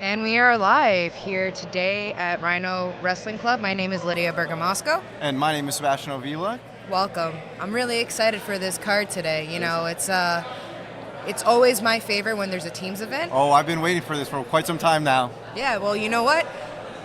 And we are live here today at Rhino Wrestling Club. My name is Lydia Bergamasco. And my name is Sebastian Avila. Welcome. I'm really excited for this card today. You know, it's always my favorite when there's a teams event. Oh, I've been waiting for this for quite some time now. Yeah, well, you know what?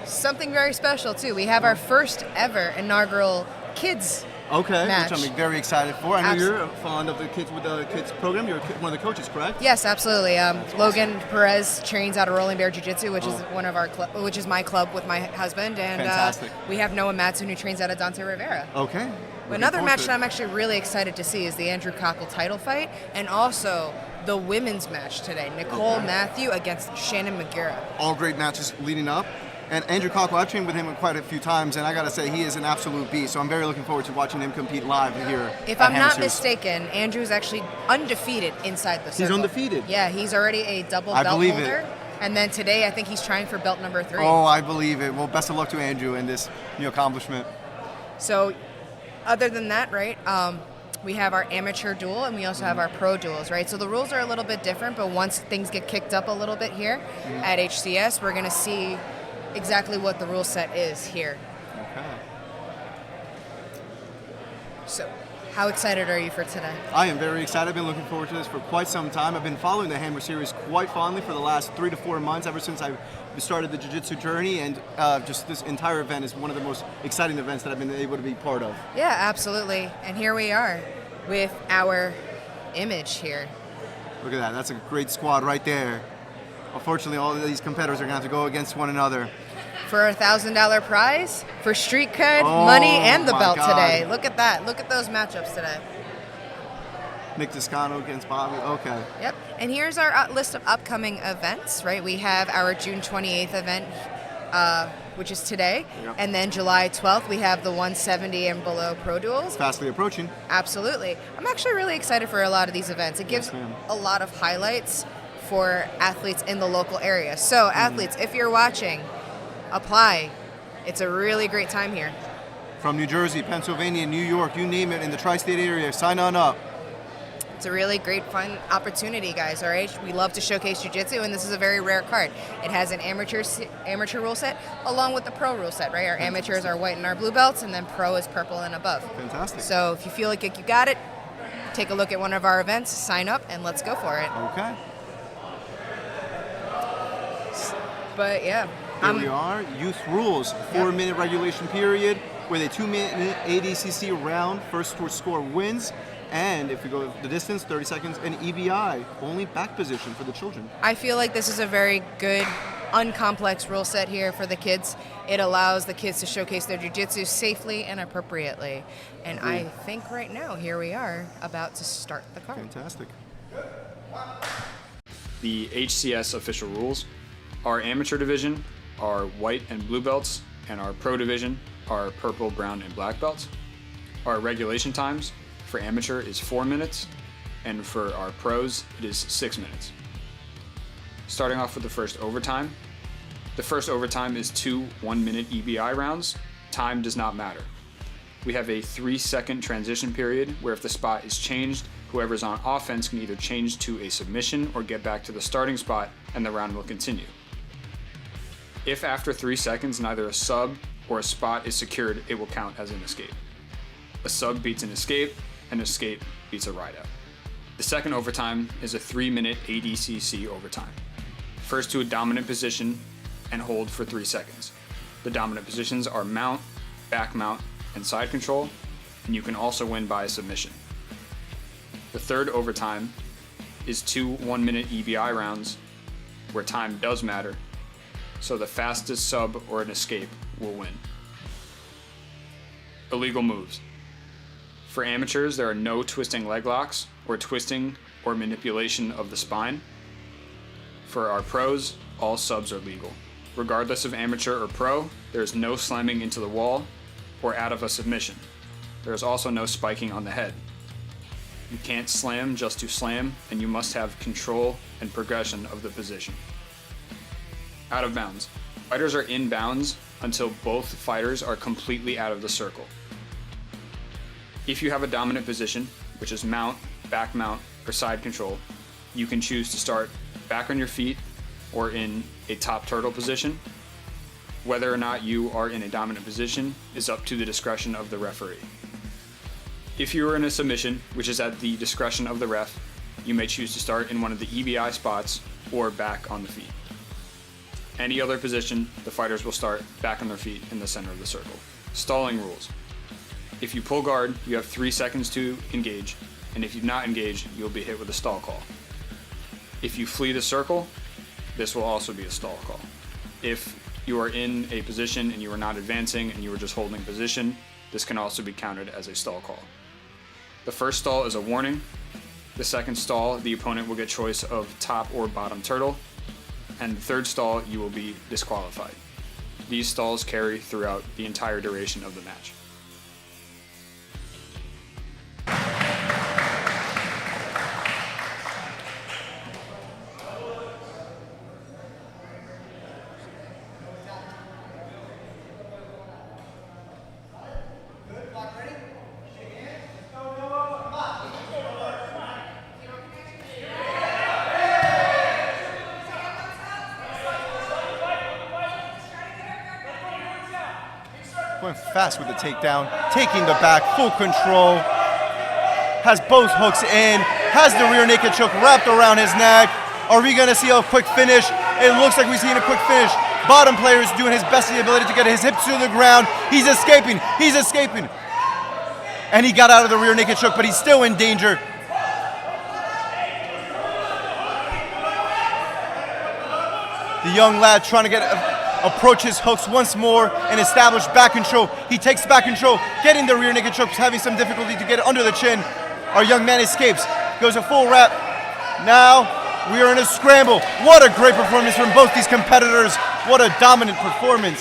Something very special, too. We have our first ever inaugural kids match. Which I'm very excited for. I know you're fond of the kids with the kids program. You're one of the coaches, correct? Yes, absolutely. Logan Perez trains out of Rolling Bear Jiu Jitsu, which is one of our which is my club with my husband, and fantastic. We have Noah Madsen, who trains out of Dante Rivera. Okay. Another match that I'm actually really excited to see is the Andrew Kochel title fight, and also the women's match today, Nicole Matthew against Shannon McGarrett. All great matches leading up. And Andrew Kochel, I've trained with him quite a few times, and I got to say, he is an absolute beast. So I'm very looking forward to watching him compete live here. If I'm not mistaken, Andrew's actually undefeated inside the circle. He's undefeated? Yeah, he's already a double belt holder. And then today, I think he's trying for belt number 3. Oh, I believe it. Well, best of luck to Andrew in this new accomplishment. So, other than that, right, we have our amateur duel and we also have our pro duels, right? So the rules are a little bit different, but once things get kicked up a little bit here at HCS, we're going to see exactly what the rule set is here. Okay. So, how excited are you for today? I am very excited. I've been looking forward to this for quite some time. I've been following the Hammer series quite fondly for the last 3 to 4 months, ever since I started the jiu-jitsu journey, and just this entire event is one of the most exciting events that I've been able to be part of. Yeah, absolutely. And here we are with our image here. Look at that. That's a great squad right there. Unfortunately, all of these competitors are going to have to go against one another. For a $1,000 prize, for street cred, money, and the belt today. Look at that. Look at those matchups today. Nick Toscano against Bobby. Okay. Yep. And here's our list of upcoming events, right? We have our June 28th event, which is today. Yep. And then July 12th, we have the 170 and below pro duels. Fastly approaching. Absolutely. I'm actually really excited for a lot of these events. It gives a lot of highlights for athletes in the local area. So athletes, if you're watching, apply. It's a really great time here. From New Jersey, Pennsylvania, New York, you name it, in the tri-state area, sign on up. It's a really great, fun opportunity, guys, all right? We love to showcase jiu-jitsu, and this is a very rare card. It has an amateur rule set along with the pro rule set, right? Our amateurs are white and our blue belts, and then pro is purple and above. Fantastic. So if you feel like you got it, take a look at one of our events, sign up, and let's go for it. Okay. But yeah. Here we are. Youth rules. 4-minute regulation period with a 2-minute ADCC round. First to score wins. And if we go the distance, 30 seconds, and EBI, only back position for the children. I feel like this is a very good, uncomplex rule set here for the kids. It allows the kids to showcase their jiu-jitsu safely and appropriately. And I think right now, here we are, about to start the card. Fantastic. The HCS official rules. Our amateur division are white and blue belts, and our pro division are purple, brown, and black belts. Our regulation times for amateur is 4 minutes, and for our pros, it is 6 minutes. Starting off with the first overtime. The first overtime is 2 1-minute EBI rounds. Time does not matter. We have a 3-second transition period where if the spot is changed, whoever's on offense can either change to a submission or get back to the starting spot, and the round will continue. If after 3 seconds neither a sub or a spot is secured, it will count as an escape. A sub beats an escape beats a ride out. The second overtime is a 3-minute ADCC overtime. First to a dominant position and hold for 3 seconds. The dominant positions are mount, back mount, and side control, and you can also win by a submission. The third overtime is 2 1-minute EBI rounds where time does matter, so the fastest sub or an escape will win. Illegal moves. For amateurs, there are no twisting leg locks or twisting or manipulation of the spine. For our pros, all subs are legal. Regardless of amateur or pro, there is no slamming into the wall or out of a submission. There is also no spiking on the head. You can't slam just to slam, and you must have control and progression of the position. Out of bounds. Fighters are in bounds until both fighters are completely out of the circle. If you have a dominant position, which is mount, back mount, or side control, you can choose to start back on your feet, or in a top turtle position. Whether or not you are in a dominant position is up to the discretion of the referee. If you are in a submission, which is at the discretion of the ref, you may choose to start in one of the EBI spots or back on the feet. Any other position, the fighters will start back on their feet in the center of the circle. Stalling rules. If you pull guard, you have 3 seconds to engage, and if you do not engage, you'll be hit with a stall call. If you flee the circle, this will also be a stall call. If you are in a position and you are not advancing and you are just holding position, this can also be counted as a stall call. The first stall is a warning. The second stall, the opponent will get choice of top or bottom turtle. And the third stall, you will be disqualified. These stalls carry throughout the entire duration of the match. Going fast with the takedown, taking the back, full control. Has both hooks in, has the rear naked choke wrapped around his neck. Are we gonna see a quick finish? It looks like we're seeing a quick finish. Bottom player is doing his best in the ability to get his hips to the ground. He's escaping, And he got out of the rear naked choke, but he's still in danger. The young lad trying to approach his hooks once more and establish back control. He takes back control, getting the rear naked choke, having some difficulty to get under the chin. Our young man escapes, goes a full wrap. Now we are in a scramble. What a great performance from both these competitors. What a dominant performance.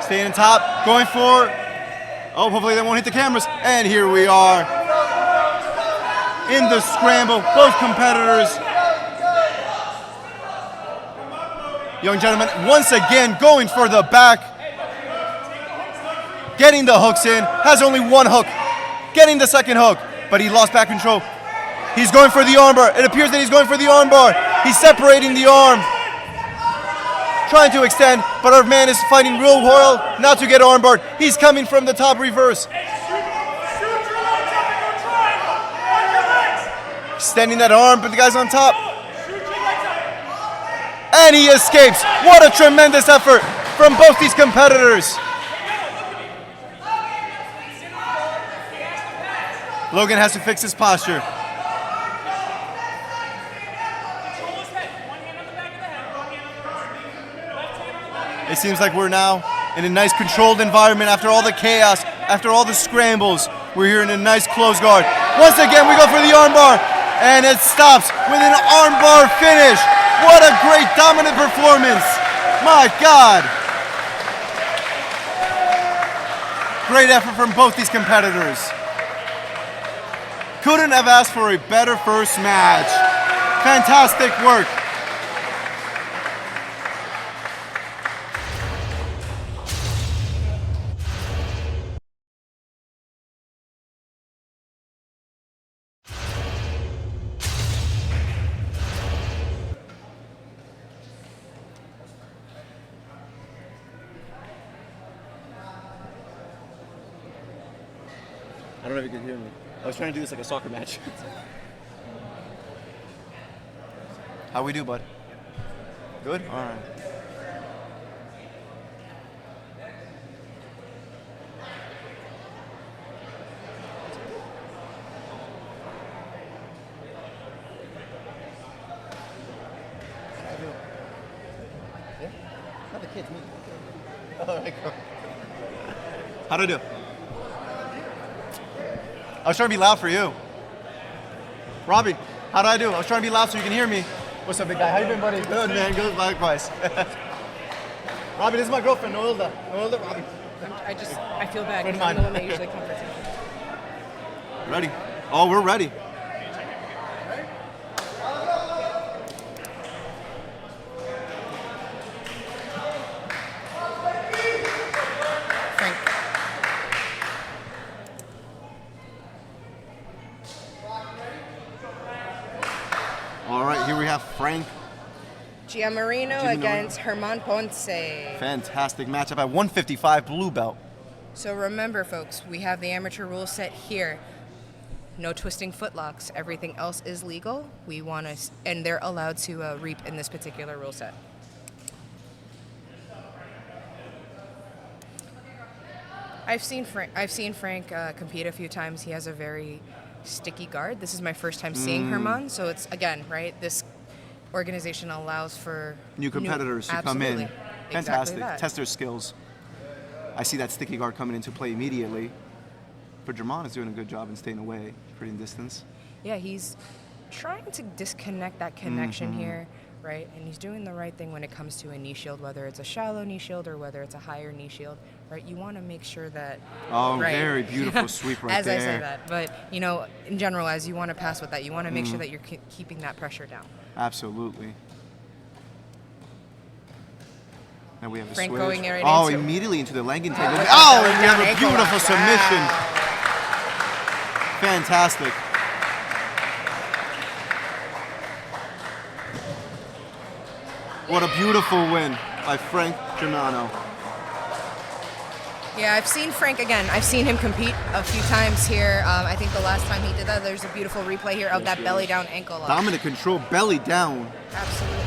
Staying on top, going for, oh, hopefully they won't hit the cameras. And here we are in the scramble, both competitors. Young gentleman once again going for the back. Getting the hooks in, has only one hook. Getting the second hook, but he lost back control. He's going for the armbar. It appears that he's going for the armbar. He's separating the arm. Trying to extend, but our man is fighting real well not to get armbarred. He's coming from the top reverse. Extending that arm, but the guy's on top. And he escapes. What a tremendous effort from both these competitors. Logan has to fix his posture. It seems like we're now in a nice controlled environment after all the chaos, after all the scrambles. We're here in a nice close guard. Once again, we go for the armbar, and it stops with an armbar finish. What a great dominant performance. My God. Great effort from both these competitors. Couldn't have asked for a better first match. Fantastic work. I don't know if you can hear me. I was trying to do this like a soccer match. How we do, bud? Good? All right. Yeah? Not the kids, me. All right, go. How'd I do? I was trying to be loud for you. Robbie, how do I do? I was trying to be loud so you can hear me. What's up, big guy? How you been, buddy? Good, man. Good, likewise. Robbie, this is my girlfriend, Noelda. Noelda, Robbie. I feel bad because I'm the one that usually comforts him. Ready? Oh, we're ready. All right, here we have Frank Giammarino against Herman Ponce. Fantastic matchup at 155 blue belt. So remember, folks, we have the amateur rule set here. No twisting footlocks. Everything else is legal. We want to, and they're allowed to reap in this particular rule set. I've seen Frank compete a few times. He has a very sticky guard. This is my first time seeing Herman, so it's, again, right, this organization allows for new competitors to come in. Fantastic. Exactly test their skills. I see that sticky guard coming into play immediately. But German is doing a good job in staying away, creating distance. Yeah, he's trying to disconnect that connection here, right? And he's doing the right thing when it comes to a knee shield, whether it's a shallow knee shield or whether it's a higher knee shield, right? You want to make sure that... Oh, right, very beautiful sweep right as there. I say that. But, you know, in general, as you want to pass with that, you want to make sure that you're keeping that pressure down. Absolutely. Now we have the Frank switch. going right oh, into immediately into the leg and take. with Oh, the we down have a ankle beautiful lock. submission. Wow. Fantastic. What a beautiful win by Frank Germano. Yeah, I've seen Frank again. I've seen him compete a few times here. I think the last time he did that, there's a beautiful replay here of that belly down ankle lock. Dominant control, belly down. Absolutely.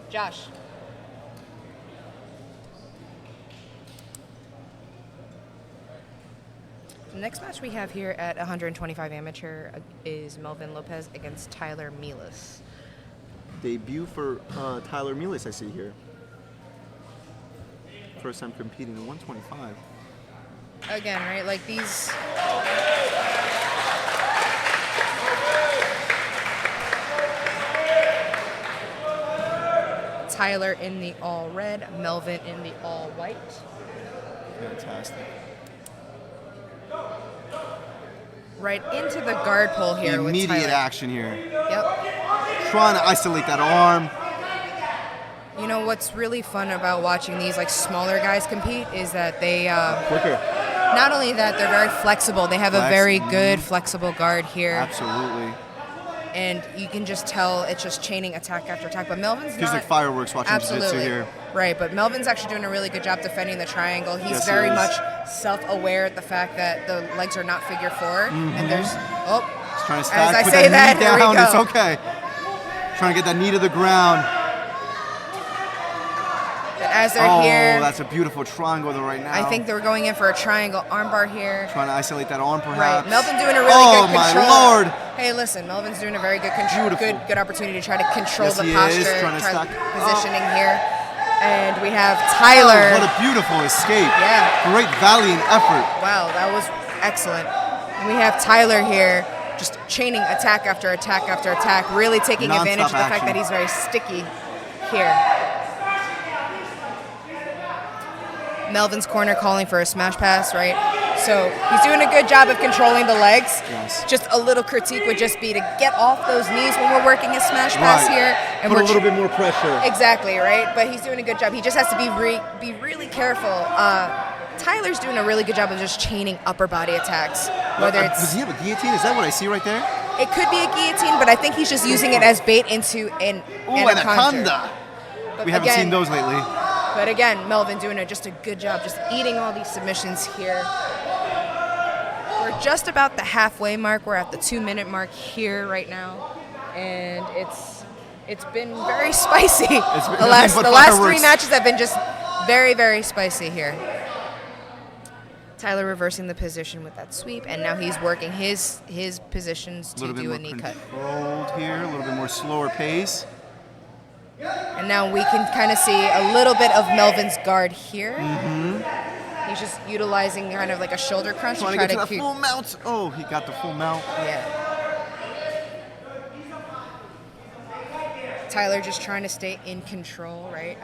Josh. The next match we have here at 125 amateur is Melvin Lopez against Tyler Millas. Debut for Tyler Millas, I see here. First time competing in 125. Again, right, like these... Tyler in the all red, Melvin in the all white. Fantastic. Right into the guard pull here Immediate with Tyler. action here. Yep. Trying to isolate that arm. You know what's really fun about watching these like smaller guys compete is that they Quicker. not only that they're very flexible. They have a very good flexible guard here, Absolutely. and you can just tell it's just chaining attack after attack. But Melvin's Feels not like fireworks watching absolutely jiu-jitsu here. right. But Melvin's actually doing a really good job defending the triangle. He's Yes, he very is. much self-aware at the fact that the legs are not figure four, and there's He's trying to as stack, I put say that that, knee here we down. go. It's okay. Trying to get that knee to the ground. As they're here, That's a beautiful triangle though right now. I think they were going in for a triangle armbar here. Trying to isolate that arm perhaps. Right, Melvin doing a really good control. Oh my lord! Hey, listen, Melvin's doing a very good control, Beautiful. good opportunity to try to control Yes, the he is, posture, trying to try stack. positioning here. And we have Tyler. Oh, what a beautiful escape. Yeah. Great valiant effort. Wow, that was excellent. And we have Tyler here, just chaining attack after attack after attack, really taking Non-stop advantage of the fact action. that he's very sticky here. Melvin's corner calling for a smash pass, right? So he's doing a good job of controlling the legs. Yes. Just a little critique would just be to get off those knees when we're working a smash pass Right. here. And Put we're a little bit more pressure. Exactly, right? But he's doing a good job. He just has to be really careful. Tyler's doing a really good job of just chaining upper body attacks. Whether Does it's he have a guillotine? Is that what I see right there? it could be a guillotine, but I think he's just using it as bait into an Ooh, anaconda. anaconda. But We haven't again, seen those lately. But again, Melvin doing just a good job, just eating all these submissions here. We're just about the halfway mark. We're at the 2-minute mark here right now, and it's been very spicy. It's been the last nothing but three fireworks. matches have been just very, very spicy here. Tyler reversing the position with that sweep, and now he's working his positions A to little bit do more a knee cut. controlled here, a little bit more slower pace. And now we can kind of see a little bit of Melvin's guard here. He's just utilizing kind of like a shoulder crunch Trying to to try get to to that keep. full mount. Oh, he got the full mount. Yeah. Tyler just trying to stay in control, right?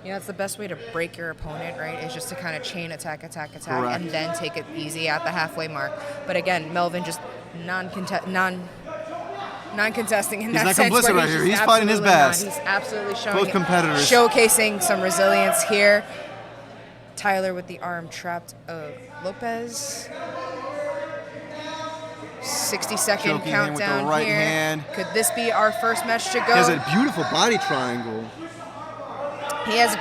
You know, that's the best way to break your opponent, right? Is just to kind of chain attack, Correct. and then take it easy at the halfway mark. But again, Melvin just non-contesting in He's that not sense. complicit where right here. He's just fighting his absolutely not. best. He's absolutely showing Both it, competitors. showcasing some resilience here. Tyler with the arm trapped of Lopez. 60-second Choking him with the countdown right here. hand. Could this be our first match to go? He has a beautiful body triangle. He has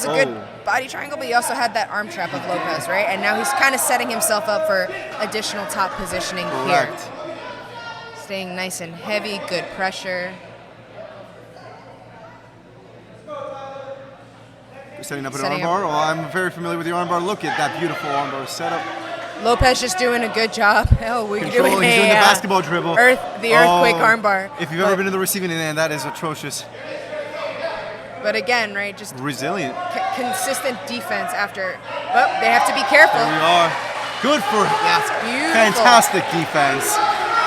a good body triangle, but he also had that arm trap of Lopez, right? And now he's kind of setting himself up for additional top positioning here. Staying nice and heavy, good pressure. You're setting up an armbar? Oh, I'm very familiar with the armbar. Look at that beautiful armbar setup. Lopez just doing a good job. Oh, we're doing He's doing the basketball dribble. The earthquake armbar. If you've ever been in the receiving end, that is atrocious. But again, right, just resilient, consistent defense after. Oh, they have to be careful. There we are. Good for That's beautiful. Fantastic defense.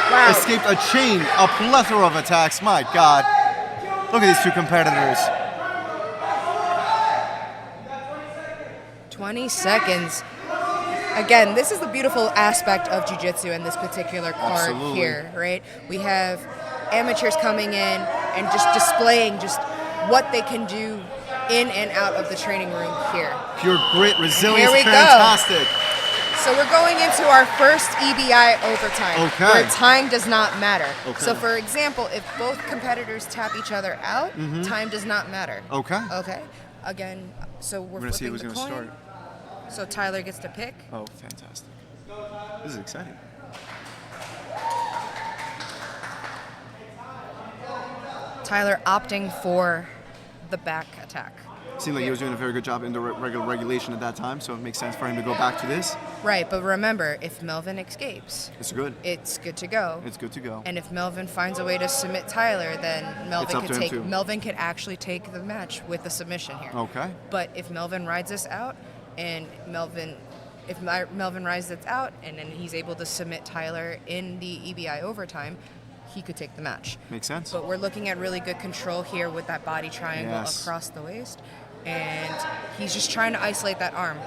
Wow. Escaped a chain, a plethora of attacks. My God. Look at these two competitors. 20 seconds. Again, this is the beautiful aspect of jiu-jitsu in this particular card here, right? We have amateurs coming in and just displaying just what they can do in and out of the training room here. Pure grit, resilience, here we fantastic. Go. So we're going into our first EBI overtime, where time does not matter. So for example, if both competitors tap each other out, time does not matter. Okay. Again, so we're gonna see flipping who's the gonna coin. start. So Tyler gets to pick. Oh, fantastic. This is exciting. Tyler opting for the back attack. Seemed like he was doing a very good job in the regular regulation at that time, so it makes sense for him to go back to this. Right, but remember, if Melvin escapes, it's good to go. It's good to go. And if Melvin finds a way to submit Tyler, then Melvin could actually take the match with the submission here. Okay. But if Melvin rides us out, and Melvin rides us out, and then he's able to submit Tyler in the EBI overtime, he could take the match. Makes sense. But we're looking at really good control here with that body triangle across the waist. And he's just trying to isolate that arm.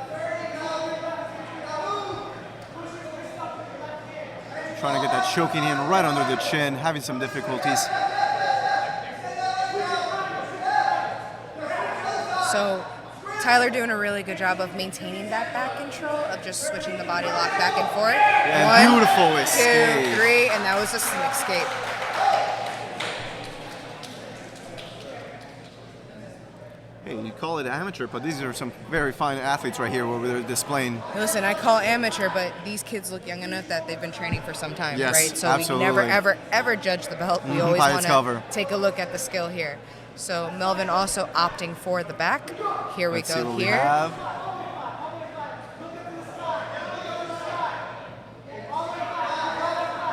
Trying to get that choking hand right under the chin, having some difficulties. So Tyler doing a really good job of maintaining that back control, of just switching the body lock back and forth. Yeah, beautiful escape. 2, 3, and that was just an escape. Hey, you call it amateur, but these are some very fine athletes right here where they're displaying. Listen, I call amateur, but these kids look young enough that they've been training for some time, right? So absolutely. we never, ever judge the belt. We always want to cover. Take a look at the skill here. So Melvin also opting for the back. Here we Let's go see what here. We have.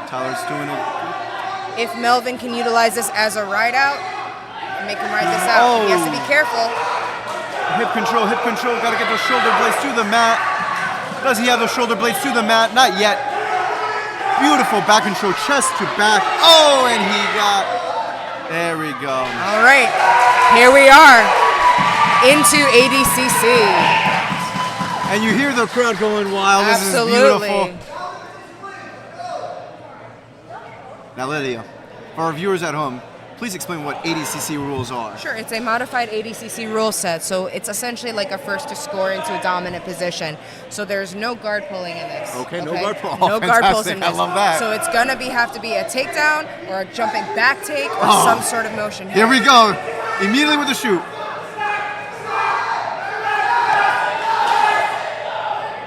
Tyler's doing it. If Melvin can utilize this as a ride out, make him ride this out. He has to be careful. Hip control. Got to get those shoulder blades to the mat. Does he have those shoulder blades to the mat? Not yet. Beautiful back control, chest to back. Oh, and he got. There we go. All right, here we are into ADCC. And you hear the crowd going wild. Absolutely. This is beautiful. Now, Lydia, for our viewers at home, please explain what ADCC rules are. Sure, it's a modified ADCC rule set, so it's essentially like a first to score into a dominant position. So there's no guard pulling in this. Okay, no guard pull. No guard pulls in this. I love that. So it's gonna have to be a takedown or a jumping back take or some sort of motion. Here we go. Immediately with the shoot.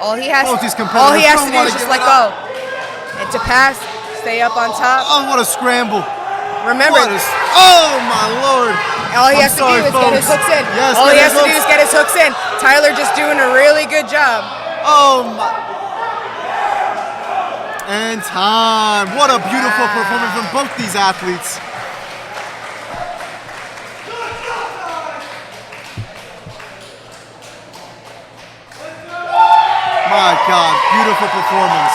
All he has to do is just let go. And to pass, stay up on top. Oh, what a scramble. Remember, oh my lord! All he has to do is get his hooks in. Yes, all he has to do is get his hooks in. Tyler just doing a really good job. Oh my! And time. What a beautiful performance from both these athletes. My God, beautiful performance.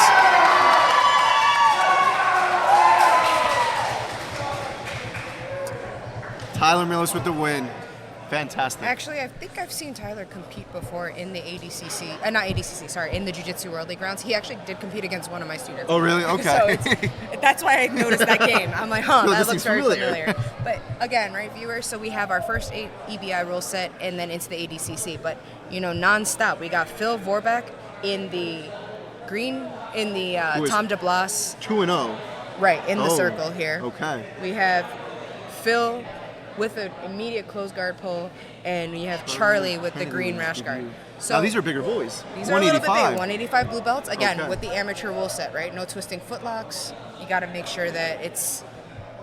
Tyler Millas with the win. Fantastic. Actually, I think I've seen Tyler compete before in the ADCC, not ADCC, sorry, in the Jiu Jitsu Worldly Grounds. He actually did compete against one of my students. Oh, really? Okay. So that's why I noticed that game. I'm like, that looks very familiar. But again, right, viewers, so we have our first EBI rule set and then into the ADCC. But, non-stop, we got Phil Vorbach in the green in the Who is- Tom DeBlas, 2-0. right, in the Oh, circle here. Okay. We have Phil with an immediate close guard pull, and we have Charlie with the green rash guard. So Now these are bigger boys. these are a little bit big, 185. 185 blue belts. Again, Okay. with the amateur rule set, right? No twisting footlocks. You got to make sure that it's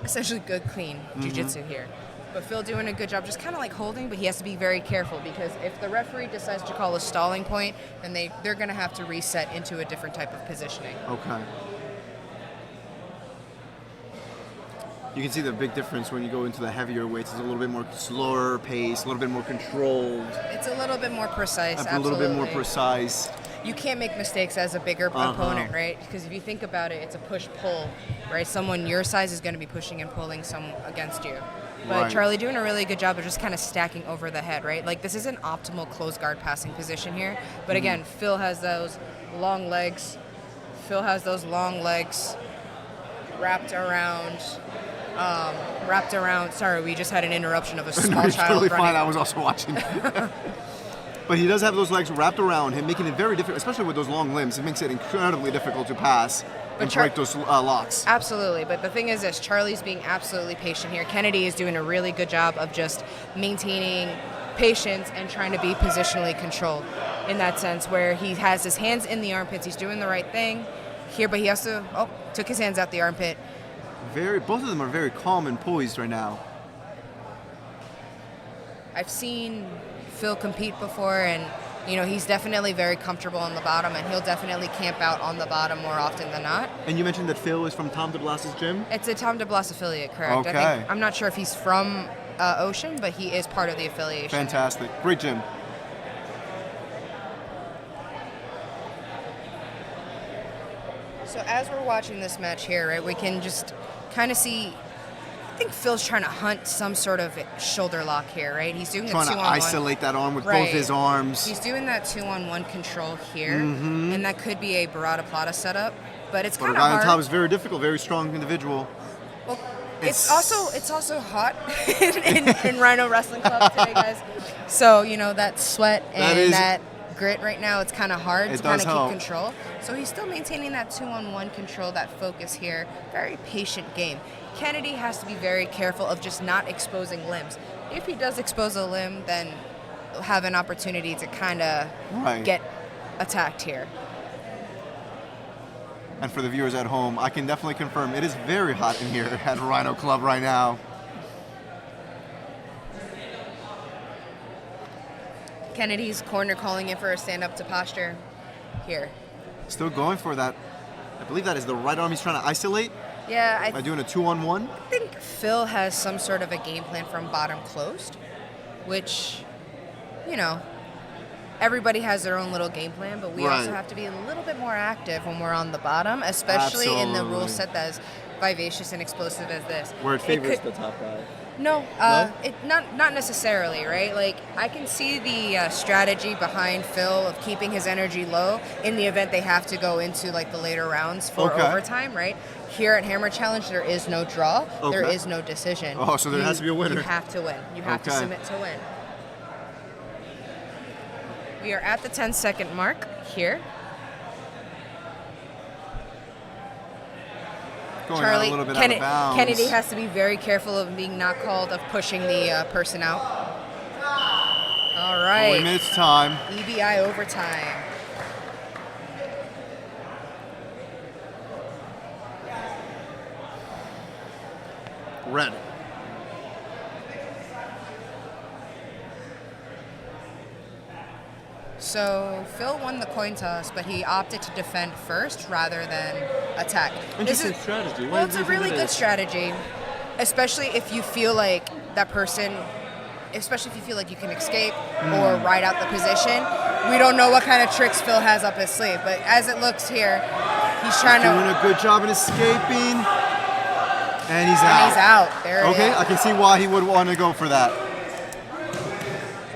essentially good, clean jiu-jitsu here. But Phil doing a good job, just kind of like holding, but he has to be very careful because if the referee decides to call a stalling point, then they're going to have to reset into a different type of positioning. Okay. You can see the big difference when you go into the heavier weights. It's a little bit more slower pace, a little bit more controlled, It's a little bit more precise, a little bit more absolutely. precise. You can't make mistakes as a bigger opponent, right? Because if you think about it, it's a push-pull, right? Someone your size is going to be pushing and pulling some against you. But Right. Charlie doing a really good job of just kind of stacking over the head, right? Like, this is an optimal closed guard passing position here. But again, Phil has those long legs. Wrapped around. Sorry, we just had an interruption of a small It's child totally running. fine. I was also watching. But he does have those legs wrapped around him, making it very difficult, especially with those long limbs. It makes it incredibly difficult to pass and break those locks. Absolutely, but the thing is this, Charlie's being absolutely patient here. Kennedy is doing a really good job of just maintaining patience and trying to be positionally controlled in that sense, where he has his hands in the armpits, he's doing the right thing here, but he also, took his hands out the armpit. Both of them are very calm and poised right now. I've seen Phil compete before, and he's definitely very comfortable on the bottom, and he'll definitely camp out on the bottom more often than not. And you mentioned that Phil is from Tom DeBlas's gym? It's a Tom DeBlas affiliate, correct? Okay. I'm not sure if he's from Ocean, but he is part of the affiliation. Fantastic. Great gym. So as we're watching this match here, right, we can just kind of see, I think Phil's trying to hunt some sort of shoulder lock here, right? He's doing Trying a to 2-on-1. isolate that arm with Right. both his arms. He's doing that 2-on-1 control here, and that could be a Barada Plata setup, but it's But a kind of guy on hard. top is very difficult, very strong individual. Well, it's also hot in Rhino Wrestling Club today, guys. So that sweat and that grit right now, it's kind of hard to kind of keep control. So he's still maintaining that 2-on-1 control, that focus here. Very patient game. Kennedy has to be very careful of just not exposing limbs. If he does expose a limb, then he'll have an opportunity to kind of get attacked here. And for the viewers at home, I can definitely confirm it is very hot in here at Rhino Club right now. Kennedy's corner calling in for a stand-up to posture here. Still going for that. I believe that is the right arm he's trying to isolate Yeah, by doing a 2-on-1. I think Phil has some sort of a game plan from bottom closed, which, everybody has their own little game plan, but we also have to be a little bit more active when we're on the bottom, especially in the rule set that's vivacious and explosive as this. Where it favors the top guy. No, it not necessarily, right? Like, I can see the strategy behind Phil of keeping his energy low in the event they have to go into like the later rounds for overtime, right? Here at Hammer Challenge, there is no draw, there is no decision. Oh, so there has to be a winner. You have to win. You have to submit to win. We are at the 10-second mark here. Going Charlie, out a little bit out of bounds. Kennedy has to be very careful of being not called of pushing the person out. All right. 20 minutes time. EBI overtime. Red. So Phil won the coin toss, but he opted to defend first rather than attack. Interesting strategy. Well, it's a really good strategy, especially if you feel like that person, especially if you feel like you can escape or ride out the position. We don't know what kind of tricks Phil has up his sleeve, but as it looks here, he's trying to... doing a good job in escaping. And he's out. And he's out. There it Okay, is. I can see why he would want to go for that.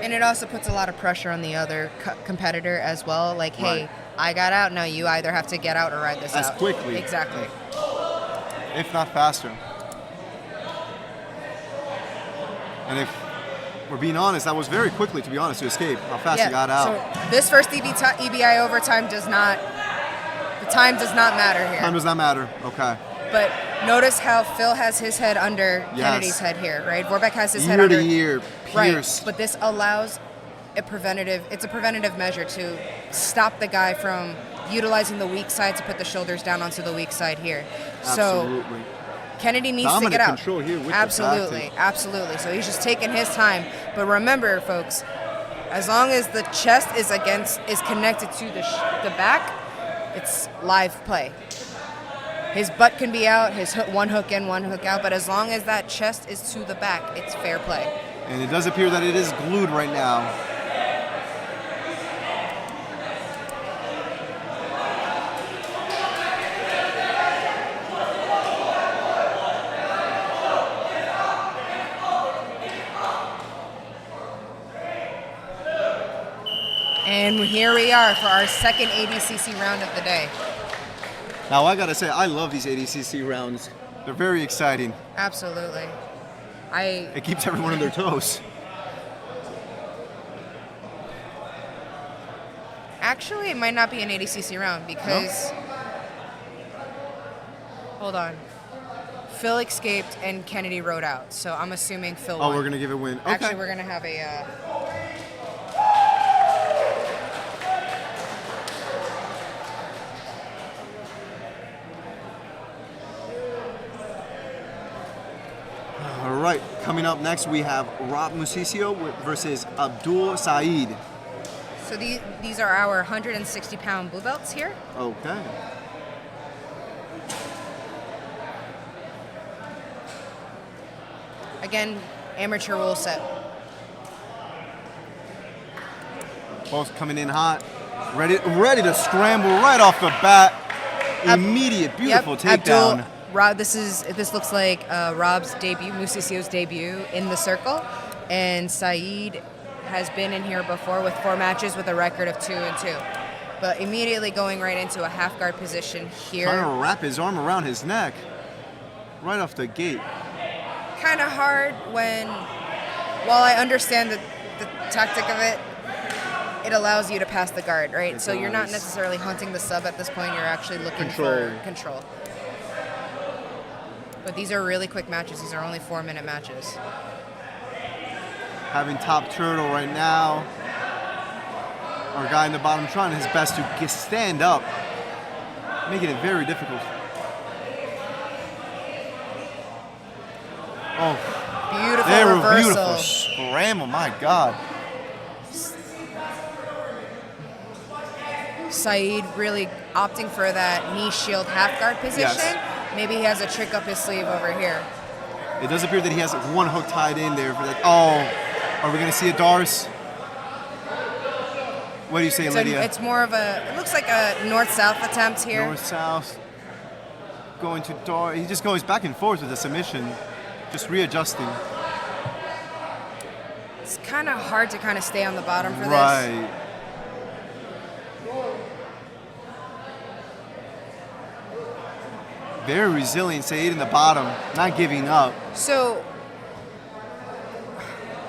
And it also puts a lot of pressure on the other competitor as well. Like, hey, Right. I got out, now you either have to get out or ride this out. As quickly. Exactly. If not faster. And if we're being honest, that was very quickly, to be honest, to escape. How fast he got out. So this first EBI overtime does not time does not matter here. Time does not matter. Okay. But notice how Phil has his head under Kennedy's head here, right? Vorbach has his head under. Ear, right. pierced. But this allows it's a preventative measure to stop the guy from utilizing the weak side to put the shoulders down onto the weak side here. Absolutely. So Kennedy needs Dominant to get out. control here with absolutely, absolutely. So he's just taking his time. But remember, folks, as long as the chest is connected to the back, it's live play. His butt can be out, his one hook in, one hook out, but as long as that chest is to the back, it's fair play. And it does appear that it is glued right now. And here we are for our second ADCC round of the day. Now, I gotta say, I love these ADCC rounds. They're very exciting. Absolutely. It keeps everyone on their toes. Actually, it might not be an ADCC round because... No? Hold on. Phil escaped and Kennedy rode out, so I'm assuming Phil won. Oh, we're gonna give it a win. Okay. Actually, we're gonna have a... All right, coming up next, we have Rob Musicio versus Abdul Saeed. So these are our 160-pound blue belts here. Okay. Again, amateur rule set. Both coming in hot, ready to scramble right off the bat. Immediate, beautiful takedown. Abdul, Rob, this looks like Rob's debut, Musicio's debut in the circle, and Saeed has been in here before with 4 matches with a record of 2-2. But immediately going right into a half guard position here. Trying to wrap his arm around his neck, right off the gate. Kind of hard while I understand the tactic of it, it allows you to pass the guard, right? So you're not necessarily hunting the sub at this point, you're actually looking for control. But these are really quick matches. These are only 4-minute matches. Having top turtle right now. Our guy in the bottom trying his best to stand up, making it very difficult. Oh, beautiful reversal. Beautiful scramble, my God. Saeed really opting for that knee shield half guard position. Yes. Maybe he has a trick up his sleeve over here. It does appear that he has one hook tied in there for that. Oh, are we going to see a Darce? What do you say, Lydia? It's more of it looks like a north-south attempt here. North-south. Going to Darce. He just goes back and forth with the submission, just readjusting. It's kind of hard to kind of stay on the bottom for this. Right. Very resilient, Saeed in the bottom, not giving up. So,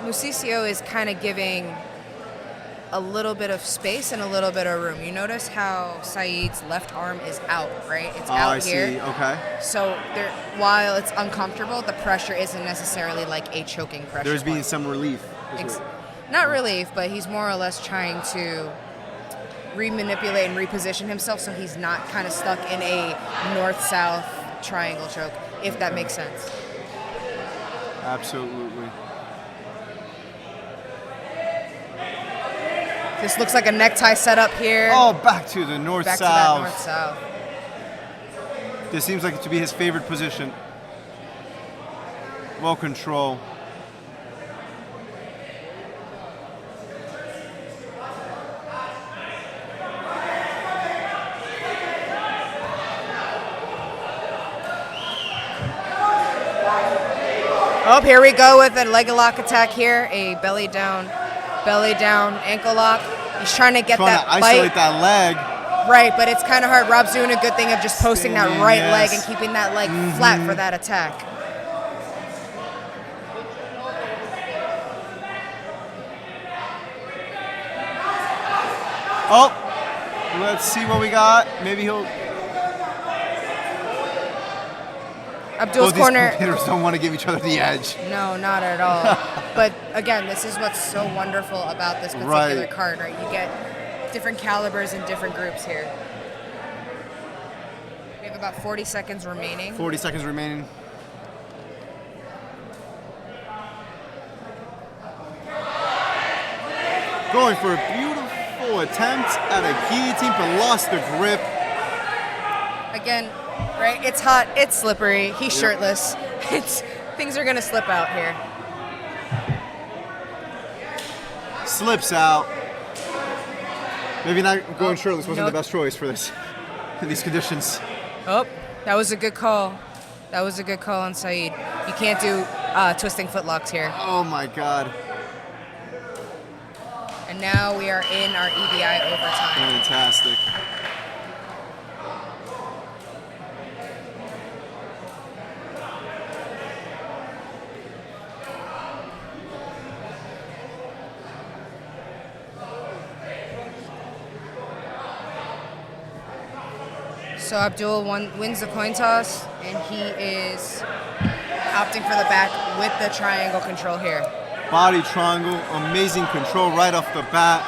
Musicio is kind of giving a little bit of space and a little bit of room. You notice how Saeed's left arm is out, right? It's out here. I see, okay. So, while it's uncomfortable, the pressure isn't necessarily like a choking pressure. There's being some relief. Not relief, but he's more or less trying to remanipulate and reposition himself so he's not kind of stuck in a north-south triangle choke, if that makes sense. Absolutely. This looks like a necktie setup here. Oh, back to the north-south. Back to that north-south. This seems like it to be his favorite position. Well controlled. Oh, here we go with a leg lock attack here. A belly down ankle lock. He's trying to get that to bite. Isolate that leg. Right, but it's kind of hard. Rob's doing a good thing of just posting that right leg and keeping that leg flat for that attack. Oh, let's see what we got. Maybe he'll Abdul's Both corner. These competitors don't want to give each other the edge. No, not at all. But again, this is what's so wonderful about this particular card, right? You get different calibers and different groups here. We have about 40 seconds remaining. 40 seconds remaining. Going for a beautiful attempt at a guillotine, but lost the grip. Again, right? It's hot. It's slippery. He's shirtless. Things are gonna slip out here. Slips out. Maybe not going shirtless wasn't the best choice for this in these conditions. Oh, that was a good call. That was a good call on Saeed. You can't do twisting footlocks here. Oh my God. And now we are in our EBI overtime. Fantastic. So Abdul wins the coin toss, and he is opting for the back with the triangle control here. Body triangle, amazing control right off the bat.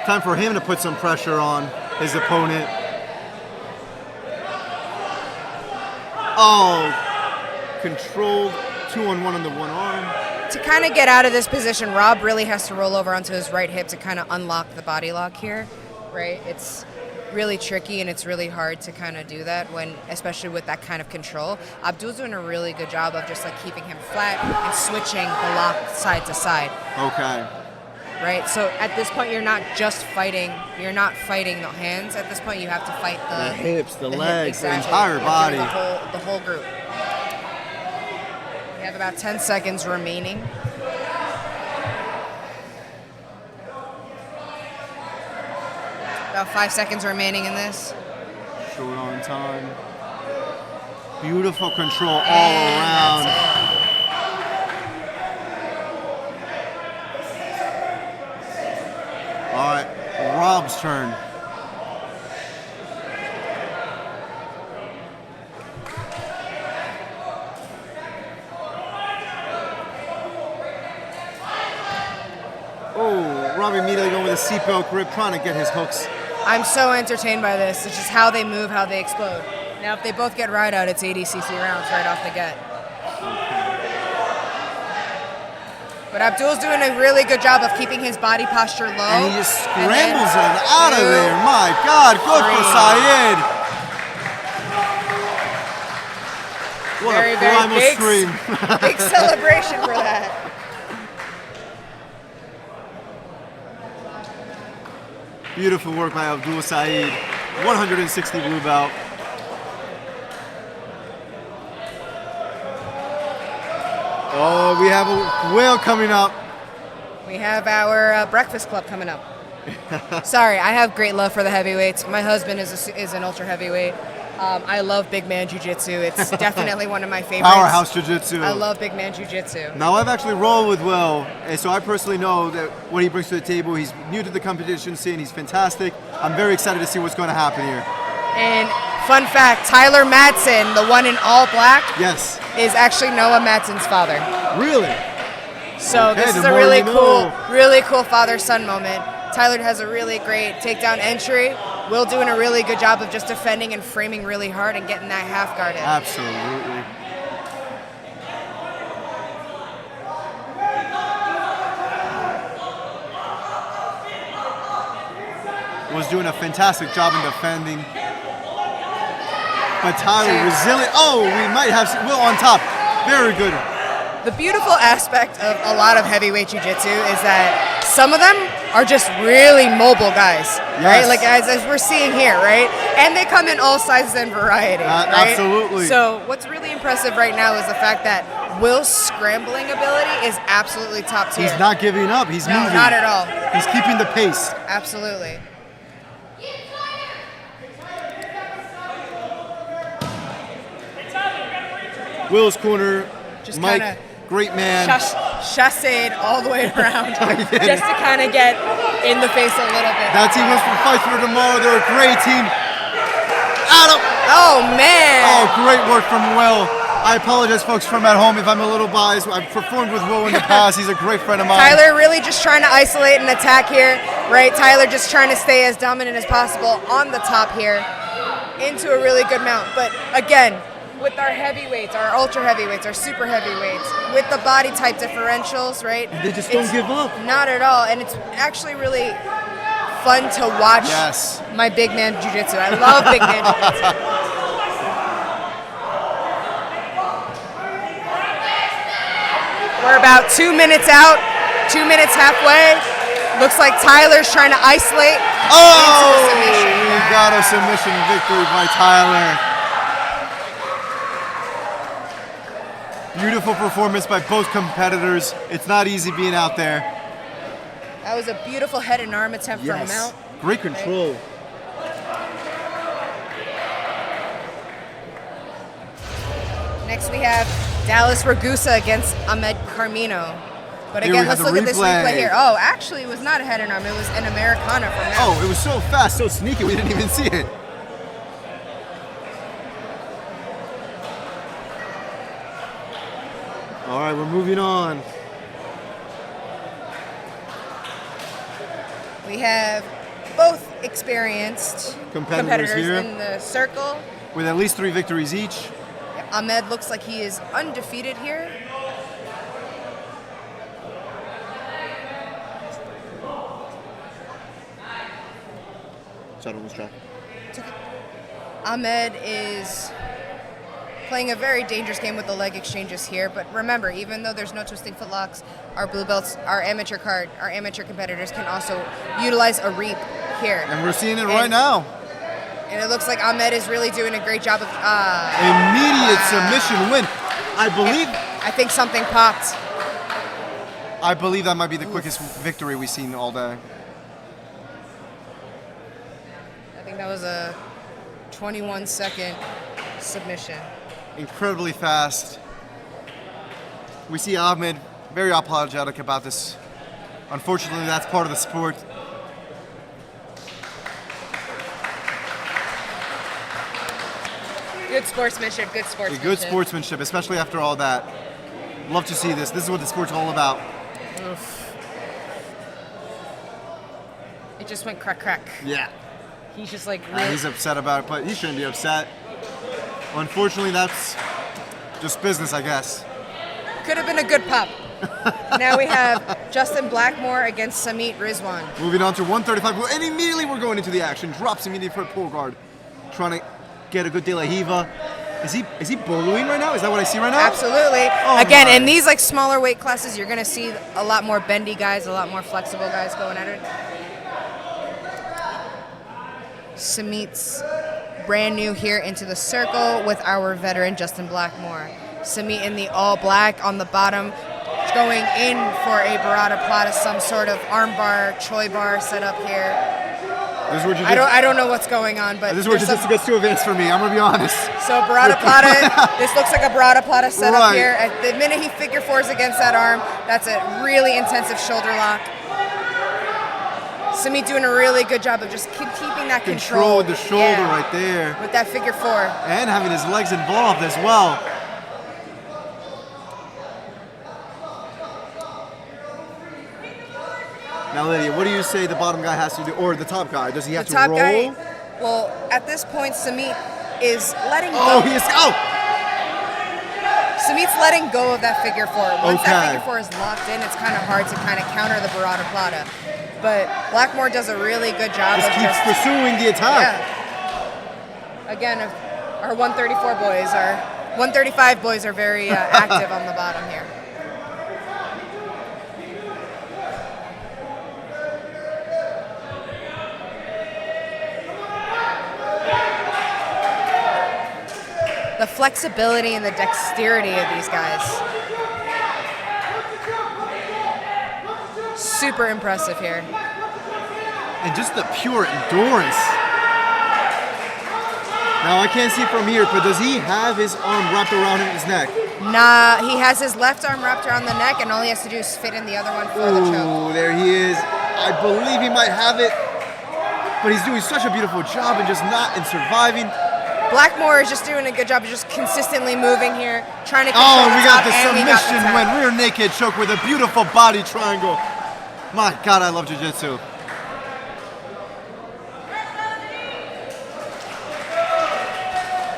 Time for him to put some pressure on his opponent. Oh, controlled 2-on-1 on the one arm. To kind of get out of this position, Rob really has to roll over onto his right hip to kind of unlock the body lock here, right? It's really tricky and it's really hard to kind of do that when, especially with that kind of control. Abdul's doing a really good job of just like keeping him flat and switching the lock side to side. Okay. Right, so at this point you're not just fighting, you're not fighting the hands. At this point you have to fight the hips, the legs, exactly. the entire body. The whole group. We have about 10 seconds remaining. About 5 seconds remaining in this. Short on time. Beautiful control all around. All right, Rob's turn. Oh, Rob immediately going with a seatbelt grip, trying to get his hooks. I'm so entertained by this. It's just how they move, how they explode. Now, if they both get right out, it's ADCC rounds right off the get. But Abdul's doing a really good job of keeping his body posture low. And he just scrambles him out of there. My God, good for Saeed. What a primal scream. Big celebration for that. Beautiful work by Abdul Saeed. 160 blue belt. Oh, we have a whale coming up. We have our Breakfast Club coming up. Sorry, I have great love for the heavyweights. My husband is an ultra heavyweight. I love big man jiu-jitsu. It's definitely one of my favorites. Powerhouse jiu-jitsu. I love big man jiu-jitsu. Now, I've actually rolled with Will, and so I personally know that what he brings to the table. He's new to the competition scene. He's fantastic. I'm very excited to see what's going to happen here. And fun fact, Tyler Madsen, the one in all black, yes, is actually Noah Madsen's father. Really? So okay, this is a really cool father-son moment. Tyler has a really great takedown entry. Will doing a really good job of just defending and framing really hard and getting that half guard in. Absolutely. Was doing a fantastic job in defending. But Tyler resilient. Oh, we might have Will on top. Very good. The beautiful aspect of a lot of heavyweight jiu-jitsu is that some of them are just really mobile guys, right? Like as we're seeing here, right? And they come in all sizes and variety, right? Absolutely. So what's really impressive right now is the fact that Will's scrambling ability is absolutely top tier. He's not giving up. He's moving. Not at all. He's keeping the pace. Absolutely. Will's corner, just Mike, great man. Chassade all the way around just to kind of get in the face a little bit. That team wants to fight for tomorrow. They're a great team. Adam. Oh, man. Oh, great work from Will. I apologize, folks, from at home if I'm a little biased. I've performed with Will in the past. He's a great friend of mine. Tyler really just trying to isolate and attack here, right? Tyler just trying to stay as dominant as possible on the top here into a really good mount. But again, with our heavyweights, our ultra heavyweights, our super heavyweights, with the body type differentials, right? They just don't give up. Not at all. And it's actually really fun to watch my big man jiu-jitsu. I love big man jiu-jitsu. We're about 2 minutes out, 2 minutes halfway. Looks like Tyler's trying to isolate into the submission. We got a submission victory by Tyler. Beautiful performance by both competitors. It's not easy being out there. That was a beautiful head and arm attempt from Mount. Great control. Next we have Dallas Ragusa against Ahmed Carmino. But again, let's look at this replay here. Oh, actually, it was not a head and arm. It was an Americana from Mount. Oh, it was so fast, so sneaky, we didn't even see it. All right, we're moving on. We have both experienced competitors here in the circle. With at least 3 victories each. Ahmed looks like he is undefeated here. Shut on this track. Ahmed is playing a very dangerous game with the leg exchanges here, but remember, even though there's no twisting footlocks, our blue belts, our amateur competitors can also utilize a reap here. And we're seeing it right now. And it looks like Ahmed is really doing a great job of immediate submission win. I think something popped. I believe that might be the quickest victory we've seen all day. I think that was a 21-second submission. Incredibly fast. We see Ahmed very apologetic about this. Unfortunately, that's part of the sport. Good sportsmanship, good sportsmanship. Good sportsmanship, especially after all that. Love to see this. This is what the sport's all about. Oof. It just went crack, crack. Yeah. He's just like really... He's upset about it, but he shouldn't be upset. Unfortunately, that's just business, I guess. Could have been a good pop. Now we have Justin Blackmore against Saeed Rizwan. Moving on to 135, and immediately we're going into the action. Drops immediately for a pull guard. Trying to get a good De La Hiva. Is he boloing right now? Is that what I see right now? Absolutely. Oh Again, in these like smaller weight classes, you're gonna see a lot more bendy guys, a lot more flexible guys going at it. Samit's brand new here into the circle with our veteran Justin Blackmore. Samit in the all black on the bottom, going in for a Barada Plata, some sort of armbar, choi bar setup here. I don't know what's going on, but this is where Jiu-Jitsu gets too advanced for me. I'm gonna be honest. So Barada Plata, this looks like a Barada Plata setup here. At the minute he figure fours against that arm, that's a really intensive shoulder lock. Samit doing a really good job of just keeping that control with the shoulder right there. With that figure four. And having his legs involved as well. Now, Lydia, what do you say the bottom guy has to do, or the top guy? Does he have to roll? The top guy, well, at this point, Samit is letting go. Oh, he is, Samit's letting go of that figure four. Once that figure four is locked in, it's kind of hard to kind of counter the Barada Plata. But Blackmore does a really good job of keeps pursuing the attack. Yeah. Again, our 134 boys, our 135 boys are very active on the bottom here. The flexibility and the dexterity of these guys. Super impressive here. And just the pure endurance. Now I can't see from here, but does he have his arm wrapped around his neck? Nah, he has his left arm wrapped around the neck, and all he has to do is fit in the other one for the choke. Oh, there he is. I believe he might have it, but he's doing such a beautiful job and just not in surviving. Blackmore is just doing a good job of just consistently moving here, trying to control Oh, the we got top, the and we got the submission tap. win. Rear naked choke with a beautiful body triangle. My God, I love jiu-jitsu.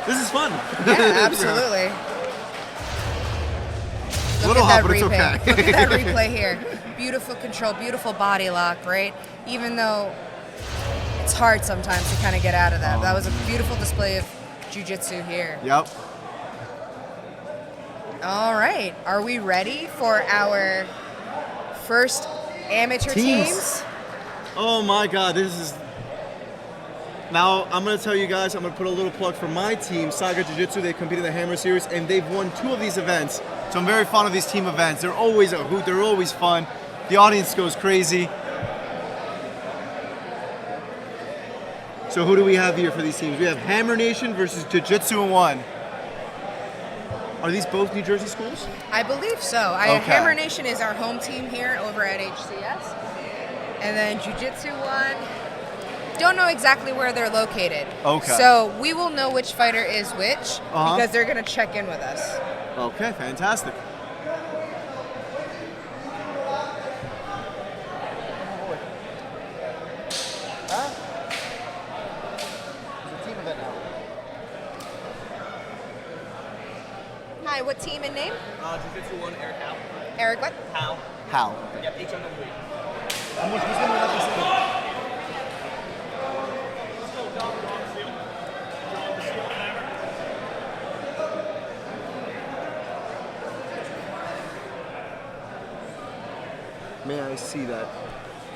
This is fun. Yeah, absolutely. Little Look at hot, but it's replay. okay. Look at that replay here. Beautiful control, beautiful body lock, right? Even though it's hard sometimes to kind of get out of that. That was a beautiful display of jiu-jitsu here. Yep. All right. Are we ready for our first amateur teams? Oh my God, this is... Now, I'm going to tell you guys, I'm going to put a little plug for my team, Saga Jiu-Jitsu. They compete in the Hammer Series, and they've won 2 of these events. So I'm very fond of these team events. They're always a hoot. They're always fun. The audience goes crazy. So who do we have here for these teams? We have Hammer Nation versus Jiu Jitsu One. Are these both New Jersey schools? I believe so. Okay. Hammer Nation is our home team here over at HCS. And then Jiu Jitsu One, don't know exactly where they're located. Okay. So we will know which fighter is which because they're going to check in with us. Okay, fantastic. Hi, what team and name? Jiu Jitsu One, Eric Howe. Eric, what? Howe. How? Yep, H-O-W. May I see that?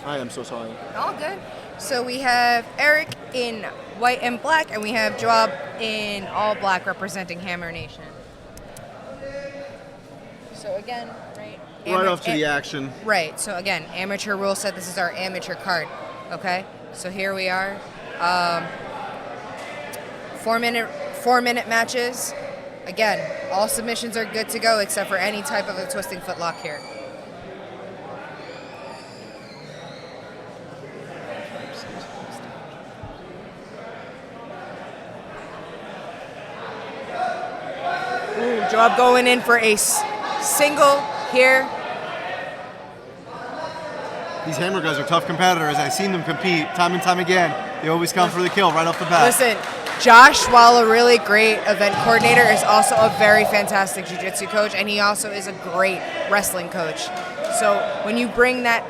I am so sorry. All good. So we have Eric in white and black, and we have Joab in all black representing Hammer Nation. So again, right? Right off to the action. Right. So again, amateur rule set. This is our amateur card. Okay. So here we are. 4-minute matches. Again, all submissions are good to go except for any type of a twisting footlock here. Ooh, Joab going in for a single here. These Hammer guys are tough competitors. I've seen them compete time and time again. They always come for the kill right off the bat. Listen, Josh, while a really great event coordinator, is also a very fantastic jiu-jitsu coach, and he also is a great wrestling coach. So when you bring that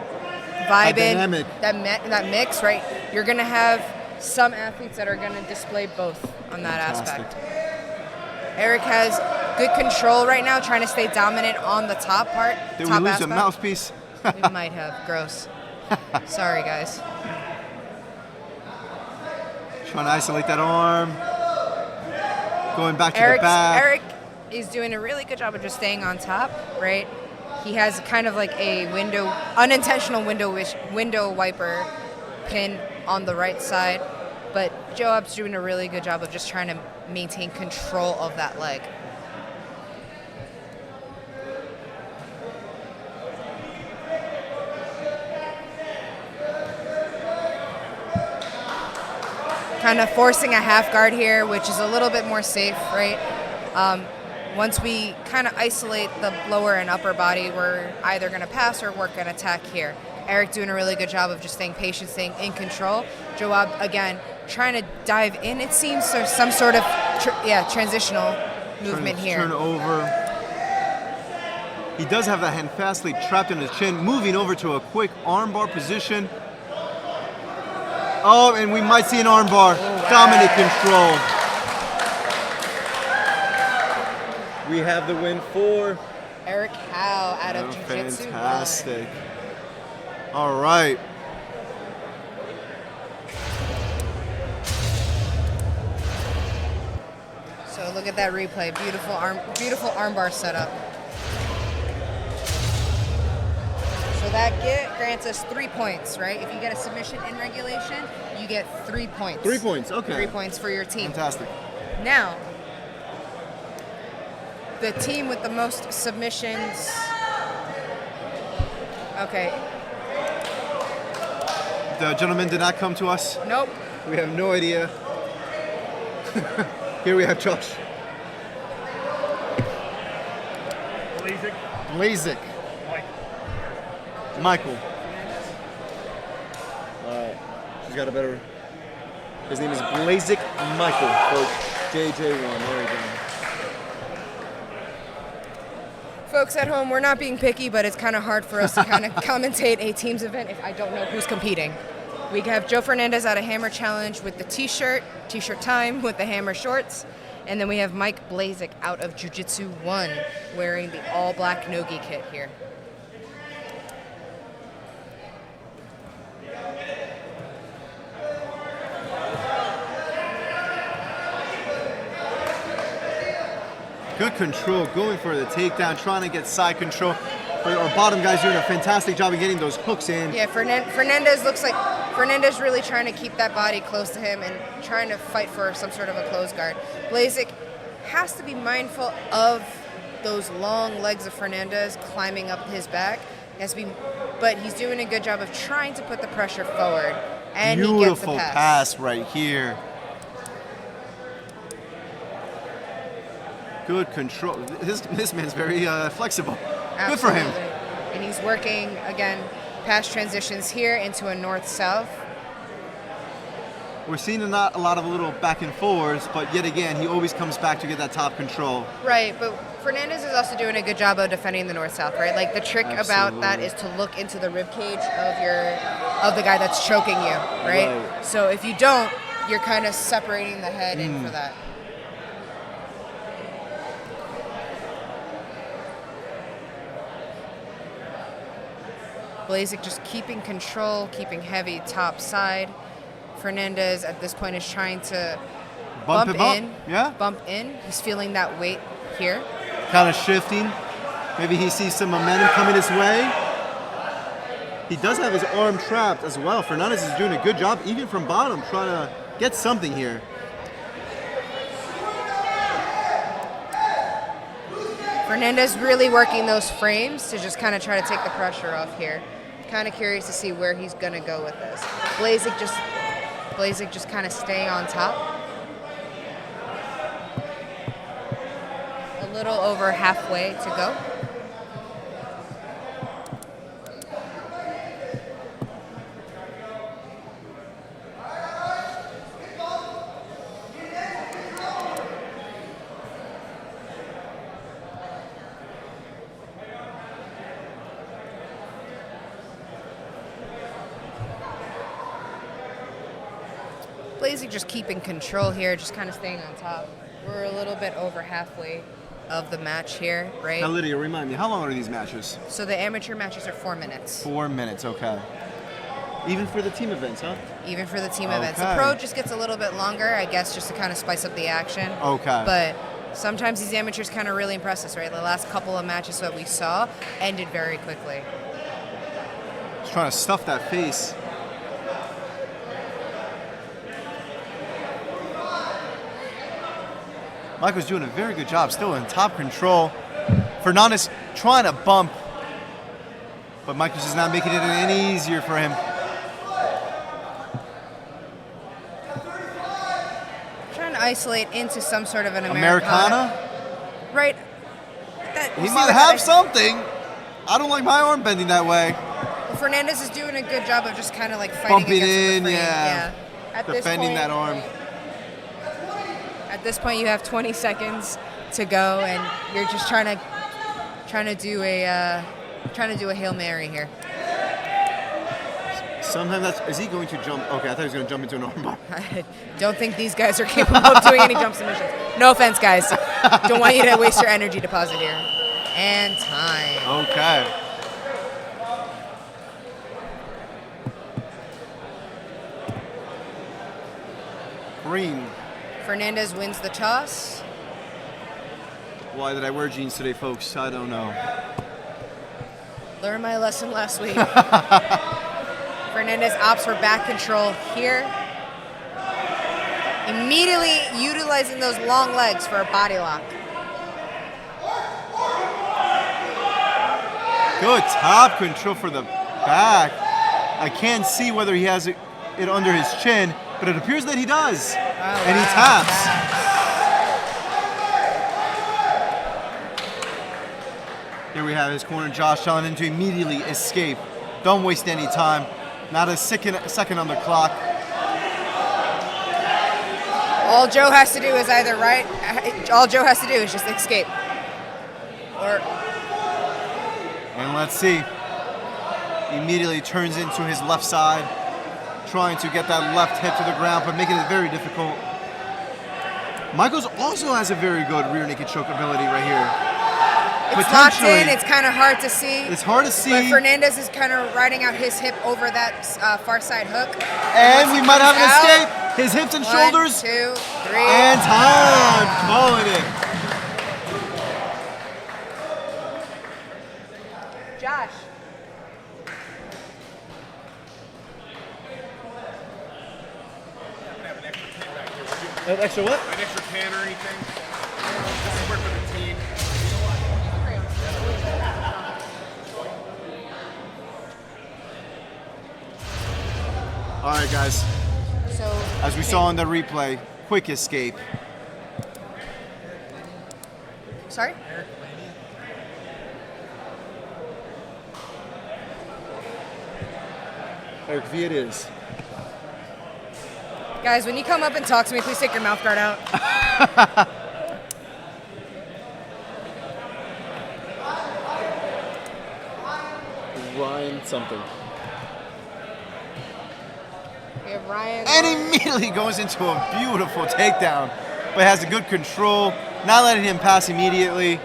vibe dynamic. that mix, right, you're going to have some athletes that are going to display both on that Fantastic. aspect. Eric has good control right now, trying to stay dominant on the top part. Did top we lose aspect. a mouthpiece? We might have. Gross. Sorry, guys. Trying to isolate that arm. Going back to the back. Eric is doing a really good job of just staying on top, right? He has kind of like a unintentional window wiper pin on the right side, but Joab's doing a really good job of just trying to maintain control of that leg. Kind of forcing a half guard here, which is a little bit more safe, right? Once we kind of isolate the lower and upper body, we're either going to pass or work an attack here. Eric doing a really good job of just staying patient, staying in control. Joab, again, trying to dive in. It seems there's some sort of transitional movement here. Turn over. He does have that hand fastly trapped in his chin, moving over to a quick armbar position. Oh, and we might see an armbar. Dominant control. We have the win for Eric Howe out of Jiu Jitsu One. Fantastic. All right. So look at that replay. Beautiful armbar setup. So that grants us 3 points, right? If you get a submission in regulation, you get 3 points. 3 points, okay. 3 points for your team. Fantastic. Now, the team with the most submissions. Okay. The gentleman did not come to us. Nope. We have no idea. Here we have Josh. Blazik. Michael. Alright. He's got a better... His name is Blazik Michael for JJ1. There we go. Folks at home, we're not being picky, but it's kind of hard for us to kind of commentate a team's event if I don't know who's competing. We have Joe Fernandez out of Hammer Challenge with the t-shirt time with the Hammer shorts. And then we have Mike Blazik out of Jiu Jitsu One wearing the all-black no-gi kit here. Good control, going for the takedown, trying to get side control. But our bottom guy's doing a fantastic job of getting those hooks in. Yeah, Fernandez looks like Fernandez really trying to keep that body close to him and trying to fight for some sort of a close guard. Blazik has to be mindful of those long legs of Fernandez climbing up his back. But he's doing a good job of trying to put the pressure forward. And Beautiful he gets the pass right here. Good control. This man's very flexible. Absolutely. Good for him. And he's working, again, pass transitions here into a north-south. We're seeing not a lot of little back and forwards, but yet again, he always comes back to get that top control. Right, but Fernandez is also doing a good job of defending the north-south, right? Like the trick about that is to look into the rib cage of the guy that's choking you, right? So if you don't, you're kind of separating the head in for that. Blazik just keeping control, keeping heavy top side. Fernandez at this point is trying to bump in. Yeah. Bump in. He's feeling that weight here. Kind of shifting. Maybe he sees some momentum coming his way. He does have his arm trapped as well. Fernandez is doing a good job, even from bottom, trying to get something here. Fernandez really working those frames to just kind of try to take the pressure off here. Kind of curious to see where he's going to go with this. Blazik just kind of staying on top. A little over halfway to go. Blazik just keeping control here, just kind of staying on top. We're a little bit over halfway of the match here, right? Now, Lydia, remind me, how long are these matches? So the amateur matches are 4 minutes. 4 minutes, okay. Even for the team events, huh? Even for the team events. The pro just gets a little bit longer, I guess, just to kind of spice up the action. Okay. But sometimes these amateurs kind of really impress us, right? The last couple of matches that we saw ended very quickly. Just trying to stuff that face. Michael's doing a very good job, still in top control. Fernandez trying to bump, but Michael's just not making it any easier for him. Trying to isolate into some sort of an Americana? Right. He might have something. I don't like my arm bending that way. Well, Fernandez is doing a good job of just kind of like fighting bumping against in, the frame. yeah. At defending that arm. At this point, you have 20 seconds to go, and you're just trying to do a Hail Mary here. Sometimes is he going to jump? Okay, I thought he was going to jump into an armbar. I don't think these guys are capable of doing any jump submissions. No offense, guys. Don't want you to waste your energy deposit here. And time. Okay. Green. Fernandez wins the toss. Why did I wear jeans today, folks? I don't know. Learned my lesson last week. Fernandez opts for back control here. Immediately utilizing those long legs for a body lock. Good top control for the back. I can't see whether he has it under his chin, but it appears that he does. And he taps. Here we have his corner, Josh, telling him to immediately escape. Don't waste any time. Not a second on the clock. All Joe has to do is all Joe has to do is just escape. And let's see. Immediately turns into his left side, trying to get that left hip to the ground, but making it very difficult. Michaels also has a very good rear naked choke ability right here. It's locked in. It's kind of hard to see. It's hard to see. But Fernandez is kind of riding out his hip over that far side hook. And we might have an escape. His hips and shoulders. 1, 2, 3. And time. Calling it. Josh. An extra what? An extra can or anything? This is work for the team. All right, guys. So As we saw in the replay, quick escape. Sorry? Eric V it is. Guys, when you come up and talk to me, please take your mouth guard out. Ryan something. We have Ryan. And immediately goes into a beautiful takedown, but has a good control, not letting him pass immediately.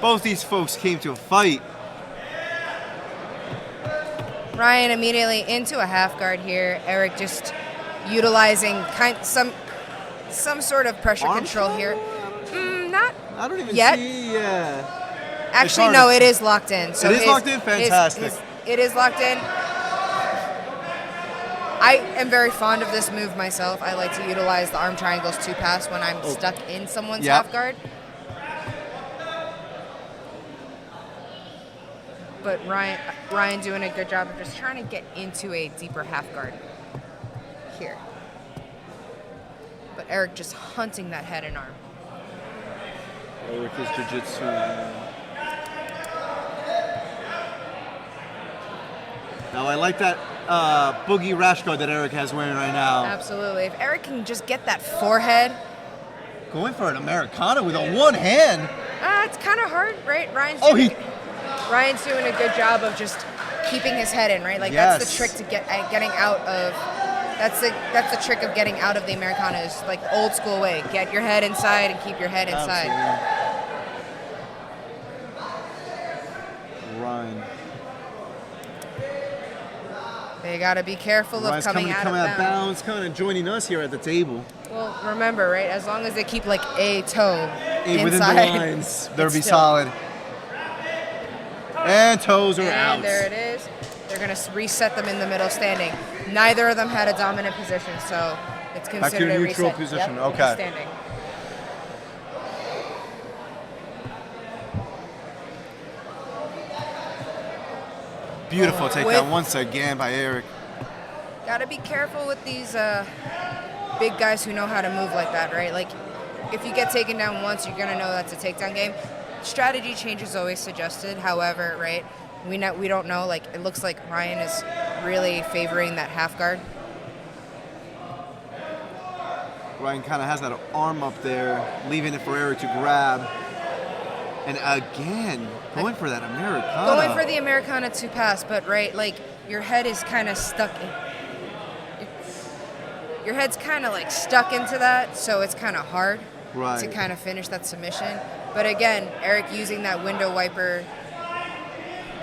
Both these folks came to a fight. Ryan immediately into a half guard here. Eric just utilizing some sort of pressure Arm control control? here. Not I don't even yet. see. Actually, hard no, to- it is locked in. So It is locked in? Fantastic. It is locked in. I am very fond of this move myself. I like to utilize the arm triangles to pass when I'm stuck in someone's Yep. half guard. But Ryan doing a good job of just trying to get into a deeper half guard here. But Eric just hunting that head and arm. Eric is Jiu Jitsu. Now I like that boogie rash guard that Eric has wearing right now. Absolutely. If Eric can just get that forehead. Going for an Americana with a one hand. It's kind of hard, right? Ryan's doing a good job of just keeping his head in, right? Like that's the trick to getting out of. That's the trick of getting out of the Americana is like the old school way. Get your head inside and keep your head inside. Absolutely. Ryan. They gotta be careful of coming out of bounds. Kind of joining us here at the table. Well, remember, right? As long as they keep like a toe Within inside, the lines, they'll be still- solid. And toes are out. And there it is. They're going to reset them in the middle standing. Neither of them had a dominant position, so it's considered Back to a a neutral reset. position. Yep, Okay. Standing. Beautiful takedown once again by Eric. Got to be careful with these big guys who know how to move like that, right? Like, if you get taken down once, you're going to know that's a takedown game. Strategy change is always suggested. However, right, we don't know. Like, it looks like Ryan is really favoring that half guard. Ryan kind of has that arm up there, leaving it for Eric to grab. And again, going for that Americana. Going for the Americana to pass, but right, like your head is kind of stuck. Your head's kind of like stuck into that, so it's kind of hard to kind of finish that submission. But again, Eric using that window wiper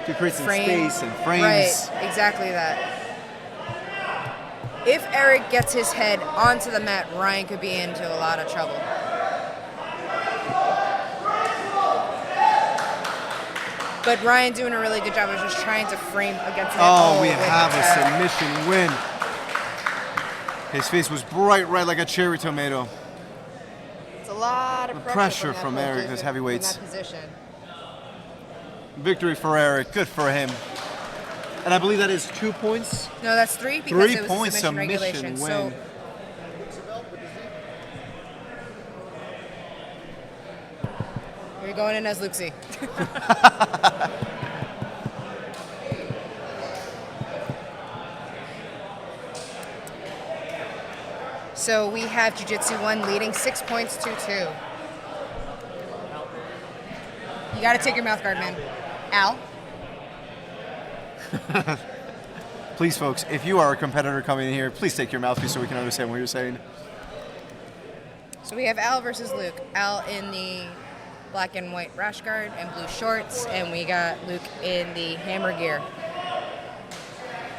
to create some space and frames. Right, exactly that. If Eric gets his head onto the mat, Ryan could be into a lot of trouble. But Ryan doing a really good job of just trying to frame against it. Oh, we have a submission win. His face was bright red like a cherry tomato. It's a lot of pressure from Eric, those heavyweights. In that position. Victory for Eric. Good for him. And I believe that is 2 points. No, that's 3 because 3 it was points a submission regulation. win. So You're going in as Luxie. So we have Jiu Jitsu One leading 6 points to 2. You got to take your mouth guard, man. Al? Please, folks, if you are a competitor coming in here, please take your mouthpiece so we can understand what you're saying. So we have Al versus Luke. Al in the black and white rash guard and blue shorts, and we got Luke in the hammer gear.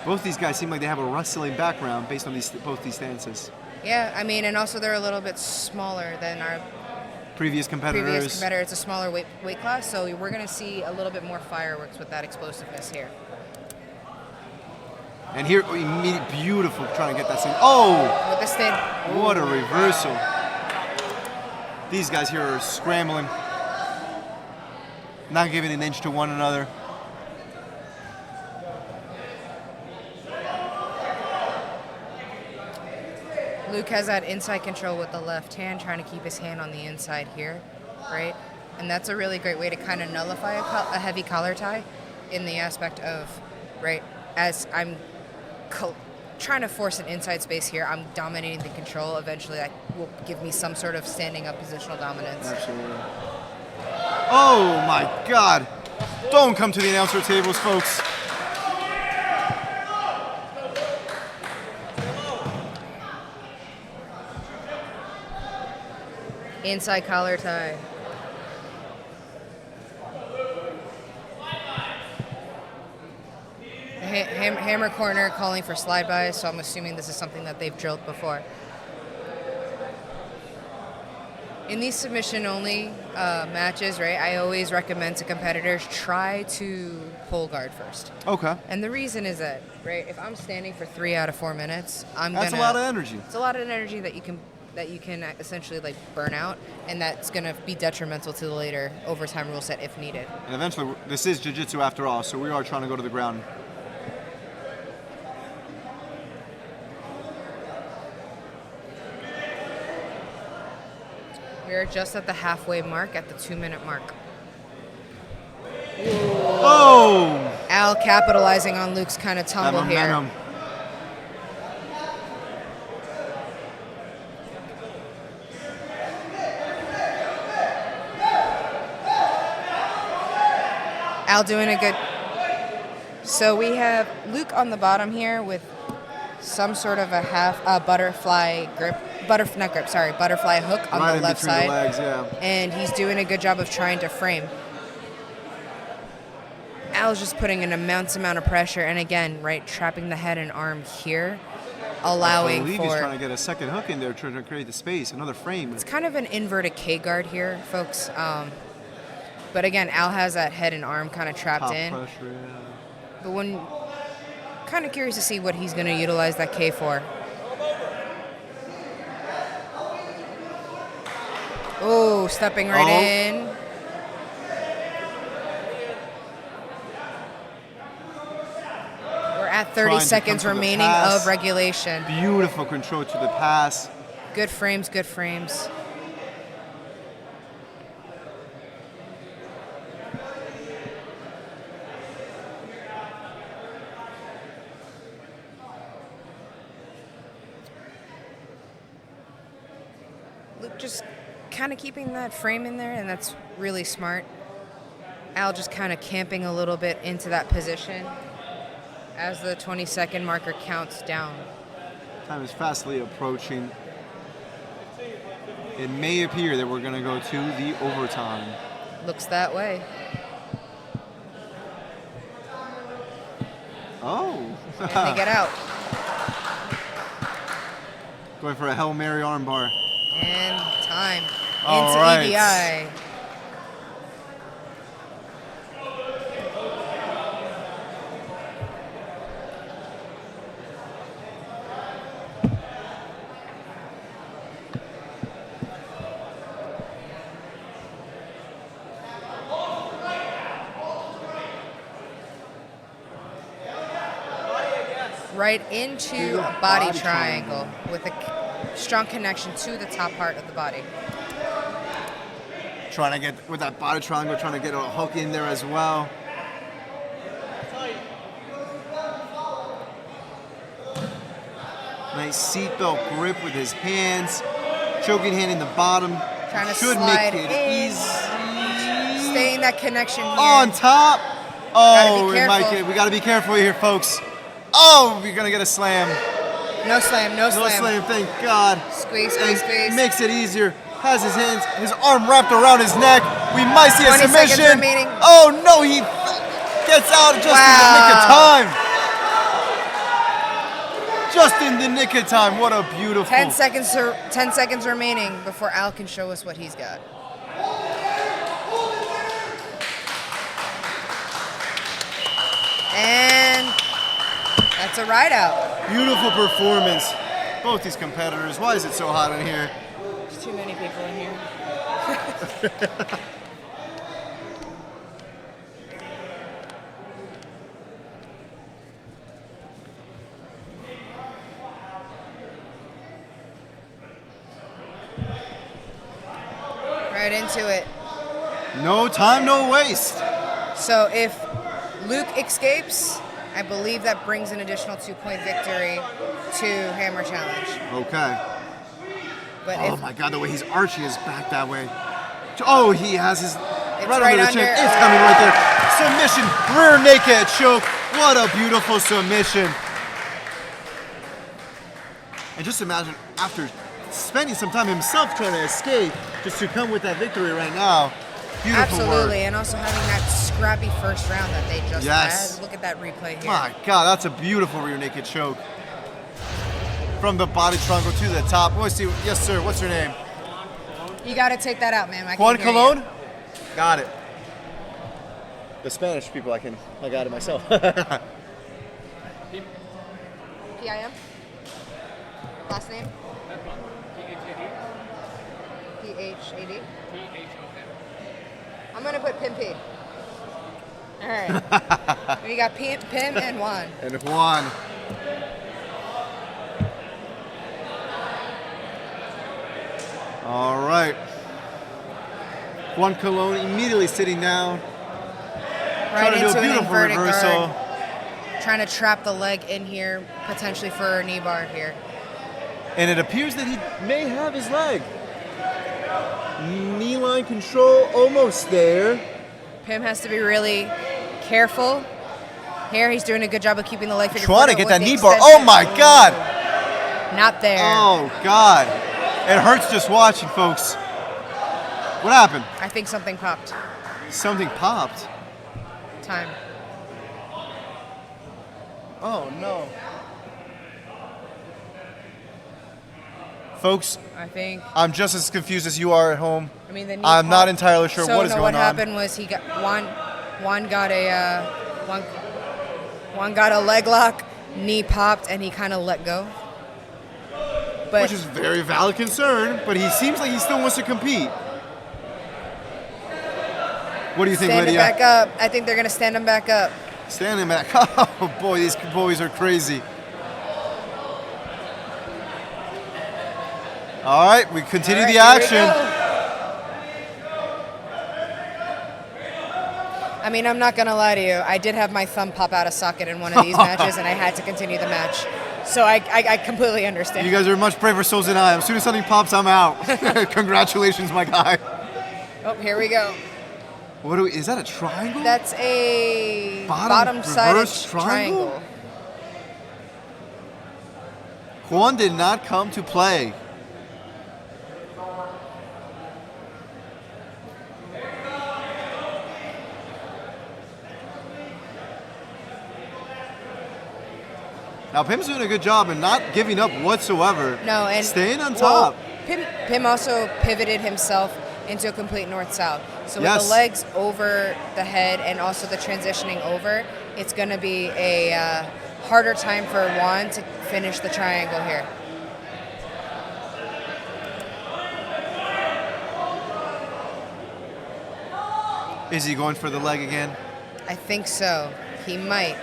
Both these guys seem like they have a wrestling background based on both these stances. Yeah, I mean, and also they're a little bit smaller than our Previous competitor. It's a smaller weight class, so we're going to see a little bit more fireworks with that explosiveness here. And here, beautiful, trying to get that thing. Oh! With the spin. What a reversal. These guys here are scrambling, not giving an inch to one another. Luke has that inside control with the left hand, trying to keep his hand on the inside here, right? And that's a really great way to kind of nullify a heavy collar tie in the aspect of, right, as I'm trying to force an inside space here, I'm dominating the control. Eventually that will give me some sort of standing up positional dominance. Absolutely. Oh my God. Don't come to the announcer tables, folks. Inside collar tie. Hammer corner calling for slide by, so I'm assuming this is something that they've drilled before. In these submission-only matches, right, I always recommend to competitors try to pull guard first. Okay. And the reason is that, right, if I'm standing for 3 out of 4 minutes, That's a lot of energy. It's a lot of energy that you can essentially like burn out, and that's going to be detrimental to the later overtime rule set if needed. And eventually, this is jiu-jitsu after all, so we are trying to go to the ground. We are just at the halfway mark, at the 2-minute mark. Oh! Al capitalizing on Luke's kind of tumble here. Al doing a good. So we have Luke on the bottom here with some sort of a butterfly hook on right the left between side. The legs, yeah. And he's doing a good job of trying to frame. Al's just putting an immense amount of pressure, and again, right, trapping the head and arm here, allowing I believe for. he's trying to get a second hook in there, trying to create the space, another frame. It's kind of an inverted K guard here, folks. But again, Al has that head and arm kind of trapped Top in. pressure, yeah. But kind of curious to see what he's going to utilize that K for. Oh, stepping right in. We're at 30 seconds remaining of regulation. Beautiful control to the pass. Good frames, good frames. Luke just kind of keeping that frame in there, and that's really smart. Al just kind of camping a little bit into that position as the 20-second marker counts down. Time is fastly approaching. It may appear that we're going to go to the overtime. Looks that way. Oh. And they get out. Going for a Hail Mary armbar. And time. All into right. EBI. Right into a body triangle with a strong connection to the top part of the body. Trying to get with that body triangle, trying to get a hook in there as well. Nice seatbelt grip with his hands. Choking hand in the bottom. Trying to Should slide make it in. easy. Stay in that connection here. On top. Oh, Gotta be careful. we got to be careful here, folks. Oh, we're going to get a slam. No slam, no No slam. slam, thank God. Squeeze, And squeeze, squeeze. makes it easier. Has his hands, his arm wrapped around his neck. We might see a 20 seconds submission. remaining. Oh no, he gets out just in the nick of time. Just in the nick of time. What a beautiful. 10 seconds remaining before Al can show us what he's got. And that's a ride out. Beautiful performance. Both these competitors. Why is it so hot in here? There's too many people in here. Right into it. No time, no waste. So if Luke escapes, I believe that brings an additional 2-point victory to Hammer Challenge. Okay. But Oh if my God, the way he's arching his back that way. Oh, he has his It's right right under the under. chin. It's coming right there. Submission, rear naked choke. What a beautiful submission. And just imagine after spending some time himself trying to escape, just to come with that victory right now. Beautiful absolutely, work. and also having that scrappy first round that they just Yes. had. Look at that replay here. My God, that's a beautiful rear naked choke. From the body triangle to the top. Yes, sir. What's your name? You got to take that out, man. I Juan can't hear Colon? you. Got it. The Spanish people, I got it myself. PIM? Last name? P-H-A-D? I'm going to put Pim-P. All right. We got Pim and Juan. And Juan. All right. Juan Colon immediately sitting down. Right Trying to do into a an beautiful inverted reversal. guard. Trying to trap the leg in here, potentially for a knee bar here. And it appears that he may have his leg. Knee line control almost there. Pim has to be really careful. Here, he's doing a good job of keeping the leg figure Trying to forward get with that the knee bar. extension. Oh my God. Not there. Oh God. It hurts just watching, folks. What happened? I think something popped. Something popped. Time. Oh no. Folks, I think. I'm just as confused as you are at home. I mean, the knee I'm not popped. entirely sure So, what is no, going what on. happened was he got Juan got a Juan got a leg lock, knee popped, and he kind of let go. But Which is a very valid concern, but he seems like he still wants to compete. What do you think, stand him Lydia? back up. I think they're gonna stand him back up. Standing back. Oh boy, these boys are crazy. All right, we continue All right, the here we action. go. I mean, I'm not gonna lie to you. I did have my thumb pop out of socket in one of these matches, and I had to continue the match. So I completely understand. You guys are much braver souls than I am. As soon as something pops, I'm out. Congratulations, my guy. Oh, here we go. Is that a triangle? That's a Bottom bottom-sided reverse triangle? triangle. Juan did not come to play. Now, Pim's doing a good job and not giving up whatsoever. No, and staying on well, top. Pim also pivoted himself into a complete north-south. So with Yes. the legs over the head and also the transitioning over, it's going to be a harder time for Juan to finish the triangle here. Is he going for the leg again? I think so. He might.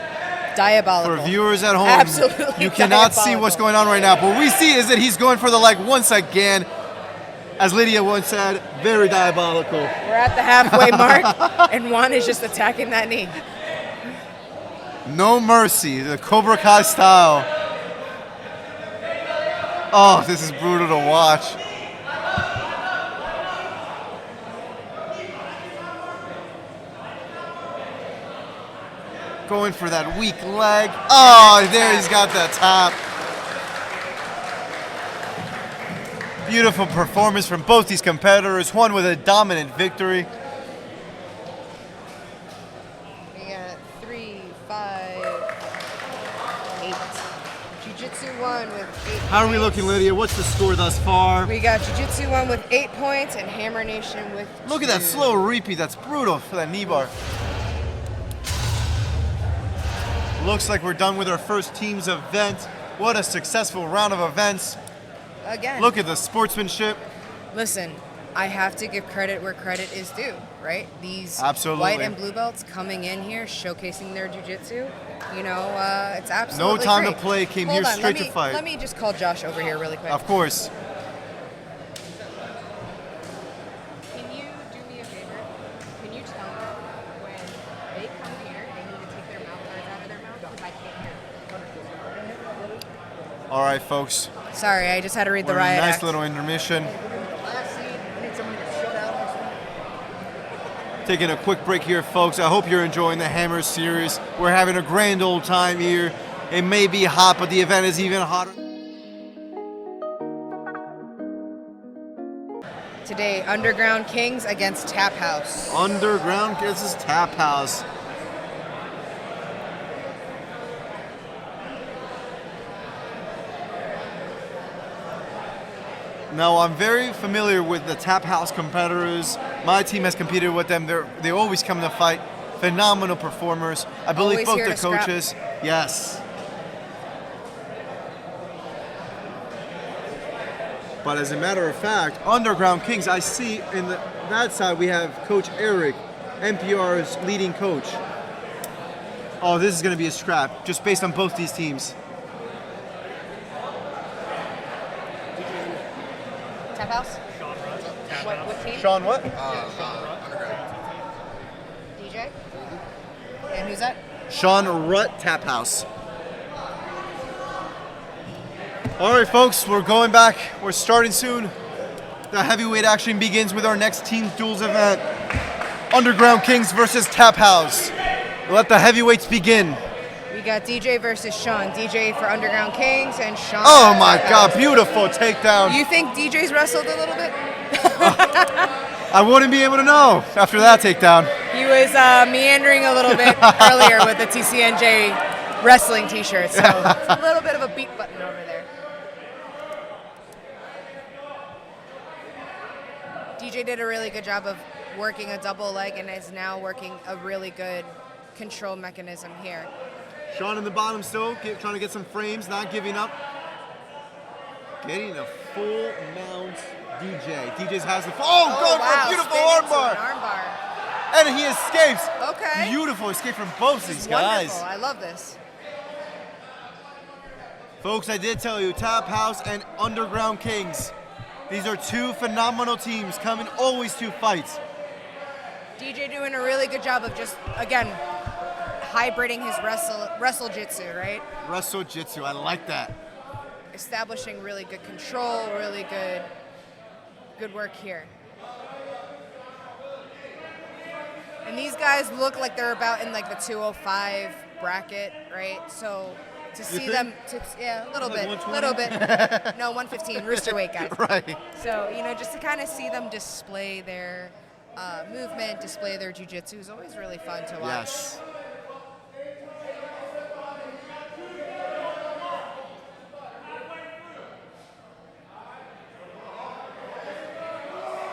Diabolical. For viewers at home, Absolutely you cannot see what's diabolical. going on right now. But what we see is that he's going for the leg once again. As Lydia once said, very diabolical. We're at the halfway mark, and Juan is just attacking that knee. No mercy, the Cobra Kai style. Oh, this is brutal to watch. Going for that weak leg. Oh, there he's got that tap. Beautiful performance from both these competitors, one with a dominant victory. We got 3, 5, 8. Jiu Jitsu One with 8 How are we points. looking, Lydia? What's the score thus far? We got Jiu Jitsu One with 8 points and Hammer Nation with Look at that 2. slow repeat. That's brutal for that knee bar. Looks like we're done with our first team's event. What a successful round of events. Again. Look at the sportsmanship. Listen, I have to give credit where credit is due, right? These Absolutely. white and blue belts coming in here, showcasing their jiu-jitsu, you know, it's absolutely No time great. to play, came Hold here on, straight to fight. Let me just call Josh over here really quick. Of course. Can you do me a favor? Can you tell me when they come here, they need to take their mouth guards out of their mouth because I can't hear. All right, folks. Sorry, I just had to read the We're in a riot nice act. little intermission. Taking a quick break here, folks. I hope you're enjoying the Hammer series. We're having a grand old time here. It may be hot, but the event is even hotter. Today, Underground Kings against Taphouse. Underground, this is Taphouse. Now, I'm very familiar with the Taphouse competitors. My team has competed with them. They always come to fight. Phenomenal performers. I believe Always both here the to scrap. coaches. Yes. But as a matter of fact, Underground Kings, I see in that side we have Coach Eric, NPR's leading coach. Oh, this is going to be a scrap, just based on both these teams. Taphouse? What team? Sean, what? DJ? And who's that? Sean Rutt, Taphouse. All right, folks, we're going back. We're starting soon. The heavyweight action begins with our next team duels event. Underground Kings versus Taphouse. Let the heavyweights begin. We got DJ versus Sean. DJ for Underground Kings and Sean. Oh my Taphouse. God, beautiful takedown. You think DJ's wrestled a little bit? I wouldn't be able to know after that takedown. He was meandering a little bit earlier with the TCNJ wrestling t-shirt, so it's a little bit of a beat button over there. DJ did a really good job of working a double leg and is now working a really good control mechanism here. Sean in the bottom still, trying to get some frames, not giving up. Getting a full mount DJ. DJ's has the going for a beautiful armbar. Armbar. And he escapes. Okay. Beautiful escape from both This these is guys. wonderful. I love this. Folks, I did tell you, Taphouse and Underground Kings. These are two phenomenal teams coming always to fights. DJ doing a really good job of just, again, hybriding his wrestle jitsu, right? Wrestle Jitsu, I like that. Establishing really good control, really good work here. And these guys look like they're about in like the 205 bracket, right? So to see them, yeah, a little Like bit, 120? No, 115, rooster weight guys. Right. So, you know, just to kind of see them display their movement, display their jiu-jitsu is always really fun to watch. Yes.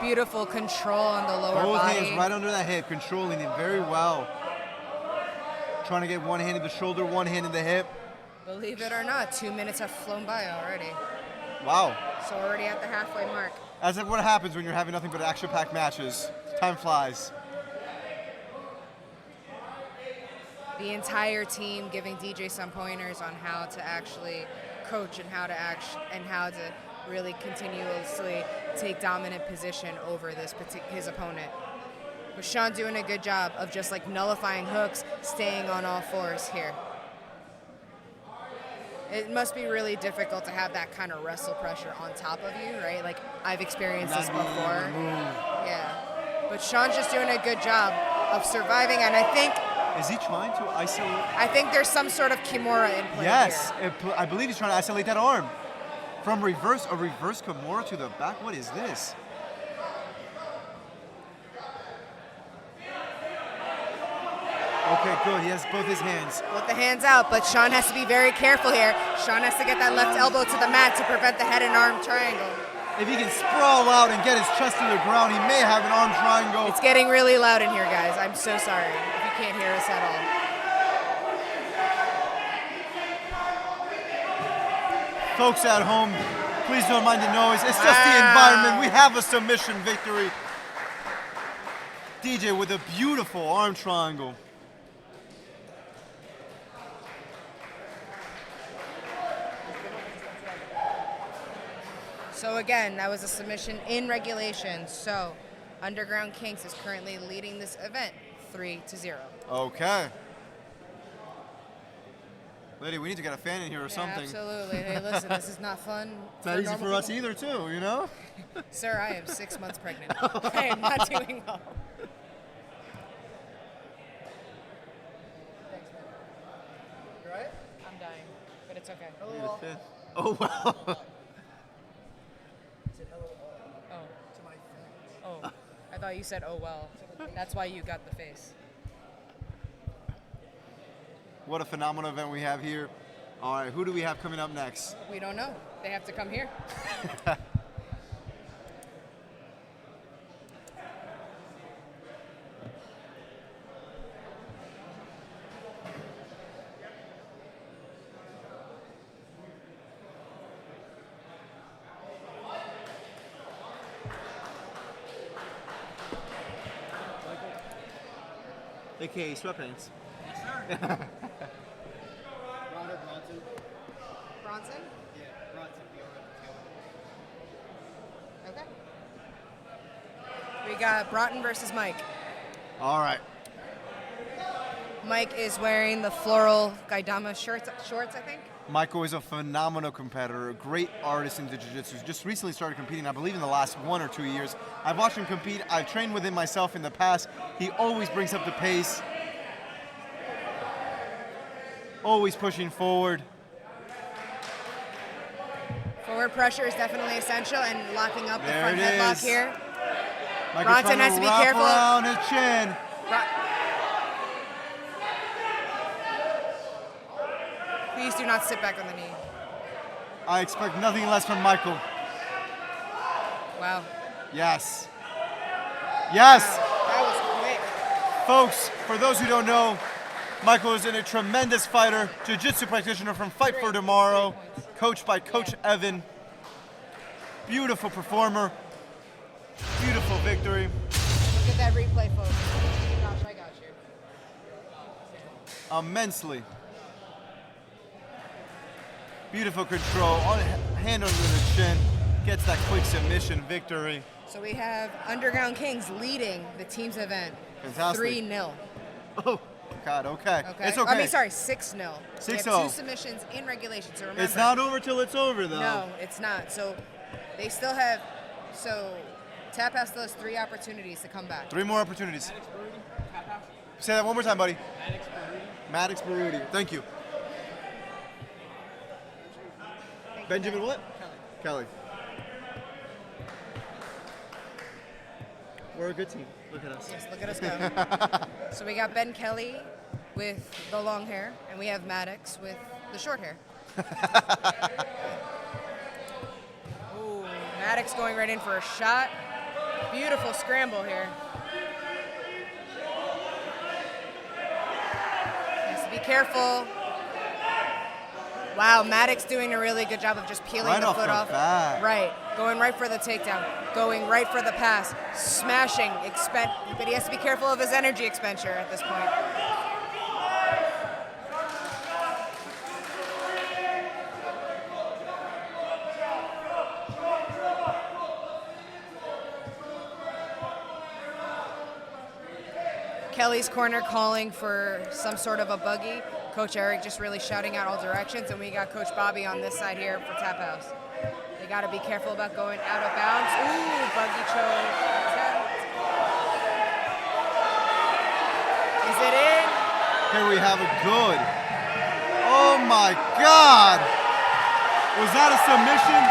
Beautiful control on the lower Both body. hands right under that hip, controlling it very well. Trying to get one hand in the shoulder, one hand in the hip. Believe it or not, 2 minutes have flown by already. Wow. So already at the halfway mark. That's what happens when you're having nothing but action-packed matches. Time flies. The entire team giving DJ some pointers on how to actually coach and how to really continuously take dominant position over his opponent. But Sean doing a good job of just like nullifying hooks, staying on all fours here. It must be really difficult to have that kind of wrestle pressure on top of you, right? Like, I've experienced this before. Yeah. But Sean's just doing a good job of surviving, and I think... Is he trying to isolate? I think there's some sort of Kimura in play Yes, here. I believe he's trying to isolate that arm. From a reverse Kimura to the back, what is this? Okay, good. He has both his hands. With the hands out, but Sean has to be very careful here. Sean has to get that left elbow to the mat to prevent the head and arm triangle. If he can sprawl out and get his chest to the ground, he may have an arm triangle. It's getting really loud in here, guys. I'm so sorry if you can't hear us at all. Folks at home, please don't mind the noise. It's just the environment. We have a submission victory. DJ with a beautiful arm triangle. So again, that was a submission in regulation. So Underground Kings is currently leading this event 3-0. Okay. Lady, we need to get a fan in here or something. Absolutely. Hey, listen, this is not fun. It's not easy for us either, too, you know? Sir, I am 6 months pregnant. I am not doing well. Thanks, man. You all right? I'm dying, but it's okay. Hello. Oh, wow. Oh, I thought you said, oh, well. That's why you got the face. What a phenomenal event we have here. All right, who do we have coming up next? We don't know. They have to come here. AKA sweatpants. Yes, sir. Bronson? Yeah, Bronson. Okay. We got Broughton versus Mike. All right. Mike is wearing the floral Gaidama shorts, I think. Michael is a phenomenal competitor, a great artist in jiu-jitsu. Just recently started competing, I believe in the last 1 or 2 years. I've watched him compete. I've trained with him myself in the past. He always brings up the pace. Always pushing forward. Forward pressure is definitely essential, and locking up the There front it headlock is. here. Michael Bronson trying has to be wrap careful. around his chin. Please do not sit back on the knee. I expect nothing less from Michael. Wow. Yes. Yes. That was quick. Folks, for those who don't know, Michael is a tremendous fighter, jiu-jitsu practitioner from Fight for Tomorrow, coached by Coach Evan. Beautiful performer. Beautiful victory. Look at that replay, folks. Gosh, I got you. Immensely. Beautiful control, hand under the chin, gets that quick submission victory. So we have Underground Kings leading the team's event. Fantastic. 3-0. Oh, God, okay. It's I okay. mean, sorry, 6-0. We have 6-0. 2 submissions in regulation, so remember. It's not over till it's over, though. No, it's not. So they still have, Taphouse still has 3 opportunities to come back. 3 more opportunities. Say that one more time, buddy. Maddox Baruti. Thank you. Benjamin what? Kelly. We're a good team. Look at us. Yes, look at us go. So we got Ben Kelly with the long hair, and we have Maddox with the short hair. Ooh, Maddox going right in for a shot. Beautiful scramble here. Has to be careful. Wow, Maddox doing a really good job of just peeling Right the off foot the off. bat. Right, going right for the takedown, going right for the pass, smashing, but he has to be careful of his energy expenditure at this point. Kelly's corner calling for some sort of a buggy. Coach Eric just really shouting out all directions, and we got Coach Bobby on this side here for Taphouse. They got to be careful about going out of bounds. Ooh, buggy choke attempt. Is it in? Here we have a good. Oh my God! Was that a submission?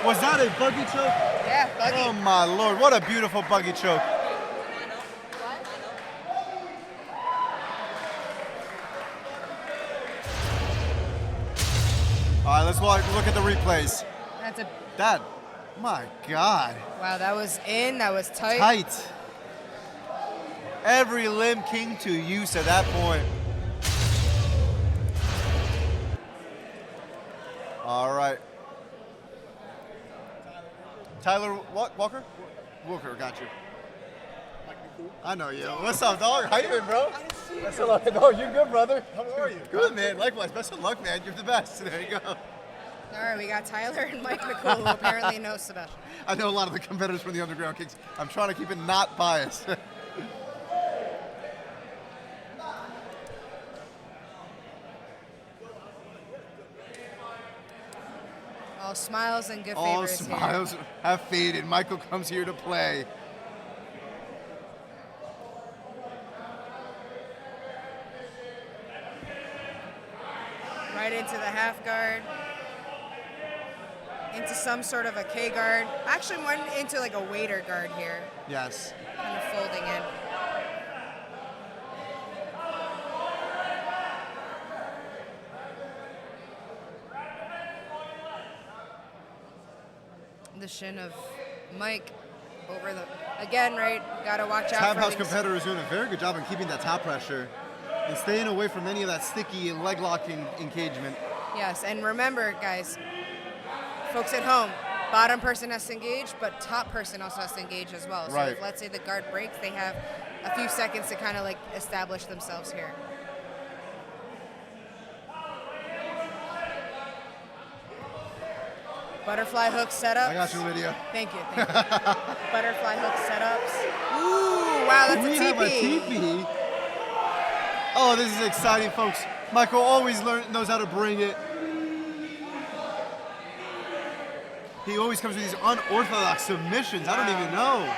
Was that a buggy choke? Yeah, buggy. Oh my Lord, what a beautiful buggy choke. All right, let's look at the replays. That, my God. Wow, that was in, that was tight. Tight. Every limb king to use at that point. All right. Tyler, what? Walker? Walker, got you. I know you. What's up, dog? How you doing, bro? Best of luck. No, you're good, brother. How are you? Good, man. Likewise. Best of luck, man. You're the best. There you go. All right, we got Tyler and Mike McCool, who apparently knows Sebastian. I know a lot of the competitors from the Underground Kings. I'm trying to keep it not biased. All smiles and good All favors smiles here. have faded. Michael comes here to play. Right into the half guard. Into some sort of a K guard. Actually went into like a waiter guard here. Yes. Kind of folding in. The shin of Mike over the, again, right, gotta watch out. Taphouse competitor is doing a very good job in keeping that top pressure and staying away from any of that sticky leg locking engagement. Yes, and remember, guys, folks at home, bottom person has to engage, but top person also has to engage as well. So Right. if, let's say, the guard breaks, they have a few seconds to kind of like establish themselves here. Butterfly hook setups. I got you, Lydia. Thank you. Butterfly hook setups. Ooh, wow, that's We a have a TP. Oh, this is exciting, folks. Michael always knows how to bring it. He always comes with these unorthodox submissions. I don't even know.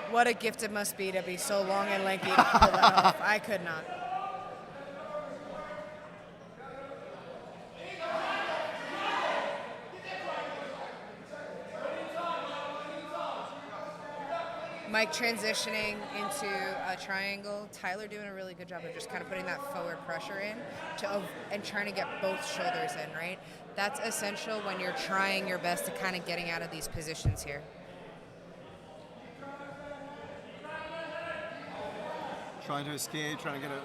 What a gift it must be to be so long and lanky to pull that off. I could not. Mike transitioning into a triangle. Tyler doing a really good job of just kind of putting that forward pressure in and trying to get both shoulders in, right? That's essential when you're trying your best to kind of getting out of these positions here. Trying to escape, trying to get a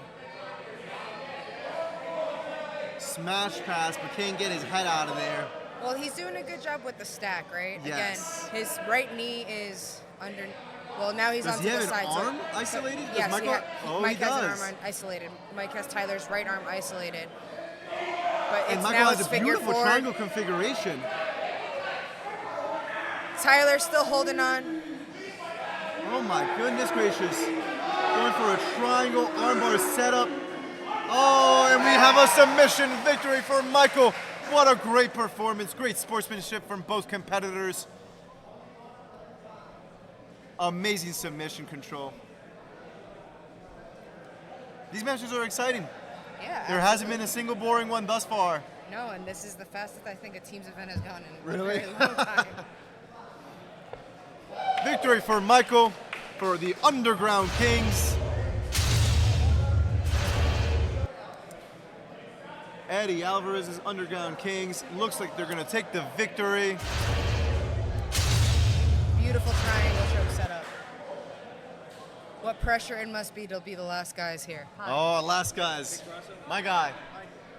smash pass, but can't get his head out of there. Well, he's doing a good job with the stack, right? Yes. Again, his right knee is under. Well, now he's Does on he to have the an side. arm isolated? Does Yes, Michael- Mike he has an does. arm isolated. Mike has Tyler's right arm isolated. But it's And Michael now has his a figure beautiful forward. triangle configuration. Tyler's still holding on. Oh my goodness gracious. Going for a triangle armbar setup. Oh, and we have a submission victory for Michael. What a great performance. Great sportsmanship from both competitors. Amazing submission control. These matches are exciting. Yeah. There hasn't been a single boring one thus far. No, and this is the fastest I think a team's event has gone in Really? a very long time. Victory for Michael, for the Underground Kings. Eddie Alvarez's Underground Kings. Looks like they're going to take the victory. Beautiful triangle choke setup. What pressure it must be to be the last guys here. Oh, last guys. My guy.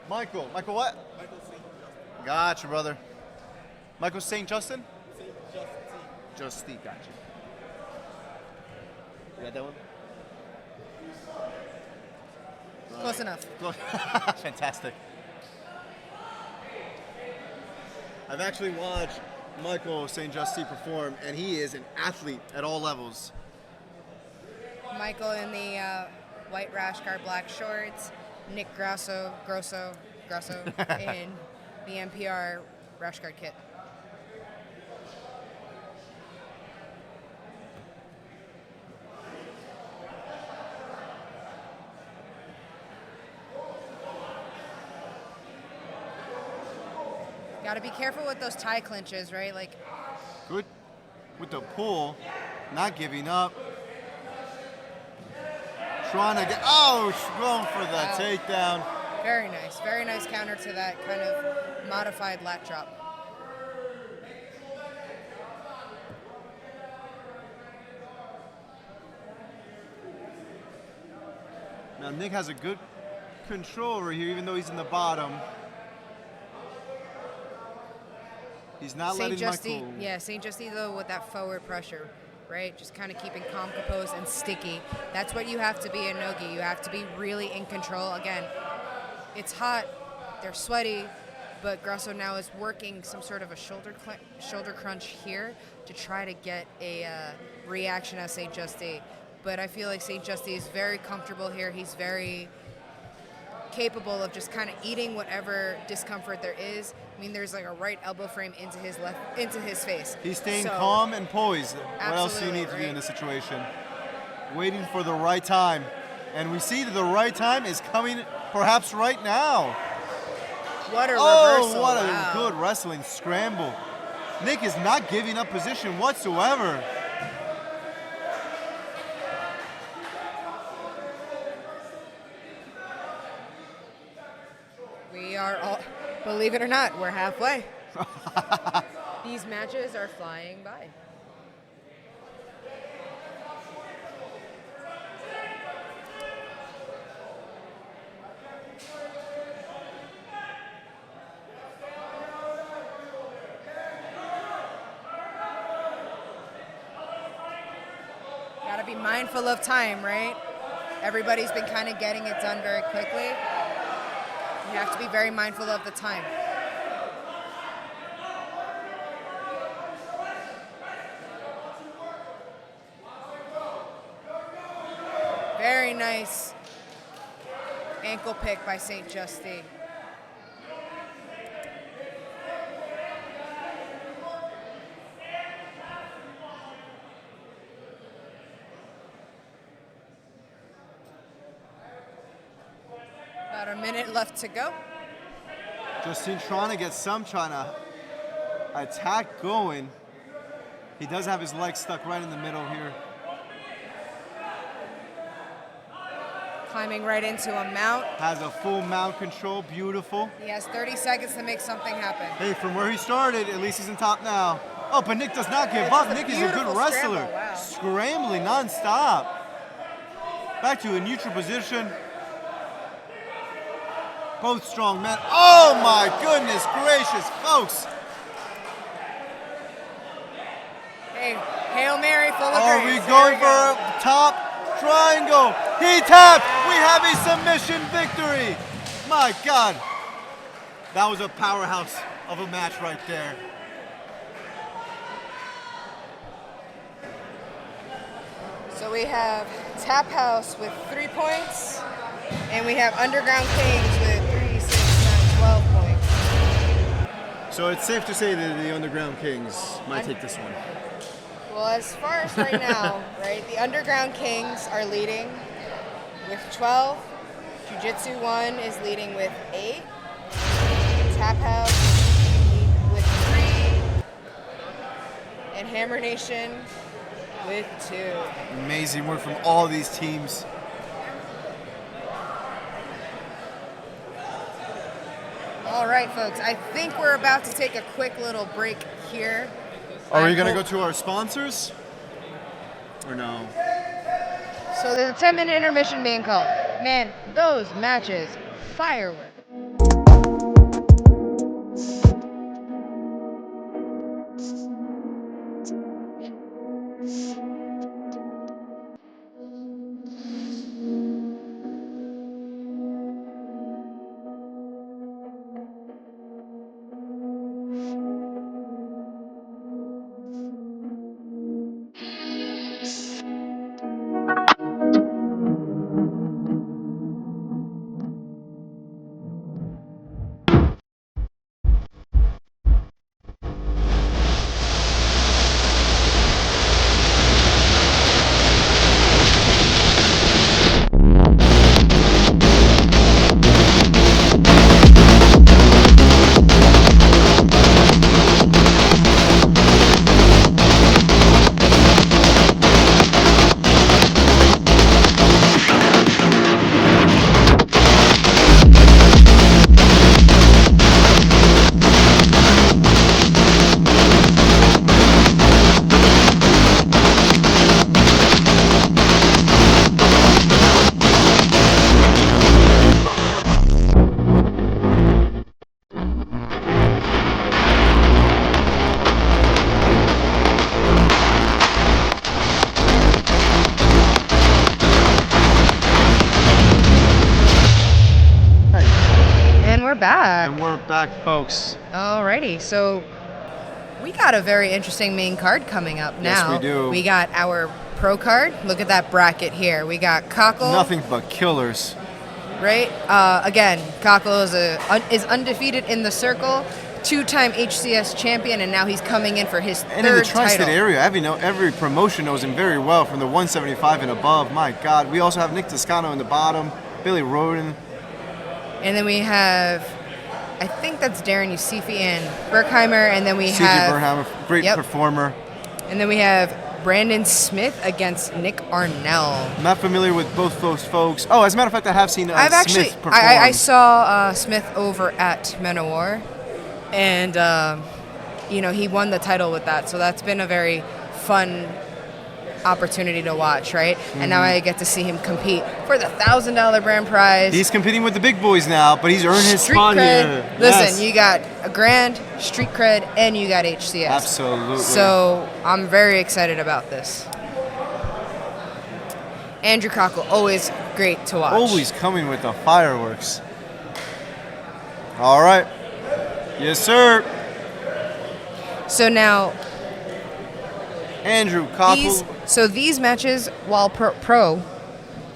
Michael. Michael what? Michael St. Justin. Gotcha, brother. Michael St. Justin? St. Justin. Justy, gotcha. You got that one? Close enough. Fantastic. I've actually watched Michael St. Justy perform, and he is an athlete at all levels. Michael in the white rash guard, black shorts. Nick Grosso in the NPR rash guard kit. Got to be careful with those tie clinches, right? Like, good with the pull, not giving up. Trying to get, going for the takedown. Very nice counter to that kind of modified lat drop. Now Nick has a good control over here, even though he's in the bottom. He's not letting Michael. Yeah, St. Justy though with that forward pressure, right? Just kind of keeping calm, composed, and sticky. That's what you have to be in nogi. You have to be really in control. Again, it's hot, they're sweaty, but Grosso now is working some sort of a shoulder crunch here to try to get a reaction at St. Justy. But I feel like St. Justy is very comfortable here. He's very capable of just kind of eating whatever discomfort there is. I mean, there's like a right elbow frame into his face. He's staying calm and poised. What else do you need to right? do in this situation? Waiting for the right time. And we see that the right time is coming perhaps right now. What a reversal. What a good wrestling scramble. Nick is not giving up position whatsoever. We are all, believe it or not, we're halfway. These matches are flying by. Gotta be mindful of time, right? Everybody's been kind of getting it done very quickly. You have to be very mindful of the time. Very nice ankle pick by St. Justy. About a minute left to go. Justine trying to get some attack going. He does have his leg stuck right in the middle here. Climbing right into a mount. Has a full mount control, beautiful. He has 30 seconds to make something happen. Hey, from where he started, at least he's in top now. Oh, but Nick does not give up. Nick is a good wrestler. Wow. Scrambling nonstop. Back to a neutral position. Both strong men. Oh my goodness gracious, folks. Hey, Hail Mary full of Are we grace. going for a top triangle? He tapped. We have a submission victory. My God. That was a powerhouse of a match right there. So we have Taphouse with 3 points, and we have Underground Kings with 3, 6, 9, 12 points. So it's safe to say that the Underground Kings might take this one. Well, as far as right now, right, the Underground Kings are leading with 12. Jiu Jitsu One is leading with 8. Taphouse with 3. And Hammer Nation with 2. Amazing work from all these teams. All right, folks, I think we're about to take a quick little break here. Are we going to go to our sponsors? Or no? So there's a 10-minute intermission being called. Man, those matches, fireworks. back. And we're back, folks. Alrighty, so we got a very interesting main card coming up now. Yes, we do. We got our pro card. Look at that bracket here. We got Kochel. Nothing but killers. Right? Again, Kochel is undefeated in the circle, 2-time HCS champion, and now he's coming in for his third And in the tri-state title. area, every promotion knows him very well from the 175 and above. My God. We also have Nick Toscano in the bottom, Billy Riordan. And then we have, I think that's Darren Yusiufi and Berkheimer, and then we CJ have Berkheimer, great performer. And then we have Brandon Smith against Nick Arnel. I'm not familiar with both those folks. Oh, as a matter of fact, I have seen Smith perform. I saw Smith over at Men of War, and he won the title with that. So that's been a very fun opportunity to watch, right? And now I get to see him compete for the $1,000 brand prize. He's competing with the big boys now, but he's earned his Street spot cred. here. Listen, you got a grand, street cred, and you got HCS. Absolutely. So I'm very excited about this. Andrew Kochel, always great to watch. Always coming with the fireworks. All right. Yes, sir. So now, Andrew Kochel. these matches, while pro,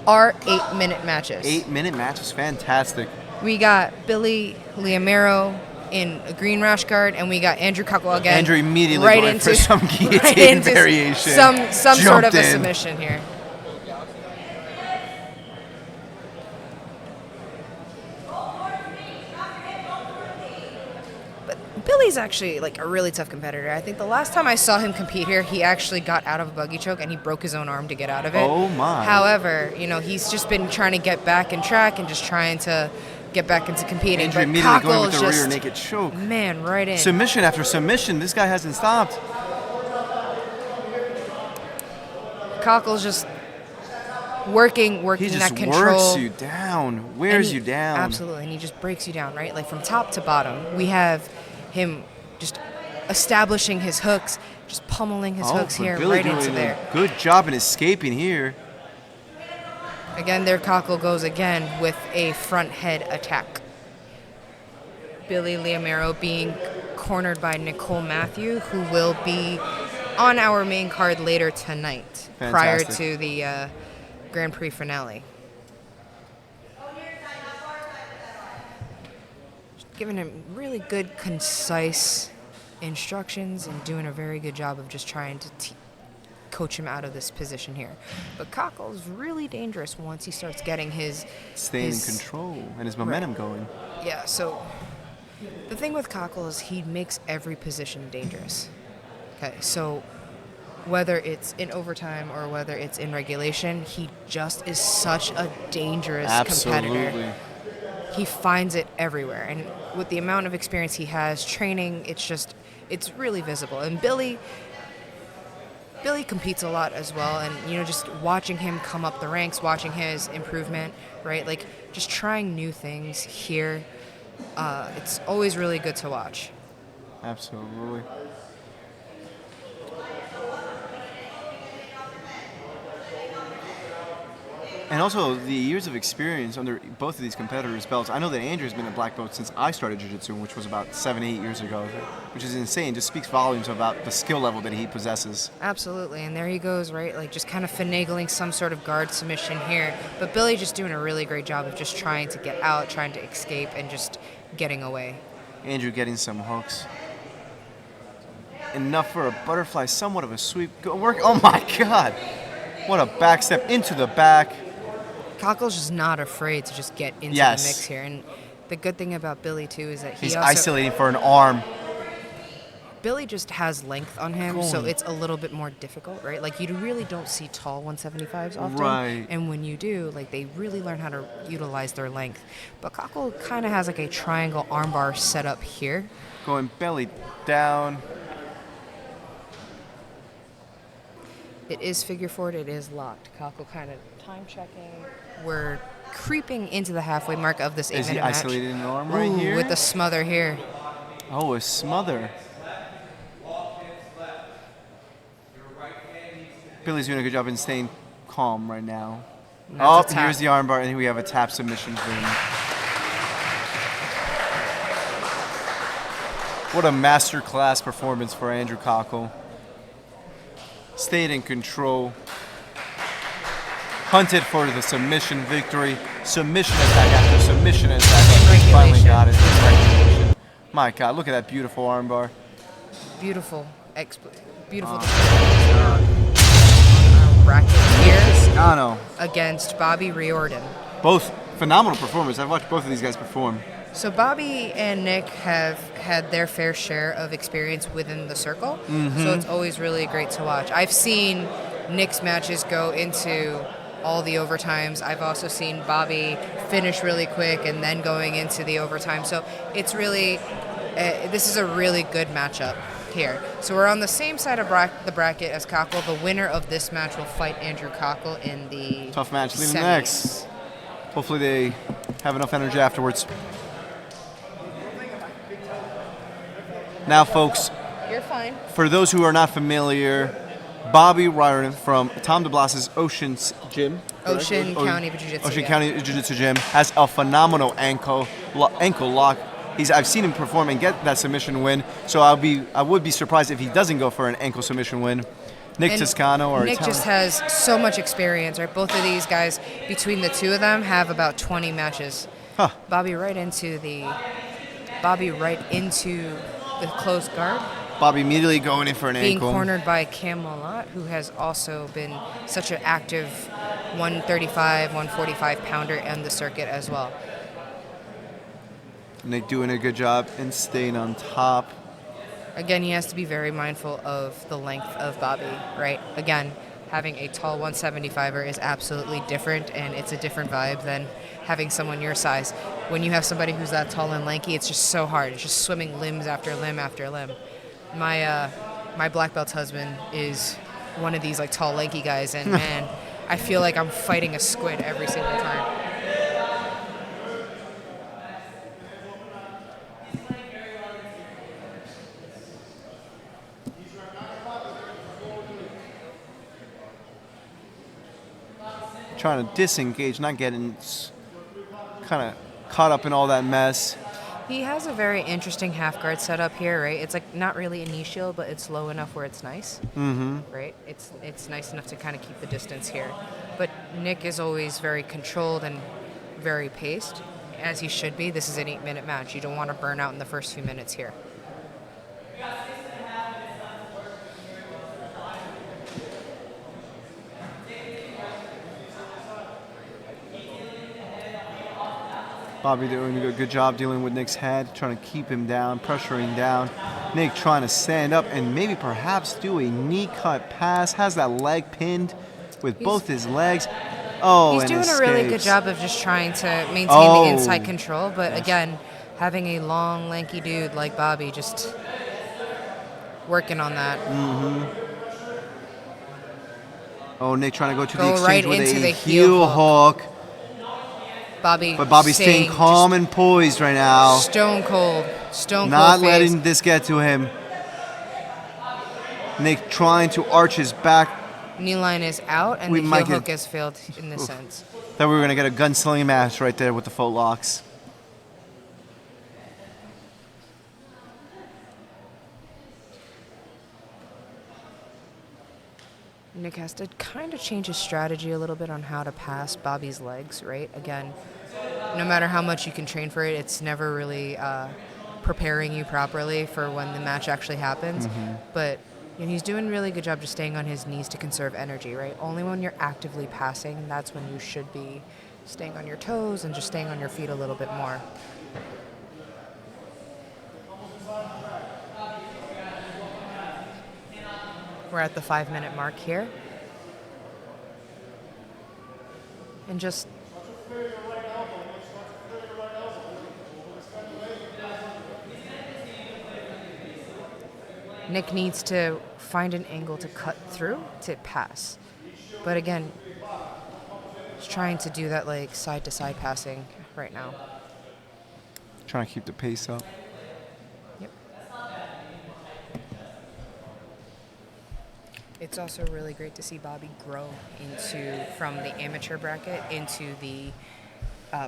are 8-minute matches. 8-minute matches, fantastic. We got Billy Liamero in a green rash guard, and we got Andrew Kochel again. Andrew immediately going for some guillotine variation. Some sort of a in. submission here. Billy's actually like a really tough competitor. I think the last time I saw him compete here, he actually got out of a buggy choke and he broke his own arm to get out of it. Oh my. However, he's just been trying to get back in track and just trying to get back into competing. Andrew but immediately going Kochel with the just, rear naked choke. Man, right in. Submission after submission. This guy hasn't stopped. Kochel's just working He just that control. works you down, wears you down. Absolutely, and he just breaks you down, right? Like from top to bottom. We have him just establishing his hooks, just pummeling his hooks here, Billy right into there. Good job in escaping here. Again, there Kochel goes again with a front head attack. Billy Liamero being cornered by Nicole Matthew, who will be on our main card later tonight, prior to the Grand Prix finale. Giving him really good, concise instructions and doing a very good job of just trying to coach him out of this position here. But Kochel's really dangerous once he starts getting his... Staying in control and his momentum going. Yeah, so the thing with Kochel is he makes every position dangerous. Okay, so whether it's in overtime or whether it's in regulation, he just is such a dangerous competitor. He finds it everywhere. And with the amount of experience he has, training, it's really visible. And Billy competes a lot as well. And, just watching him come up the ranks, watching his improvement, right? Like, just trying new things here. It's always really good to watch. Absolutely. And also, the years of experience under both of these competitors' belts. I know that Andrew's been a black belt since I started Jiu Jitsu, which was about 7-8 years ago, which is insane. Just speaks volumes about the skill level that he possesses. Absolutely, and there he goes, right? Like, just kind of finagling some sort of guard submission here. But Billy just doing a really great job of just trying to get out, trying to escape, and just getting away. Andrew getting some hooks. Enough for a butterfly, somewhat of a sweep. Go work. Oh my God! What a back step into the back. Kochel's just not afraid to just get into the mix here. And the good thing about Billy, too, is that he's isolating for an arm. Billy just has length on him, so it's a little bit more difficult, right? Like, you really don't see tall 175s often. Right. And when you do, like, they really learn how to utilize their length. But Kochel kind of has, like, a triangle armbar set up here. Going belly down. It is figure forward. It is locked. Kochel kind of time checking. We're creeping into the halfway mark of this 8-minute match. Is he isolated an arm right here? With a smother here. Oh, a smother. Billy's doing a good job in staying calm right now. Here's the armbar, and we have a tap submission for him. What a masterclass performance for Andrew Kochel. Stayed in control. Hunted for the submission victory. Submission attack after submission attack. He finally got it. Regulation. My God, look at that beautiful armbar. Beautiful. Beautiful. Bracket here Toscano against Bobby Riordan. Both phenomenal performers. I've watched both of these guys perform. So Bobby and Nick have had their fair share of experience within the circle, so it's always really great to watch. I've seen Nick's matches go into all the overtimes. I've also seen Bobby finish really quick and then going into the overtime. So it's really, this is a really good matchup here. So we're on the same side of the bracket as Kochel. The winner of this match will fight Andrew Kochel in the tough match leading semis. next. Hopefully they have enough energy afterwards. Now, folks, You're fine. for those who are not familiar, Bobby Riordan from Tom DeBlas's Ocean's Gym. Ocean County Jiu-Jitsu. Ocean County Jiu-Jitsu Gym has a phenomenal ankle lock. I've seen him perform and get that submission win, so I would be surprised if he doesn't go for an ankle submission win. Nick Toscano or Nick just has so much experience, right? Both of these guys, between the two of them, have about 20 matches. Huh. Bobby right into the closed guard, Bobby immediately going in for an being ankle. cornered by Cam Malott, who has also been such an active 135, 145 pounder on the circuit as well. Nick doing a good job and staying on top. Again, he has to be very mindful of the length of Bobby, right? Again, having a tall 175er is absolutely different, and it's a different vibe than having someone your size. When you have somebody who's that tall and lanky, it's just so hard. It's just swimming limbs after limb after limb. My black belt's husband is one of these like tall, lanky guys, and man, I feel like I'm fighting a squid every single time. Trying to disengage, not getting kind of caught up in all that mess. He has a very interesting half guard setup here, right? It's like not really a knee shield, but it's low enough where it's nice, right? It's nice enough to kind of keep the distance here. But Nick is always very controlled and very paced, as he should be. This is an 8-minute match. You don't want to burn out in the first few minutes here. Bobby doing a good job dealing with Nick's head, trying to keep him down, pressuring down. Nick trying to stand up and maybe perhaps do a knee cut pass. Has that leg pinned with both his legs. Oh, he's and doing escapes. a really good job of just trying to maintain the inside control. But again, having a long, lanky dude like Bobby, just working on that. Oh, Nick trying to go to the Go exchange right with into a the heel hook. But Bobby's staying calm and poised right now. Stone cold Not phase. letting this get to him. Nick trying to arch his back. Knee line is out, and We the might heel get- hook has failed in this sense. Thought we were going to get a gunslinging match right there with the Footlocks. Nick has to kind of change his strategy a little bit on how to pass Bobby's legs, right? Again, no matter how much you can train for it, it's never really preparing you properly for when the match actually happens. But he's doing a really good job just staying on his knees to conserve energy, right? Only when you're actively passing, that's when you should be staying on your toes and just staying on your feet a little bit more. We're at the 5-minute mark here. And just Nick needs to find an angle to cut through to pass. But again, he's trying to do that like side to side passing right now. Trying to keep the pace up. Yep. It's also really great to see Bobby grow from the amateur bracket into the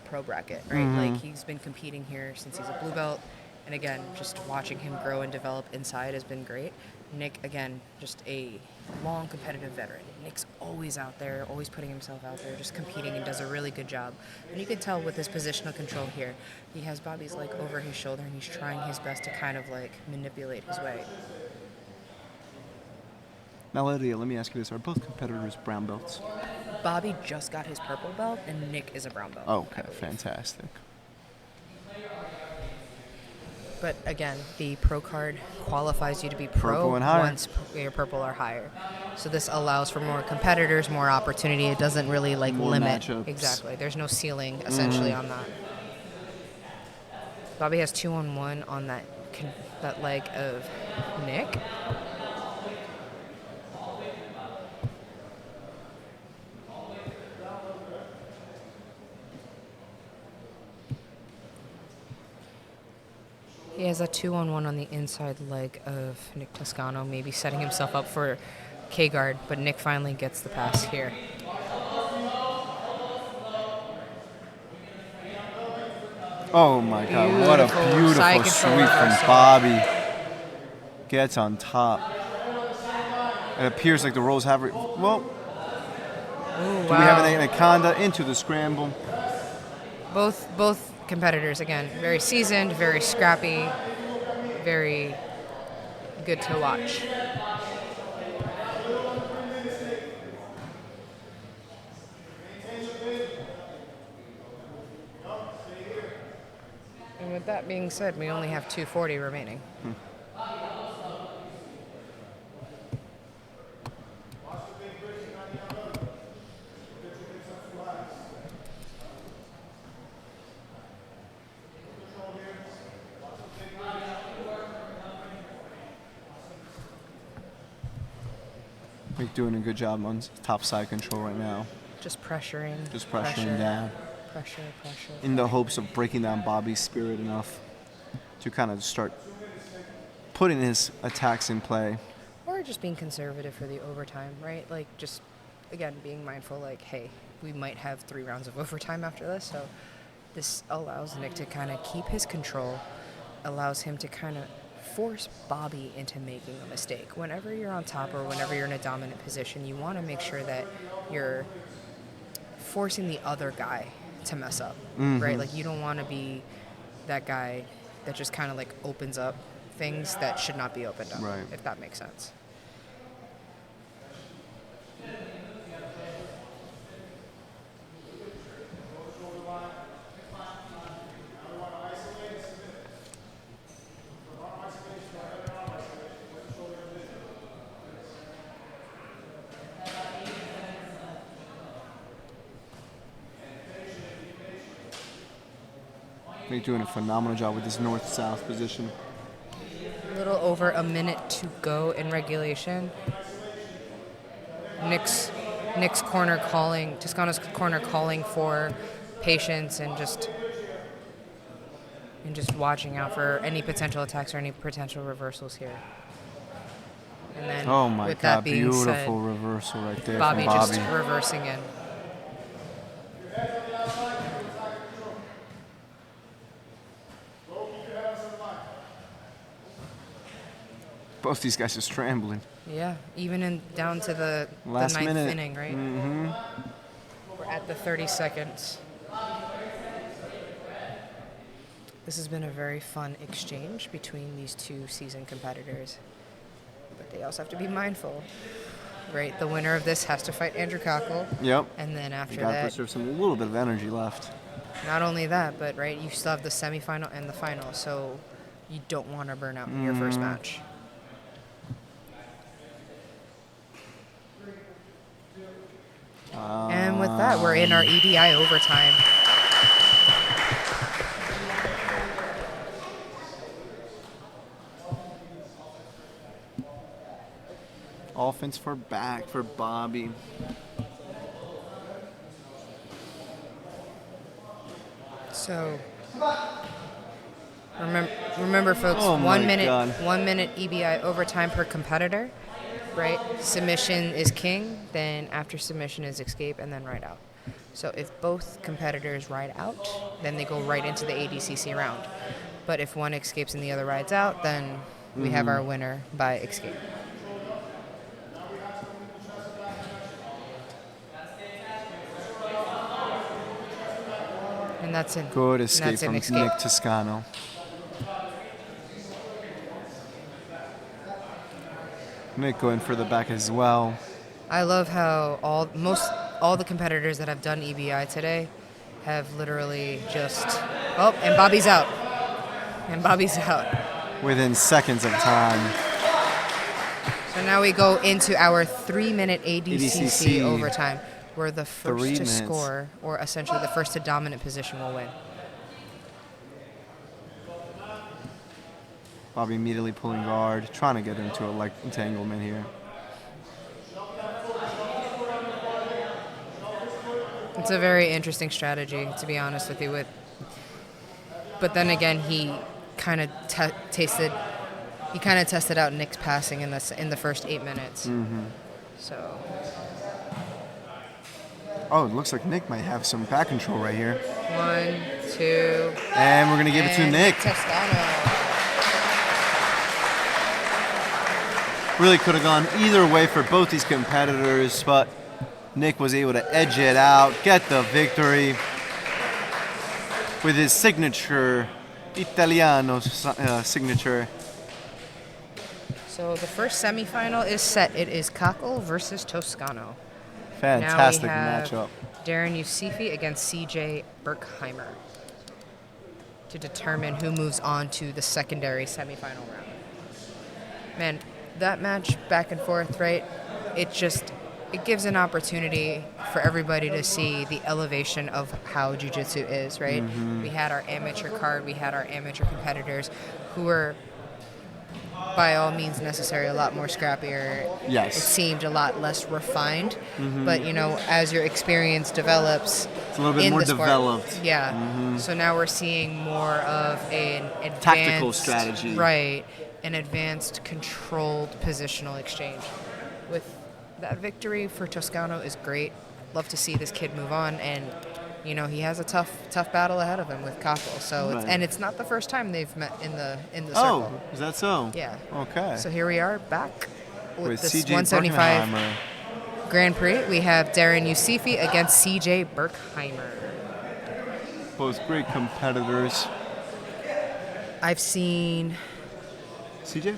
pro bracket, right? Like he's been competing here since he's a blue belt. And again, just watching him grow and develop inside has been great. Nick, again, just a long competitive veteran. Nick's always out there, always putting himself out there, just competing, and does a really good job. And you can tell with his positional control here, he has Bobby's leg over his shoulder, and he's trying his best to kind of like manipulate his way. Now, Lydia, let me ask you this. Are both competitors brown belts? Bobby just got his purple belt, and Nick is a brown belt. Okay, fantastic. But again, the pro card qualifies you to be pro Purple and higher. once you're purple or higher. So this allows for more competitors, more opportunity. It doesn't really like More limit. matchups. Exactly. There's no ceiling essentially on that. Bobby has 2-on-1 on that leg of Nick. He has a 2-on-1 on the inside leg of Nick Toscano, maybe setting himself up for K-guard, but Nick finally gets the pass here. Oh my God, what a Side beautiful control sweep from reversal. Bobby. Gets on top. It appears like the Rolls have... Well, Ooh, do we have an anaconda into the scramble? Both competitors, again, very seasoned, very scrappy, very good to watch. And with that being said, we only have 240 remaining. Nick doing a good job on top side control right now. Just pressuring. Just pressuring down. Pressure. In the hopes of breaking down Bobby's spirit enough to kind of start putting his attacks in play. Or just being conservative for the overtime, right? Like, just, again, being mindful, like, hey, we might have 3 rounds of overtime after this, so this allows Nick to kind of keep his control, allows him to kind of force Bobby into making a mistake. Whenever you're on top or whenever you're in a dominant position, you want to make sure that you're forcing the other guy to mess up, right? Like, you don't want to be that guy that just kind of like opens up things that should not be opened up, Right. if that makes sense. Nick doing a phenomenal job with this north-south position. A little over a minute to go in regulation. Nick's corner calling, Toscano's corner calling for patience and just watching out for any potential attacks or any potential reversals here. And then Oh my with God, that being beautiful said, reversal right there Bobby from Bobby. just reversing in. Both these guys are scrambling. Yeah, even down to the Last ninth minute. inning, right? We're at the 30 seconds. This has been a very fun exchange between these two seasoned competitors. But they also have to be mindful, right? The winner of this has to fight Andrew Kochel. Yep. And then after You gotta that, preserve some little bit of energy left. not only that, but right, you still have the semifinal and the final, so you don't want to burn out in your first match. And with that, we're in our EDI overtime. Offense for back for Bobby. So remember folks, Oh my 1 minute, God. 1 minute EBI overtime per competitor, right? Submission is king, then after submission is escape, and then right out. So if both competitors ride out, then they go right into the ADCC round. But if one escapes and the other rides out, then we have our winner by escape. And that's it. Good escape from Nick Toscano. Nick going for the back as well. I love how all the competitors that have done EBI today have literally just... Oh, and Bobby's out. Within seconds of time. So now we go into our 3-minute ADCC overtime, where the first to score, or essentially the first to dominant position, will win. Bobby immediately pulling guard, trying to get into a leg entanglement here. It's a very interesting strategy, to be honest with you. But then again, he kind of tested out Nick's passing in the first 8 minutes. So. Oh, it looks like Nick might have some back control right here. 1, 2. And we're gonna give it to Nick. Toscano. Really could have gone either way for both these competitors, but Nick was able to edge it out, get the victory with his signature, Italiano signature. So the first semifinal is set. It is Kochel versus Toscano. Fantastic now we have matchup. Darren Yusiufi against CJ Berkheimer To determine who moves on to the secondary semifinal round. Man, that match back and forth, right? It gives an opportunity for everybody to see the elevation of how jiu-jitsu is, right? We had our amateur card, we had our amateur competitors who were, by all means necessary, a lot more scrappier. Yes. It seemed a lot less refined. But, as your experience develops, it's a little bit more developed. Yeah. So now we're seeing more of an advanced... tactical strategy. Right. An advanced, controlled positional exchange. With that victory for Toscano is great. Love to see this kid move on, and he has a tough battle ahead of him with Kochel. So it's not the first time they've met in the circle. Oh, is that so? Yeah. Okay. So here we are back with this CJ 175 Berkheimer. Grand Prix. We have Darren Yusiufi against CJ Berkheimer. Both great competitors. I've seen CJ?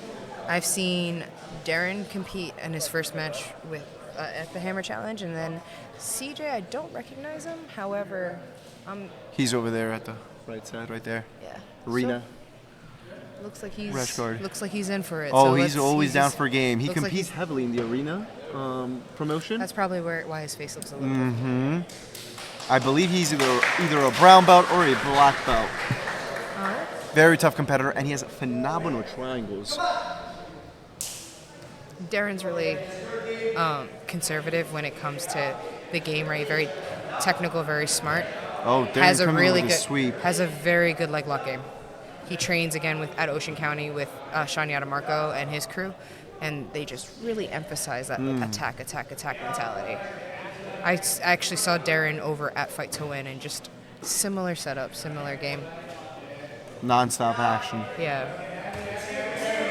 Darren compete in his first match with at the Hammer Challenge, and then CJ, I don't recognize him. However, he's over there at the right side, right there. Yeah. Arena. So, looks like he's Rash guard. Looks like he's in for it. Oh, so he's always down for a game. He looks like competes heavily in the arena promotion. That's probably why his face looks a little different. I believe he's either a brown belt or a black belt. Very tough competitor, and he has phenomenal triangles. Darren's really conservative when it comes to the game, right? Very technical, very smart. Oh, Darren has a really good sweep. Has a very good leg lock game. He trains again at Ocean County with Sean Yadamarco and his crew, and they just really emphasize that attack mentality. I actually saw Darren over at Fight to Win, and just similar setup, similar game. Non-stop action. Yeah.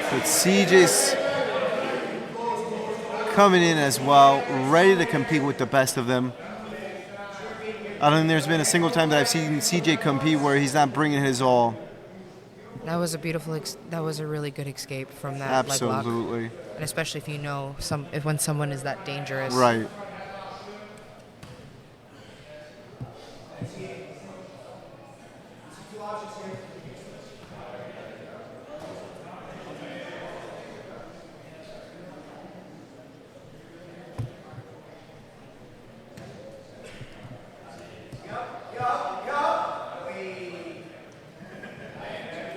But CJ's coming in as well, ready to compete with the best of them. I don't think there's been a single time that I've seen CJ compete where he's not bringing his all. That was a beautiful. That was a really good escape from that Absolutely. leg lock. And especially if when someone is that dangerous. Right.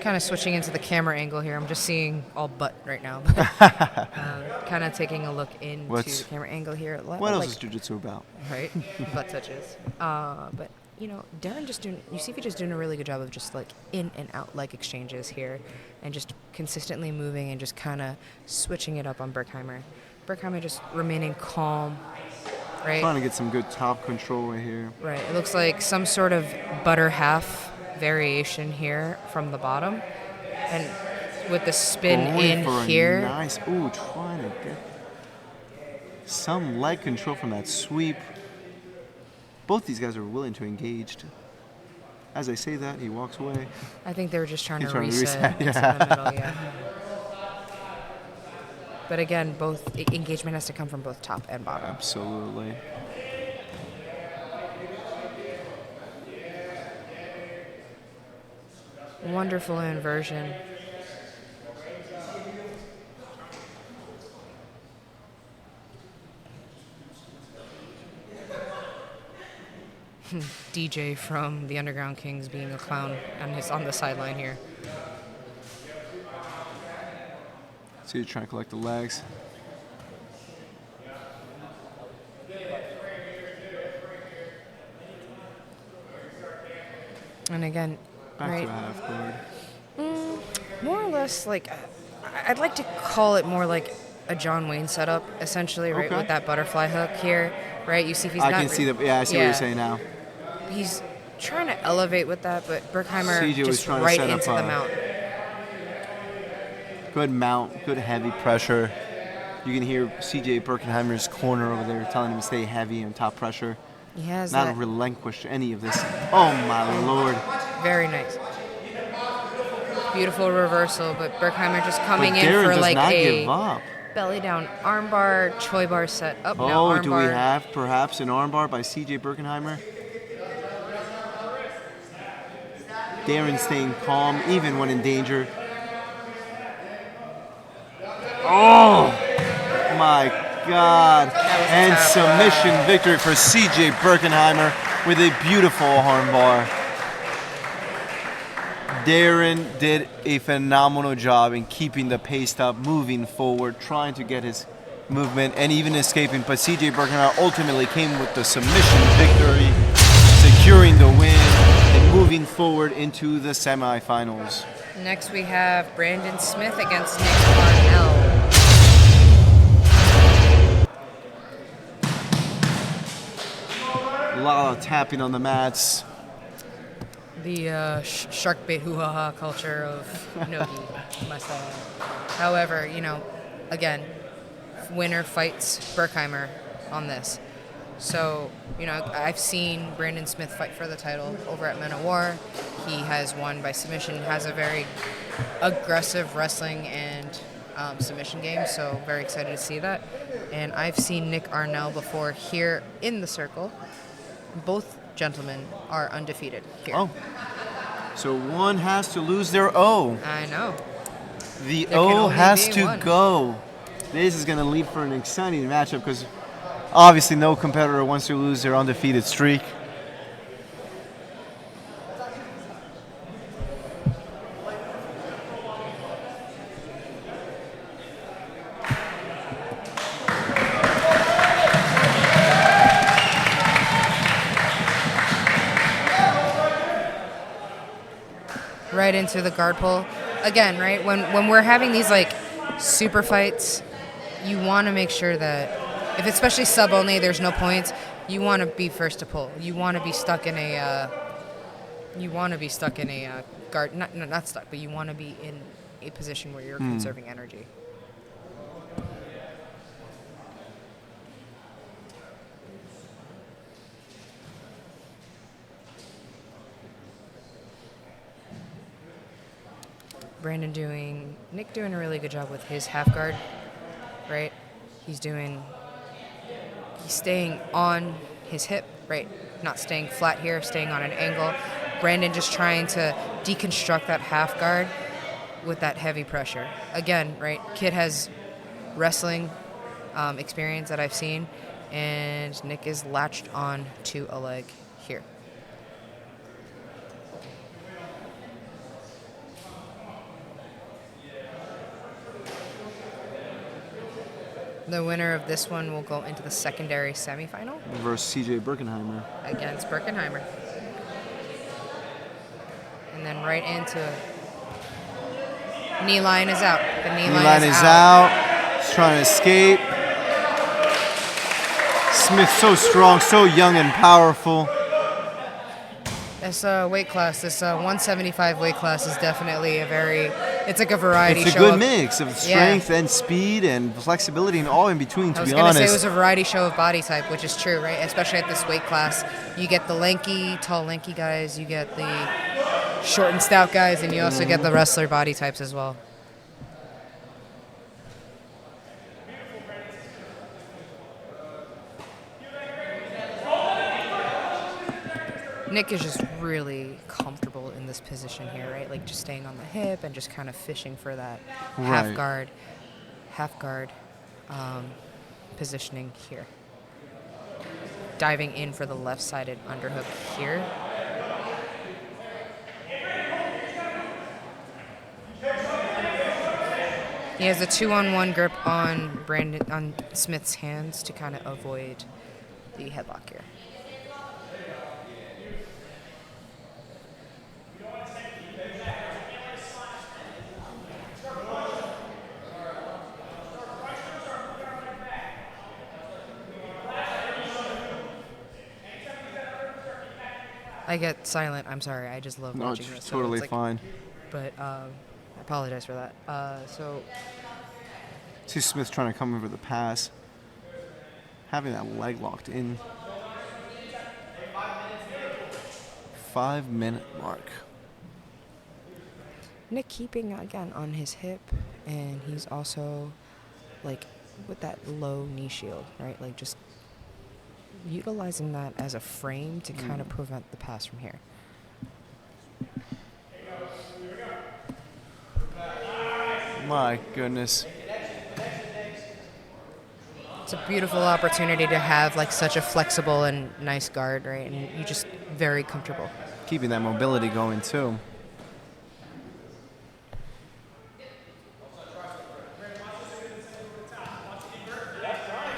Kind of switching into the camera angle here. I'm just seeing all butt right now. Kind of taking a look into the camera angle here. What else is jiu-jitsu about? Right, butt touches. But Darren Yusiufi just doing a really good job of just like in and out leg exchanges here, and just consistently moving and just kind of switching it up on Berkheimer. Berkheimer just remaining calm. Right. Trying to get some good top control right here. Right. It looks like some sort of butter half variation here from the bottom. And with the spin Going in for here. a nice, ooh, trying to get some leg control from that sweep. Both these guys are willing to engage. As I say that, he walks away. I think they were just trying to trying to reset reset, into the middle, yeah. But again, both engagement has to come from both top and bottom. Absolutely. Wonderful inversion. DJ from the Underground Kings being a clown on the sideline here. So you're trying to collect the legs. And again, Back right, to a half guard. more or less like, I'd like to call it more like a John Wayne setup, essentially, right, Okay. with that butterfly hook here, right? You see if he's I not... can see the, yeah, I see what you're saying now. He's trying to elevate with that, but Berkheimer CJ was just trying to right set up into the a- mount. Good mount, good heavy pressure. You can hear CJ Berkheimer's corner over there telling him to stay heavy and top pressure. He has Not that. relinquish any of this. Oh my lord. Very nice. Beautiful reversal, but Berkheimer just coming But in Darren for does like not a give up. belly down armbar, choi bar set up now Oh, armbar. do we have perhaps an armbar by CJ Berkheimer? Darren staying calm even when in danger. Oh my God. And tough. submission victory for CJ Berkheimer with a beautiful armbar. Darren did a phenomenal job in keeping the pace up, moving forward, trying to get his movement and even escaping. But CJ Berkheimer ultimately came with the submission victory, securing the win and moving forward into the semifinals. Next we have Brandon Smith against Nick Arnel. A lot of tapping on the mats. The shark bait hoo-ha-ha culture of Nogi must However, you know, again, winner fights Berkheimer on this. So, you know, I've seen Brandon Smith fight for the title over at Men of War. He has won by submission, has a very aggressive wrestling and submission game, so very excited to see that. And I've seen Nick Arnel before here in the circle. Both gentlemen are undefeated here. Oh. So one has to lose their O. I know. The There can O only has be to one. go. This is going to lead for an exciting matchup because obviously no competitor wants to lose their undefeated streak. Right into the guard pull. Again, right, when we're having these like super fights, you want to make sure that if it's especially sub only, there's no points. You want to be first to pull. You want to be stuck in a guard, not stuck, but you want to be in a position where you're conserving energy. Nick doing a really good job with his half guard, right? He's staying on his hip, right? Not staying flat here, staying on an angle. Brandon just trying to deconstruct that half guard with that heavy pressure. Again, right? Kid has wrestling experience that I've seen, and Nick is latched on to a leg here. The winner of this one will go into the secondary semifinal Versus CJ Berkheimer. against Berkheimer. And then right into knee line is out. The knee line is out. He's trying to escape. Smith so strong, so young and powerful. This weight class, this 175 weight class is definitely it's like a variety show. It's a good mix of strength and speed and flexibility and all in between, to be honest. I was going to say it was a variety show of body type, which is true, right? Especially at this weight class. You get the tall, lanky guys, you get the short and stout guys, and you also get the wrestler body types as well. Nick is just really comfortable in this position here, right? Like just staying on the hip and just kind of fishing for that half guard positioning here. Diving in for the left-sided underhook here. He has a 2-on-1 grip on Smith's hands to kind of avoid the headlock here. I get silent. I'm sorry. I just love watching this. No, it's totally fine. But I apologize for that. See Smith trying to come over the pass. Having that leg locked in. 5-minute mark. Nick keeping, again, on his hip. And he's also, like, with that low knee shield, right? Like, just utilizing that as a frame to kind of prevent the pass from here. My goodness. It's a beautiful opportunity to have like such a flexible and nice guard, right? And you're just very comfortable. Keeping that mobility going too.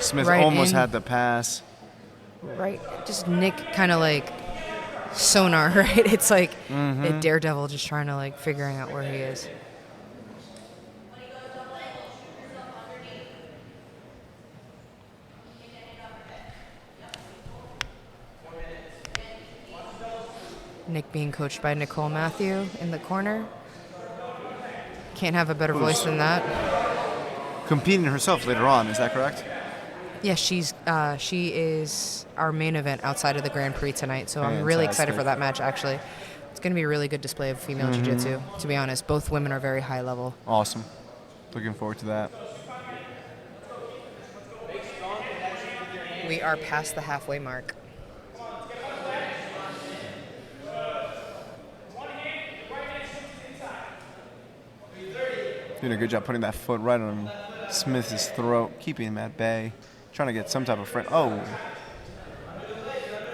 Smith almost had the pass. Right, just Nick kind of like sonar, right? It's like a daredevil just trying to like figuring out where he is. Nick being coached by Nicole Matthew in the corner. Can't have a better voice than that. Competing herself later on, is that correct? Yeah, she is our main event outside of the Grand Prix tonight, so I'm really excited for that match, actually. It's going to be a really good display of female jiu-jitsu, to be honest. Both women are very high level. Awesome. Looking forward to that. We are past the halfway mark. Doing a good job putting that foot right on Smith's throat, keeping him at bay, trying to get some type of friend. Oh.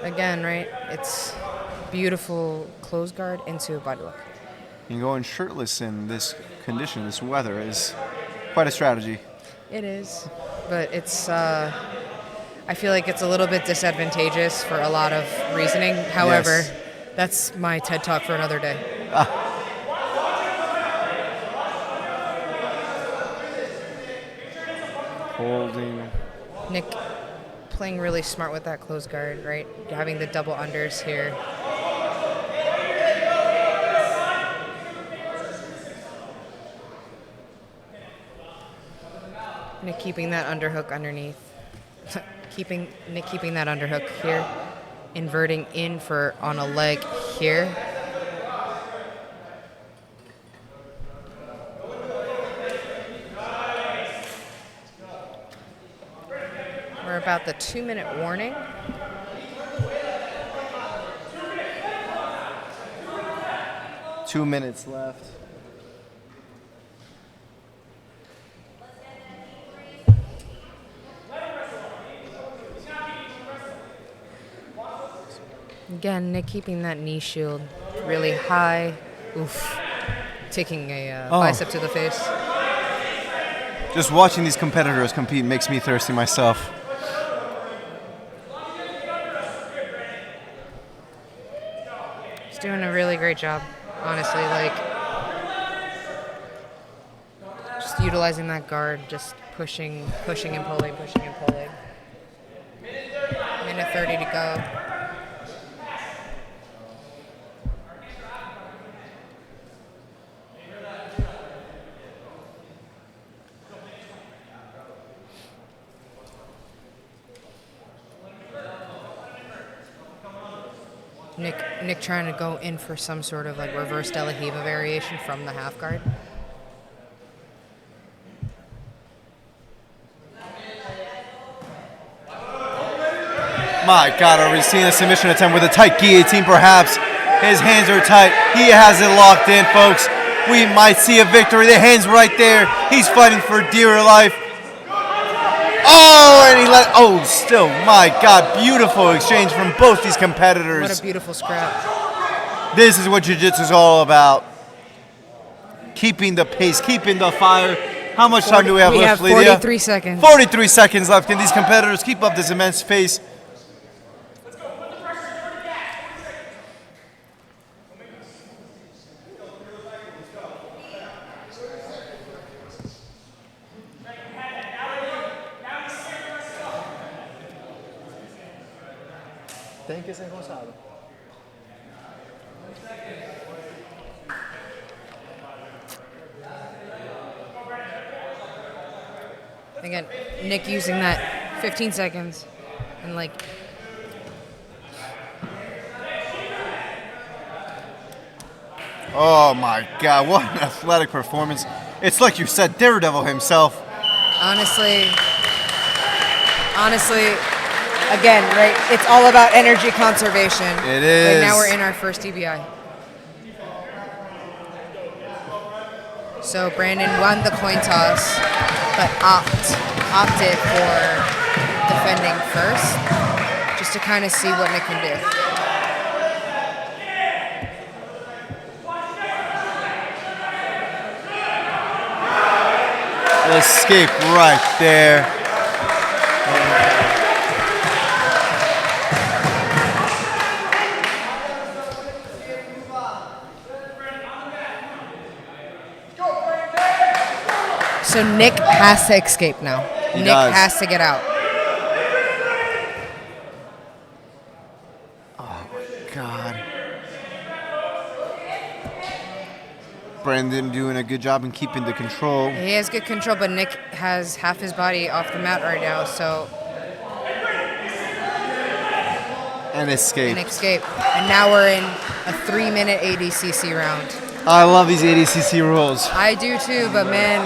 Again, right? It's beautiful close guard into a body lock. And going shirtless in this condition, this weather, is quite a strategy. It is, but it's. I feel like it's a little bit disadvantageous for a lot of reasoning. However, that's my TED Talk for another day. Holding. Nick playing really smart with that close guard, right? Having the double unders here. Nick keeping that underhook underneath. Nick keeping that underhook here. Inverting in for on a leg here. We're about the 2-minute warning. Two minutes left. Again, Nick keeping that knee shield really high. Oof. Taking a bicep to the face. Just watching these competitors compete makes me thirsty myself. He's doing a really great job, honestly. Like, just utilizing that guard, just pushing and pulling, pushing and pulling. Minute 30 to go. Nick trying to go in for some sort of like reverse De La Riva variation from the half guard. My God, are we seeing a submission attempt with a tight guillotine perhaps? His hands are tight. He has it locked in, folks. We might see a victory. The hand's right there. He's fighting for dear life. Oh, and he still, my God, beautiful exchange from both these competitors. What a beautiful scrap. This is what Jiu-Jitsu is all about. Keeping the pace, keeping the fire. How much time do we have left, Lydia? 43 seconds. 43 seconds left. Can these competitors keep up this immense pace? Tem que ser gostado. Again, Nick using that 15 seconds and like. Oh my God, what an athletic performance. It's like you said, Daredevil himself. Honestly, again, right? It's all about energy conservation. It is. Right now we're in our first TBI. So Brandon won the coin toss, but opted for defending first, just to kind of see what Nick can do. Escape right there. So Nick has to escape now. He Nick does. has to get out. Oh my God. Brandon doing a good job in keeping the control. He has good control, but Nick has half his body off the mat right now, so. And escape. And now we're in a 3-minute ADCC round. I love these ADCC rules. I do too, but man.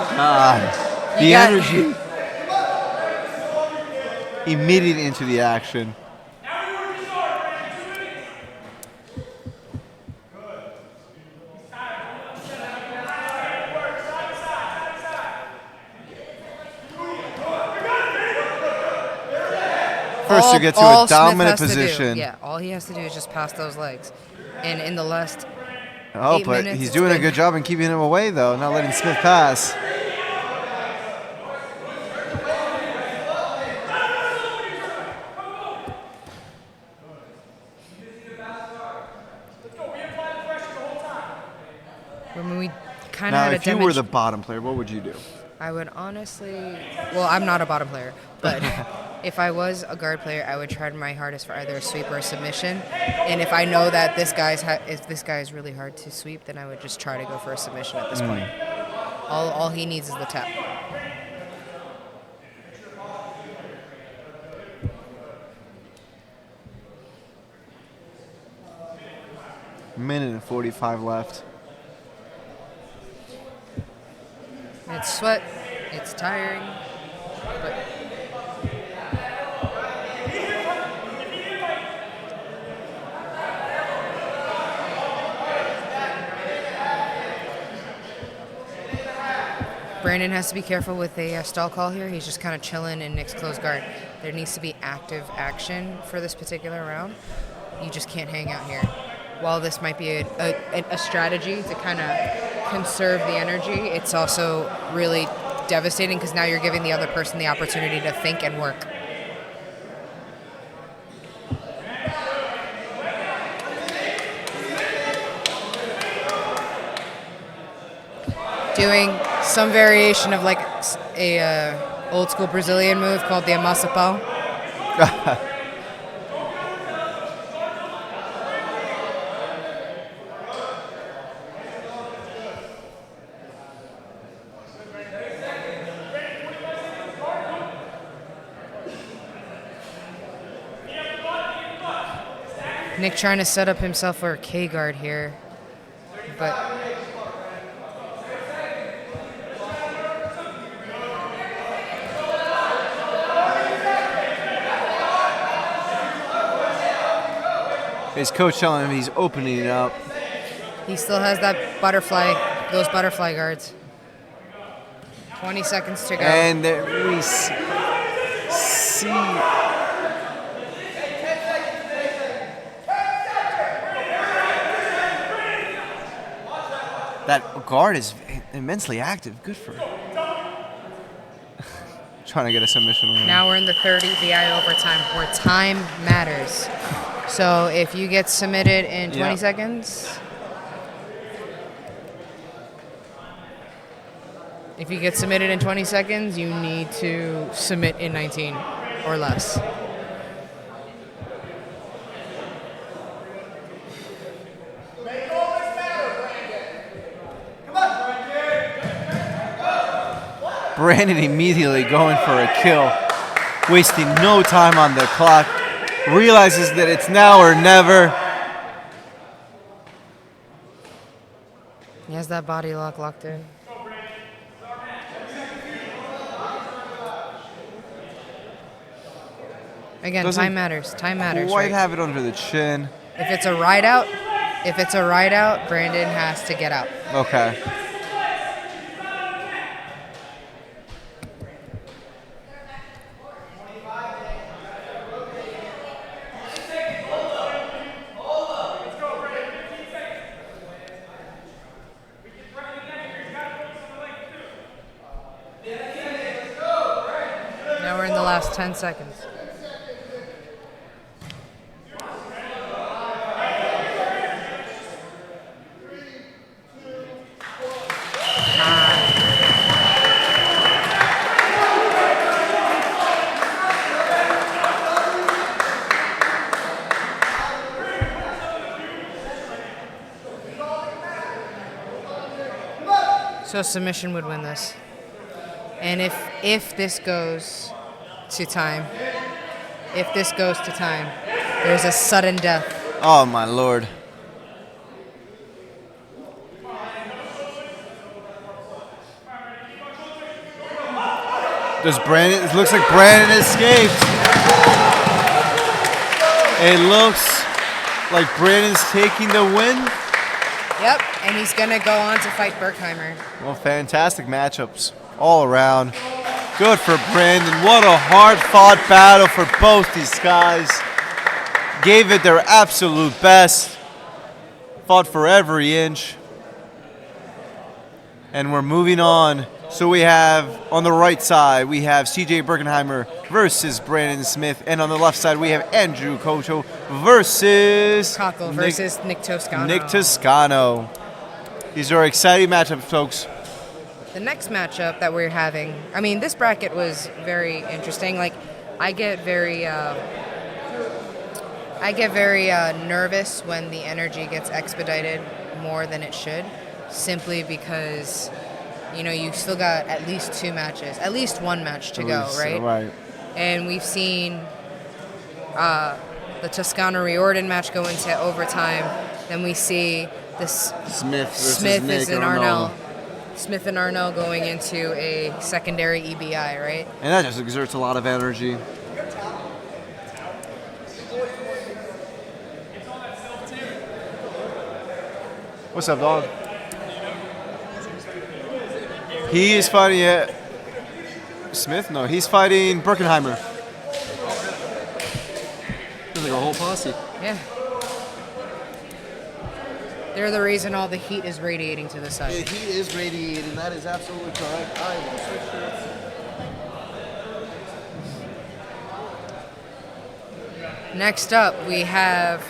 The energy. Immediately into the action. First, you get to a dominant position. Yeah, all he has to do is just pass those legs. And in the last 8 but minutes, he's doing a good job in keeping him away, though, not letting Smith pass. When we kind of Now, had a if you were the bottom player, what would you do? I would honestly, well, I'm not a bottom player, but if I was a guard player, I would try my hardest for either a sweep or a submission. And if I know that this guy is really hard to sweep, then I would just try to go for a submission at this point. All he needs is the tap. Minute and 45 left. It's sweat, it's tiring, but Brandon has to be careful with a stall call here. He's just kind of chilling in Nick's closed guard. There needs to be active action for this particular round. You just can't hang out here. While this might be a strategy to kind of conserve the energy, it's also really devastating because now you're giving the other person the opportunity to think and work. Doing some variation of like a old school Brazilian move called the amassapau. Nick trying to set up himself for a K guard here, but his coach telling him he's opening it up. he still has that butterfly, those butterfly guards. 20 seconds to go. And there we see that guard is immensely active. Good for him. Trying to get a submission win. Now we're in the third EBI overtime where time matters. So if you get submitted in 20 seconds, if you get submitted in 20 seconds, you need to submit in 19 or less. Brandon immediately going for a kill, wasting no time on the clock. Realizes that it's now or never. He has that body lock locked in. Again, Doesn't time matters. Time matters. Quite Right? have it under the chin. If it's a ride out, Brandon has to get out. Okay. Now we're in the last 10 seconds. So submission would win this. And if this goes to time, there's a sudden death. Oh my lord. Does Brandon? It looks like Brandon escaped. It looks like Brandon's taking the win. Yep, and he's gonna go on to fight Berkheimer. Well, fantastic matchups all around. Good for Brandon. What a hard-fought battle for both these guys. Gave it their absolute best. Fought for every inch. And we're moving on. So we have, on the right side, we have CJ Berkheimer versus Brandon Smith. And on the left side, we have Andrew Kochel versus... Kochel versus Nick Toscano. Nick Toscano. These are exciting matchups, folks. The next matchup that we're having, I mean, this bracket was very interesting. Like, I get very nervous when the energy gets expedited more than it should, simply because, you know, you still got at least two matches, at least one match to go, right? Right. And we've seen the Toscano Riordan match go into overtime. Then we see this Smith and Arnel. Smith and Arnel going into a secondary EBI, right? And that just exerts a lot of energy. What's up, dog? He is fighting Smith? No, he's fighting Berkheimer. There's like a whole posse. Yeah. They're the reason all the heat is radiating to the side. The heat is radiating. That is absolutely correct. I will switch shirts. Next up, we have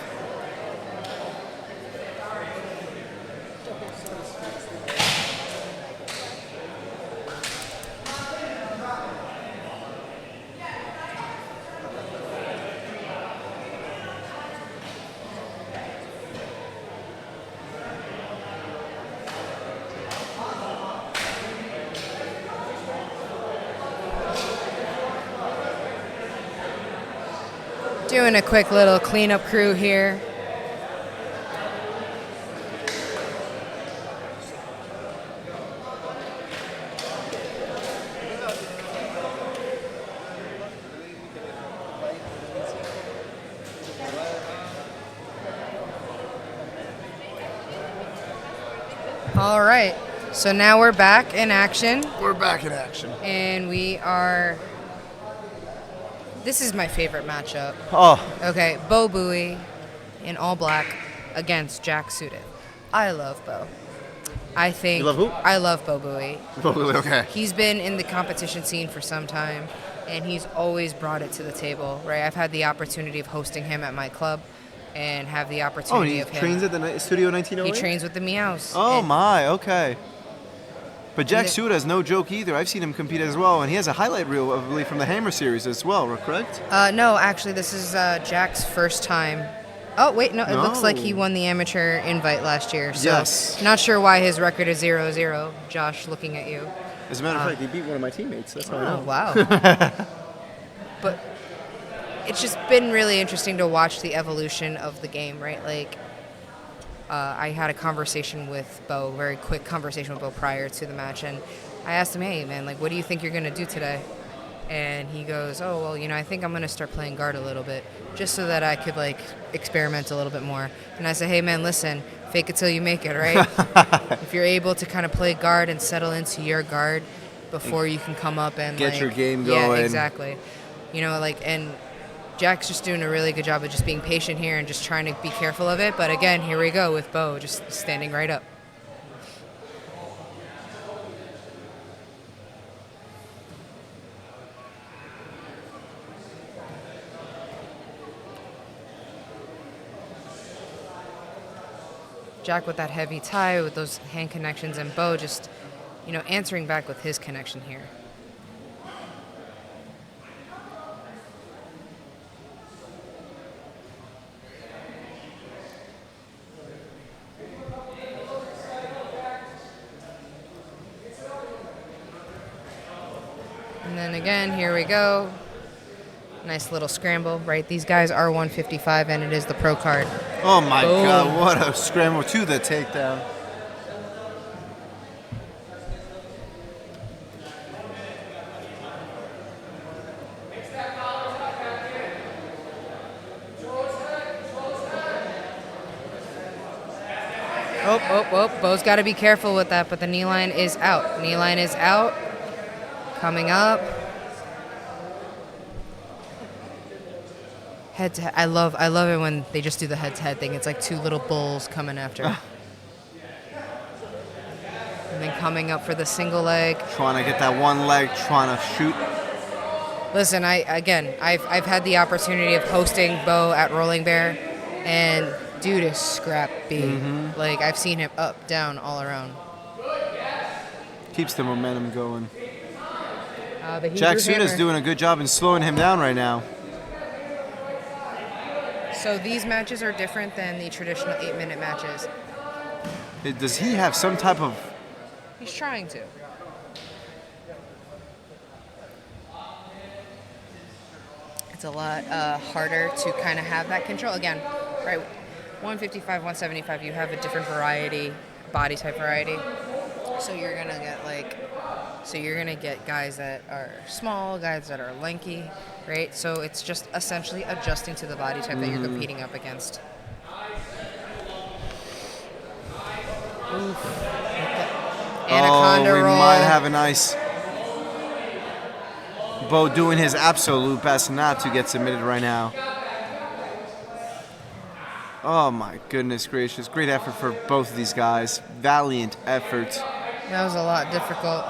doing a quick little cleanup crew here. All right. So now we're back in action, We're back in action. and we are. This is my favorite matchup. Oh, Okay, Bo Bui in all black against Jack Suddath. I love Bo. I think. You love who? I love Bo Bui. okay. He's been in the competition scene for some time, and he's always brought it to the table, right? I've had the opportunity of hosting him at my club and have the Oh, opportunity he of him. trains at the Studio He 1908? trains with the Meows. Oh, and- my, okay. But Jack And Suddath is no joke either. I've seen him compete as well, and he has a highlight reel, I believe, from the Hammer series as well, correct? No, actually, this is Jack's first time. Oh, wait, no, it looks like he No. won the amateur invite last year. So Yes. Not sure why his record is 0-0. Josh, looking at you. As a matter of fact, he beat one of my teammates. That's how I Oh, know. wow. But it's just been really interesting to watch the evolution of the game, right? Like, I had a conversation with Bo, very quick conversation with Bo prior to the match, and I asked him, hey, man, like, what do you think you're going to do today? And he goes, oh, well, I think I'm going to start playing guard a little bit, just so that I could, like, experiment a little bit more. And I said, hey, man, listen, fake it till you make it, right? If you're able to kind of play guard and settle into your guard before you can come up and, Get like, your game Yeah, going. exactly. And Jack's just doing a really good job of just being patient here and just trying to be careful of it. But again, here we go with Bo just standing right up. Jack with that heavy tie, with those hand connections, and Bo just, answering back with his connection here. And then again, here we go. Nice little scramble, right? These guys are 155, and it is the pro card. Oh, my Boom. God. What a scramble to the takedown. Oh. Bo's got to be careful with that, but the knee line is out. Knee line is out. Coming up. Head to head. I love it when they just do the head to head thing. It's like two little bulls coming after. And then coming up for the single leg. Trying to get that one leg, trying to shoot. Listen, I've had the opportunity of hosting Bo at Rolling Bear, and dude is scrappy. Mm-hmm. Like, I've seen him up, down, all around. Keeps the momentum going. The Jack Hebrew Suddath's Hammer. doing a good job in slowing him down right now. So these matches are different than the traditional 8-minute matches. Does he have some type of... He's trying to. It's a lot harder to kind of have that control. Again, right, 155, 175, you have a different variety, body type variety. So you're going to get guys that are small, guys that are lanky, right? So it's just essentially adjusting to the body type that you're competing up against. Oof. Anaconda we roll. might have a nice... Bo doing his absolute best not to get submitted right now. Oh my goodness gracious. Great effort for both of these guys. Valiant effort. That was a lot difficult.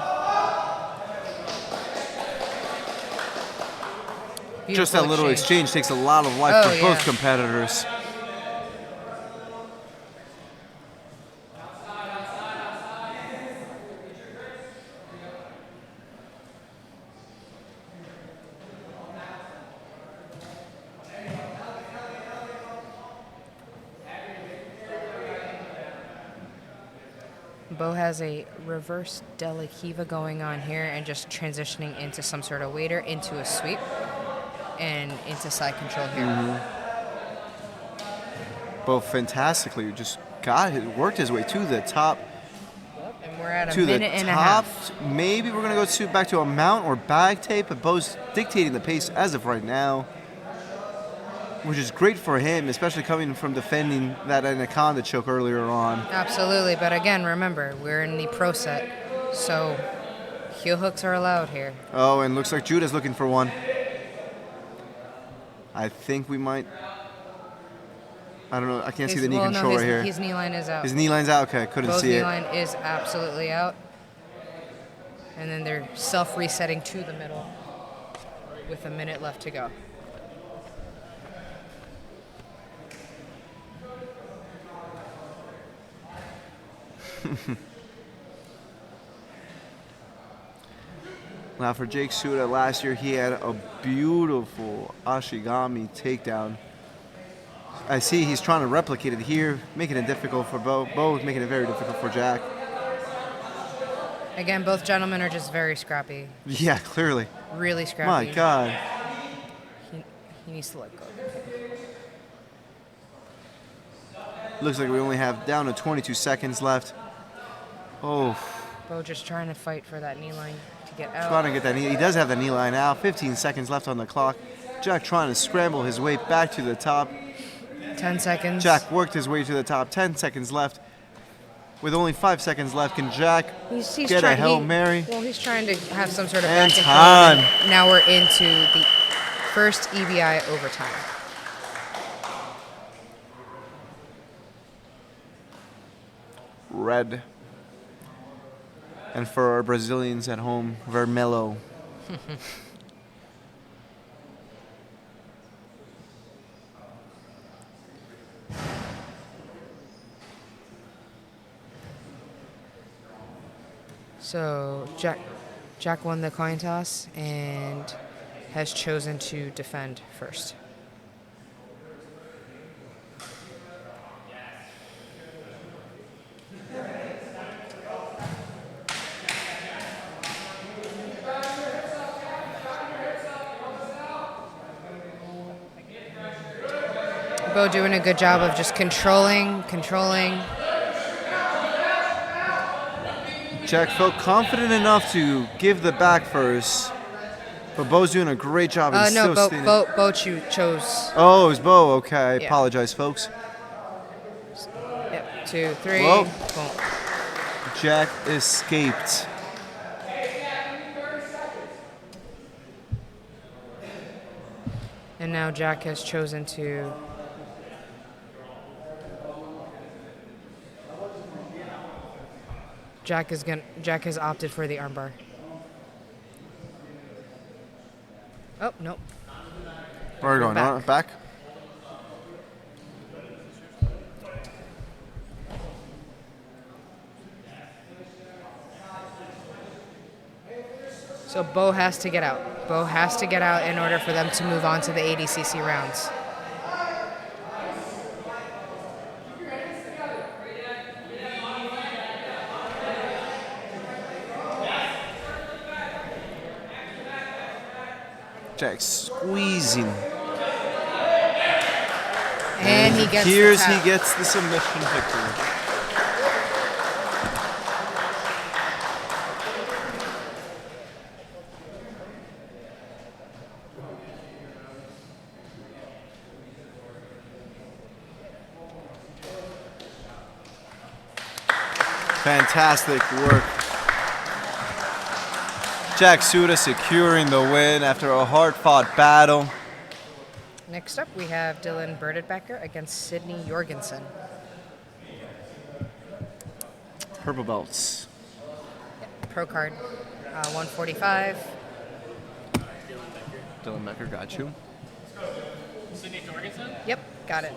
Just that little exchange takes a lot of life for both competitors. Bo has a reverse Della Kiva going on here and just transitioning into some sort of waiter, into a sweep, and into side control here. Bo fantastically just worked his way to the top. And we're at a To the minute and a top. half. Maybe we're going to go back to a mount or bag tape, but Bo's dictating the pace as of right now. which is great for him, especially coming from defending that Anaconda choke earlier on. Absolutely, but again, remember, we're in the pro set, so heel hooks are allowed here. Oh, and looks like Judah's looking for one. I think we might... I don't know. I can't see the knee control right here. His knee line is out. His knee line's out? Okay, couldn't see it. Bo's knee line is absolutely out. And then they're self-resetting to the middle with a minute left to go. Now for Jake Suddath, last year he had a beautiful Ashigami takedown. I see he's trying to replicate it here, making it difficult for Bo. Both making it very difficult for Jack. Again, both gentlemen are just very scrappy. Yeah, clearly. Really scrappy. My God. He needs to let go. Looks like we only have down to 22 seconds left. Oh. Bo just trying to fight for that knee line to get out. Trying to get that knee. He does have the knee line out. 15 seconds left on the clock. Jack trying to scramble his way back to the top. 10 seconds. Jack worked his way to the top. 10 seconds left. With only 5 seconds left, can Jack get a Hail Mary? Well, he's trying to have some sort of And back and time. forth. Now we're into the first EBI overtime. Red. And for our Brazilians at home, vermelho. So Jack won the coin toss and has chosen to defend first. Bo doing a good job of just controlling. Jack felt confident enough to give the back first, but Bo's doing a great job. No, Bo chose. Oh, it was Bo. Okay, I Yeah. apologize, folks. Yep, 2, 3. Whoa. Boom. Jack escaped. And now Jack has chosen to. Jack has opted for the armbar. Oh, nope. Where are we going? Back. Back? So Bo has to get out. Bo has to get out in order for them to move on to the ADCC rounds. Jack squeezing. And he gets Here's the tap. he gets the submission victory. Fantastic work. Jack Suddath securing the win after a hard-fought battle. Next up, we have Dylan Burdittbecker against Sydney Jorgensen. Purple belts. Pro card, 145. Dylan Becker got you. Sydney Jorgensen? Yep, got it.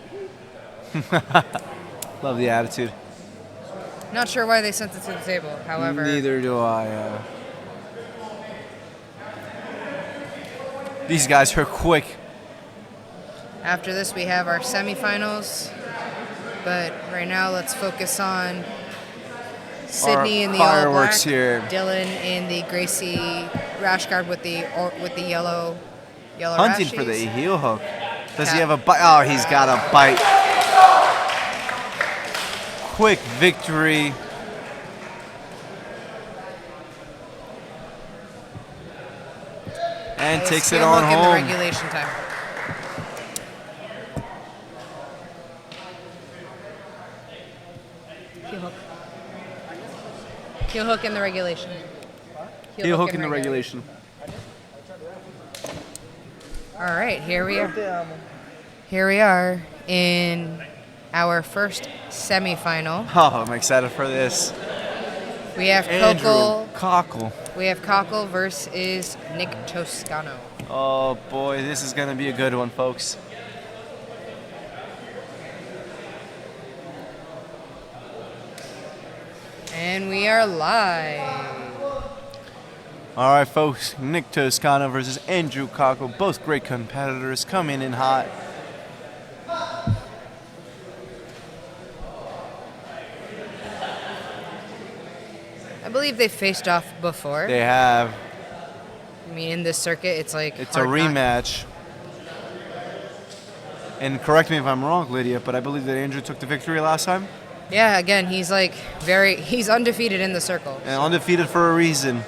Love the attitude. Not sure why they sent it to the table. However, Neither do I. These guys are quick. after this we have our semifinals. But right now, let's focus on Sydney in the all black, fireworks here. Dylan in the Gracie rash guard with the yellow Hunting rashies. for the heel hook. Does he Yeah. have a bite? Oh, he's got a bite. Quick victory. And takes it Skill on hook in the home. regulation time. Heel hook. Heel hook in the regulation. Heel hook in the regulation. All right, here we are. Here we are in our first semifinal. Oh, I'm excited for this. We have Kochel. We have Kochel versus Nick Toscano. Oh boy, this is gonna be a good one, folks. And we are live. All right, folks. Nick Toscano versus Andrew Kochel. Both great competitors coming in hot. I believe they faced off before. They have. I mean, in this circuit, it's like It's a rematch. And correct me if I'm wrong, Lydia, but I believe that Andrew took the victory last time. Yeah, again, he's like he's undefeated in the circle. And undefeated for a reason.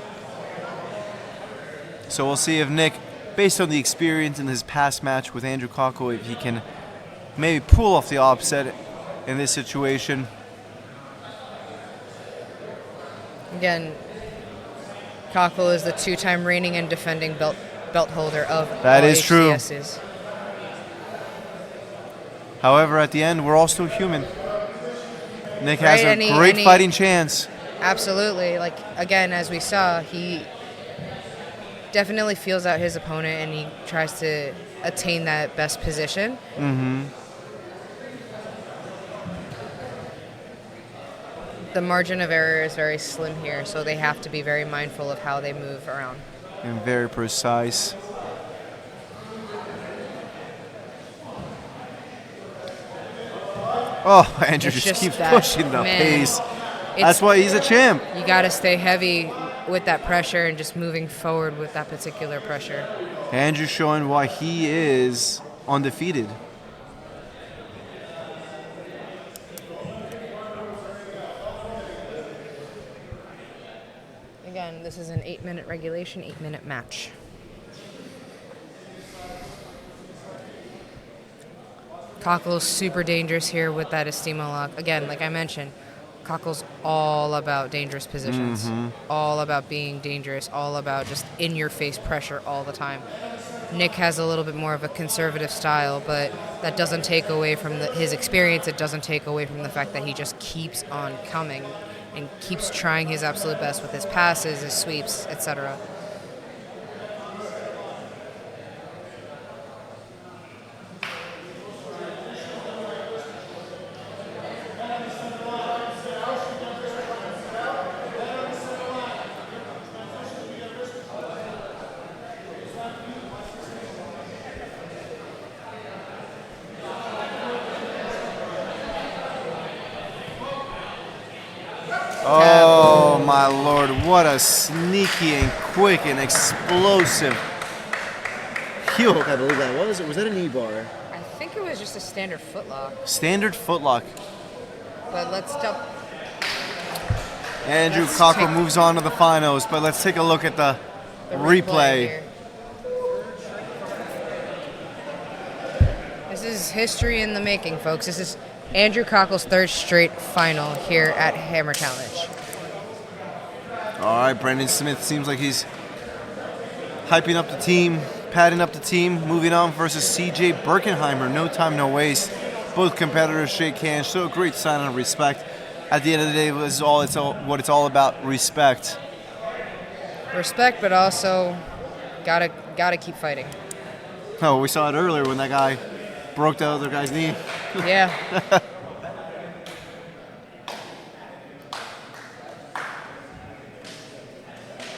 So we'll see if Nick, based on the experience in his past match with Andrew Kochel, if he can maybe pull off the upset in this situation. Again, Kochel is the two-time reigning and defending belt holder of That all is true. HCSs. However, at the end, we're all still human. Nick has Right, a great fighting chance. Absolutely. Like, again, as we saw, he definitely feels out his opponent and he tries to attain that best position. Mm-hmm. The margin of error is very slim here, so they have to be very mindful of how they move around. And very precise. Oh, Andrew just keeps pushing the pace. That's why he's a champ. You got to stay heavy with that pressure and just moving forward with that particular pressure. Andrew showing why he is undefeated. Again, this is an 8-minute regulation, 8-minute match. Kochel's super dangerous here with that Estimo lock. Again, like I mentioned, Kochel's all about dangerous positions, all about being dangerous, all about just in-your-face pressure all the time. Nick has a little bit more of a conservative style, but that doesn't take away from his experience. It doesn't take away from the fact that he just keeps on coming and keeps trying his absolute best with his passes, his sweeps, etc. Oh my lord, what a sneaky and quick and explosive heel hook, I believe that was. Or was that a knee bar? I think it was just a standard footlock. Standard footlock. But let's double. Andrew Kochel moves on to the finals, but let's take a look at the replay. Here. This is history in the making, folks. This is Andrew Kochel's third straight final here at Hammer Challenge. All right, Brendan Smith seems like he's hyping up the team, padding up the team, moving on versus CJ Berkheimer. No time, no waste. Both competitors shake hands, show a great sign of respect. At the end of the day, this is what it's all about, respect. Respect, but also gotta keep fighting. Oh, we saw it earlier when that guy broke the other guy's knee. Yeah.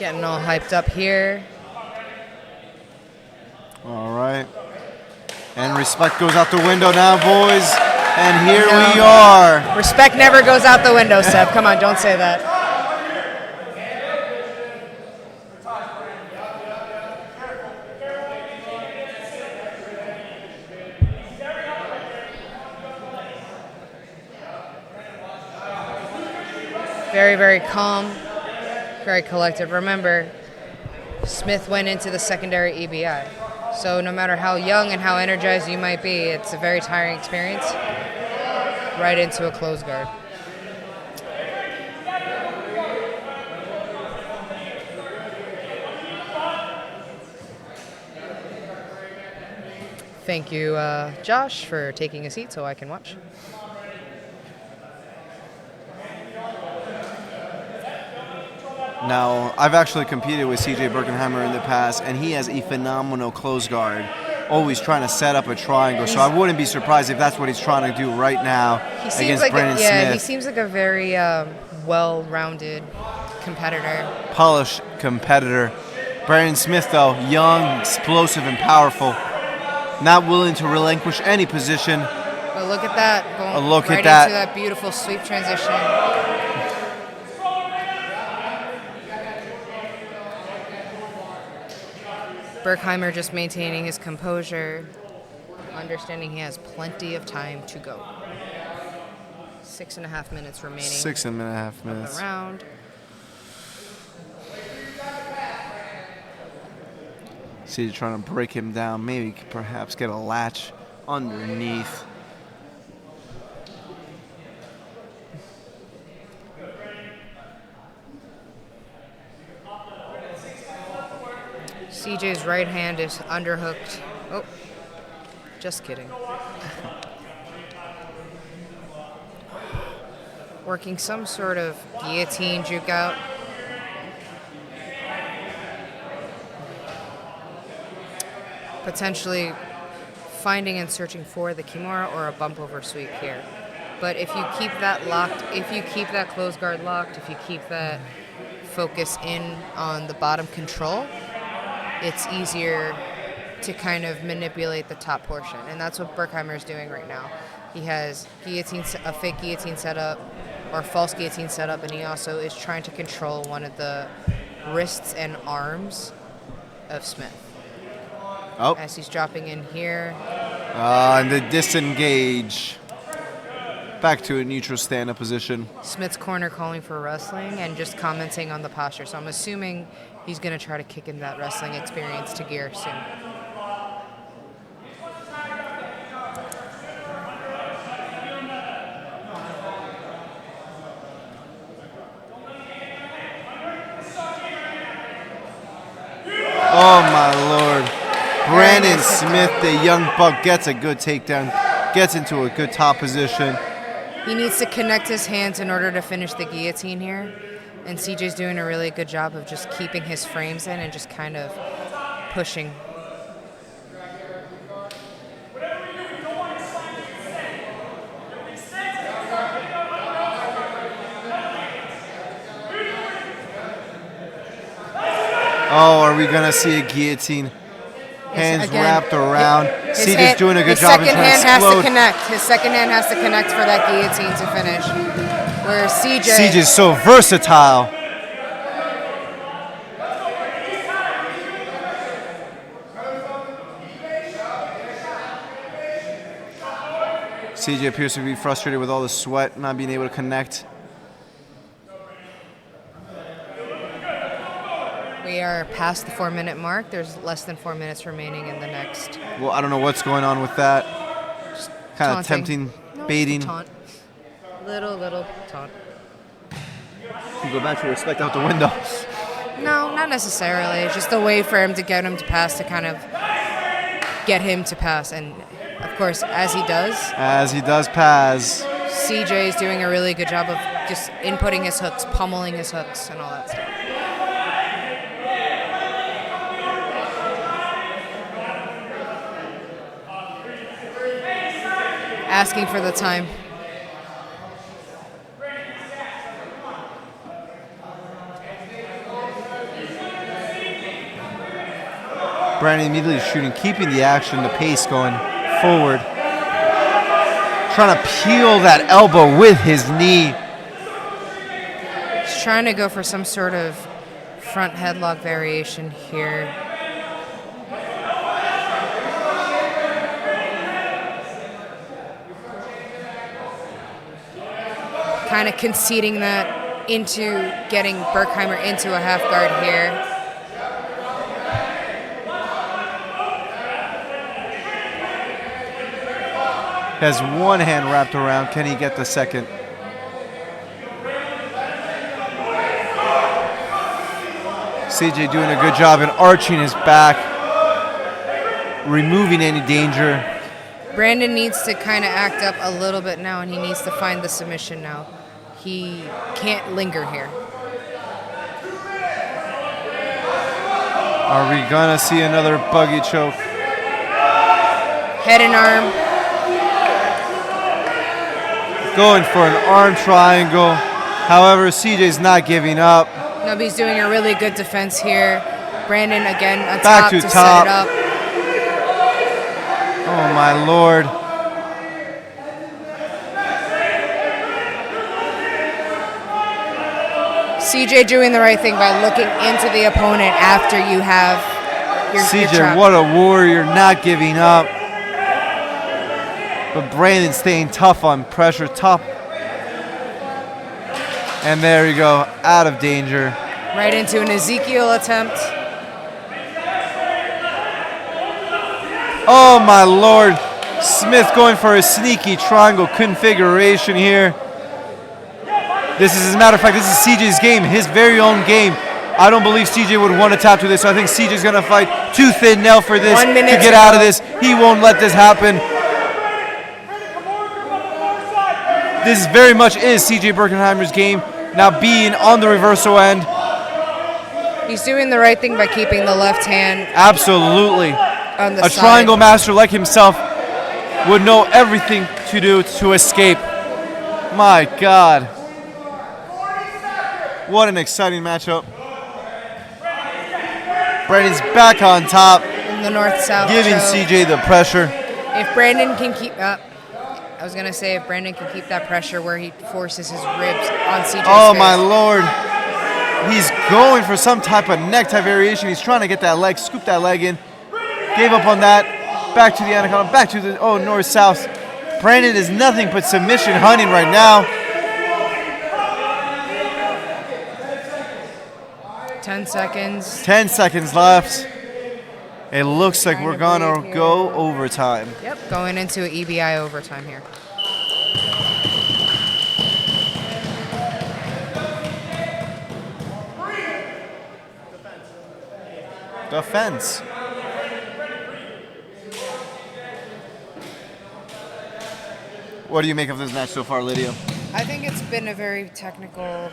Getting all hyped up here. All right. And respect goes out the window now, boys. And here we are. Respect never goes out the window, Seb. Come on, don't say that. Very, very calm, very collected. Remember, Smith went into the secondary EBI. So no matter how young and how energized you might be, it's a very tiring experience. Right into a closed guard. Thank you, Josh, for taking a seat so I can watch. Now, I've actually competed with CJ Berkheimer in the past, and he has a phenomenal close guard, always trying to set up a triangle. So I wouldn't be surprised if that's what he's trying to do right now against like Brandon Smith. he seems like a very well-rounded competitor. Polished competitor. Brandon Smith, though, young, explosive, and powerful. Not willing to relinquish any position. But look at that. Going Look right at that. into that beautiful sweep transition. Berkheimer just maintaining his composure, understanding he has plenty of time to go. 6.5 minutes remaining. 6.5 minutes. Of the round. See, you're trying to break him down. Maybe perhaps get a latch underneath. CJ's right hand is underhooked. Oh, just kidding. Working some sort of guillotine juke out. Potentially finding and searching for the Kimura or a bump over sweep here. But if you keep that locked, if you keep that close guard locked, if you keep that focus in on the bottom control, it's easier to kind of manipulate the top portion. And that's what Berkheimer is doing right now. He has a fake guillotine setup or false guillotine setup, and he also is trying to control one of the wrists and arms of Smith. Oh. As he's dropping in here. And the disengage. Back to a neutral stand-up position. Smith's corner calling for wrestling and just commenting on the posture. So I'm assuming he's going to try to kick in that wrestling experience to gear soon. Oh, my Lord. Brandon Smith, the young buck, gets a good takedown, gets into a good top position. He needs to connect his hands in order to finish the guillotine here. And CJ's doing a really good job of just keeping his frames in and just kind of pushing. Oh, are we going to see a guillotine? Hands again, wrapped around. CJ's hand, doing a good his job in second trying hand to has to explode. connect. His second hand has to connect for that guillotine to finish. Whereas CJ's so versatile. CJ appears to be frustrated with all the sweat, not being able to connect. We are past the 4-minute mark. There's less than 4 minutes remaining in the next. Well, I don't know what's going on with that. Kind of tempting, baiting. Taunt. Little taunt. You go back to respect out the window. No, not necessarily. It's just a way for him to get him to pass, to kind of get him to pass. And, of course, as he does pass. CJ is doing a really good job of just inputting his hooks, pummeling his hooks, and all that stuff. Asking for the time. Brandon immediately shooting, keeping the action, the pace going forward. Trying to peel that elbow with his knee. He's trying to go for some sort of front headlock variation here. Kind of conceding that into getting Berkheimer into a half guard here. Has one hand wrapped around. Can he get the second? CJ doing a good job in arching his back. removing any danger. Brandon needs to kind of act up a little bit now, and he needs to find the submission now. He can't linger here. Are we gonna see another buggy choke? Head and arm. Going for an arm triangle. However, CJ's not giving up. No, but he's doing a really good defense here. Brandon again on Back top to to top. set it up. Oh my lord. CJ doing the right thing by looking into the opponent after you have your CJ, trap. what a warrior, not giving up. But Brandon staying tough on pressure, top. And there you go, out of danger. Right into an Ezekiel attempt. Oh my lord. Smith going for a sneaky triangle configuration here. This is, as a matter of fact, this is CJ's game, his very own game. I don't believe CJ would want to tap to this, so I think CJ's going to fight tooth and nail for this 1 minute to get out of this. He won't let this happen. This very much is CJ Berkheimer's game, now being on the reversal end. He's doing the right thing by keeping the left hand Absolutely. on the A side. triangle master like himself would know everything to do to escape. My God. What an exciting matchup. Brandon's back on top, In the north-south giving choke. CJ the pressure. If Brandon can keep up, I was gonna say if Brandon can keep that pressure where he forces his ribs on CJ's Oh face. my lord. He's going for some type of necktie variation. He's trying to get that leg, scoop that leg in. Gave up on that. Back to the anaconda, back to the, north-south. Brandon is nothing but submission hunting right now. 10 seconds. 10 seconds left. It looks like Trying we're to gonna breathe here. go overtime. Yep, going into an EBI overtime here. Defense. What do you make of this match so far, Lydia? I think it's been a very technical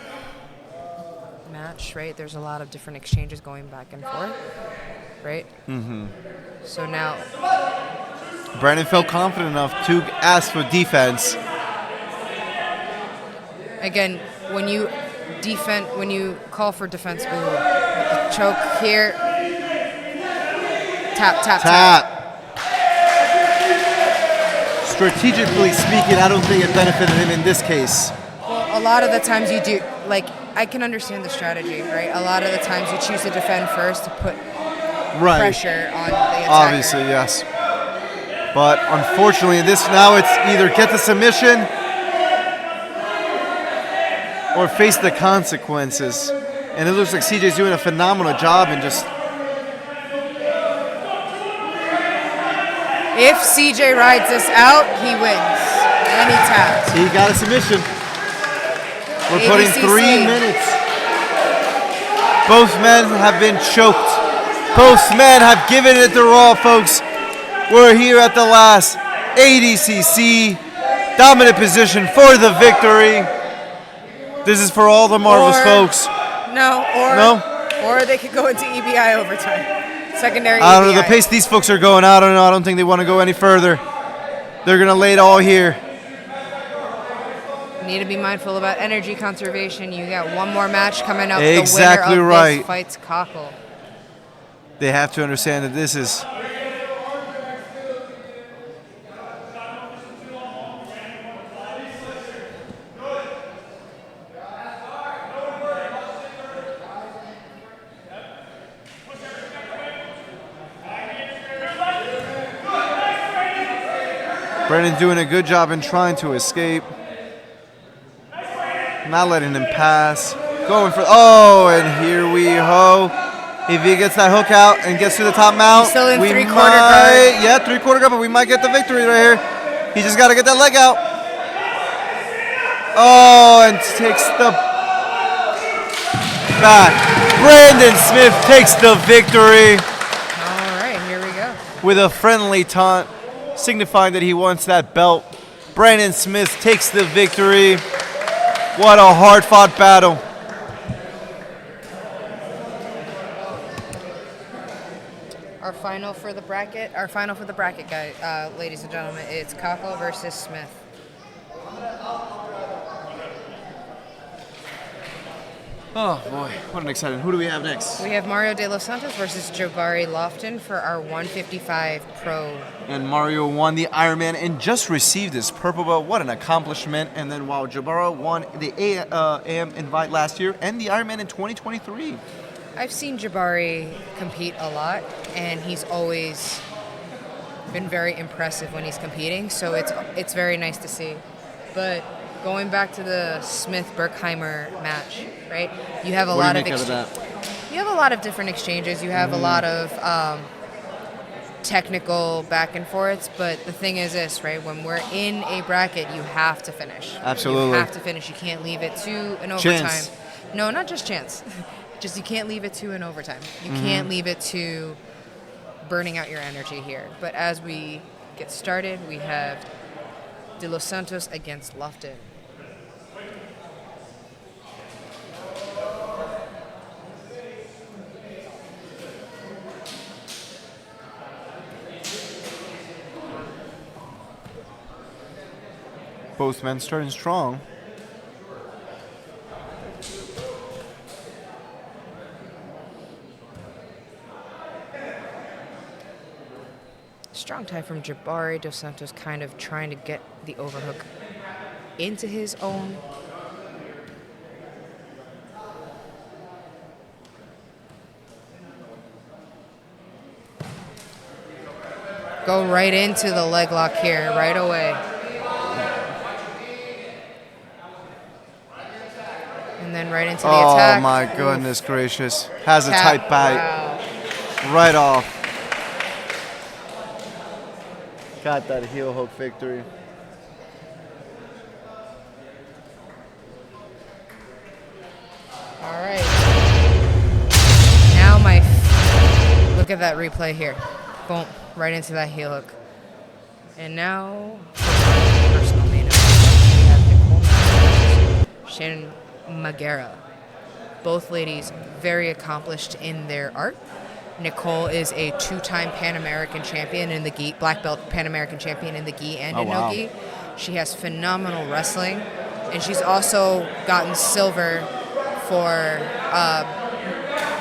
match, right? There's a lot of different exchanges going back and forth, right? Mm-hmm. So now, Brandon felt confident enough to ask for defense. again, when you call for defense, ooh, the choke here, tap, tap, tap. Tap. Strategically speaking, I don't think it benefited him in this case. Well, a lot of the times you do, like, I can understand the strategy, right? A lot of the times you choose to defend first to put pressure on the attacker. Obviously, yes. But unfortunately, this now it's either get the submission or face the consequences. And it looks like CJ's doing a phenomenal job in just... If CJ rides this out, he wins. And he taps. He got a submission. We're putting ADCC. 3 minutes. Both men have been choked. Both men have given it their all, folks. We're here at the last ADCC. Dominant position for the victory. This is for all the marbles, folks. Or they could go into EBI overtime. Secondary I don't know, EBI. the pace these folks are going, I don't know. I don't think they want to go any further. They're going to lay it all here. Need to be mindful about energy conservation. You got one more match coming up. Exactly the winner of right. this fight's Kochel. They have to understand that this is... Brandon's doing a good job in trying to escape. Not letting him pass. Going for... Oh, and here we go. If he gets that hook out and gets to the top mount, He's still in we three-quarter might... guard. Yeah, three-quarter guard, but we might get the victory right here. He just got to get that leg out. Oh, and takes the back. Brandon Smith takes the victory. All right, here we go. with a friendly taunt, signifying that he wants that belt. Brandon Smith takes the victory. What a hard-fought battle. Our final for the bracket, guys, ladies and gentlemen, it's Kochel versus Smith. Oh boy, what an exciting. Who do we have next? We have Mario de los Santos versus Jabari Lofton for our 155 Pro. And Mario won the Ironman and just received his purple belt. What an accomplishment. And then while Jabara won the AM invite last year and the Ironman in 2023. I've seen Jabari compete a lot, and he's always been very impressive when he's competing, so it's very nice to see. But going back to the Smith-Berkheimer match, right? You have a lot of you have a lot of different exchanges. You have a lot of technical back and forths, but the thing is this, right? When we're in a bracket, you have to finish. Absolutely. You have to finish. You can't leave it to an overtime. No, not just chance. Just you can't leave it to an overtime. You can't leave it to burning out your energy here. But as we get started, we have De Los Santos against Lofton. Both men starting strong. Strong tie from Jabari. Dos Santos kind of trying to get the overhook into his own. Go right into the leg lock here, right away. And then right into the attack. Oh my goodness gracious. Has a Tap. tight bite. Wow. Right off. Got that heel hook victory. All right. Now look at that replay here. Boom, right into that heel hook. And now, personal main event. We have Nicole Madsen versus Shannon Magera. Both ladies very accomplished in their art. Nicole is a two-time Pan American champion in the gi, black belt Pan American champion in the gi and in no gi. She has phenomenal wrestling, and she's also gotten silver for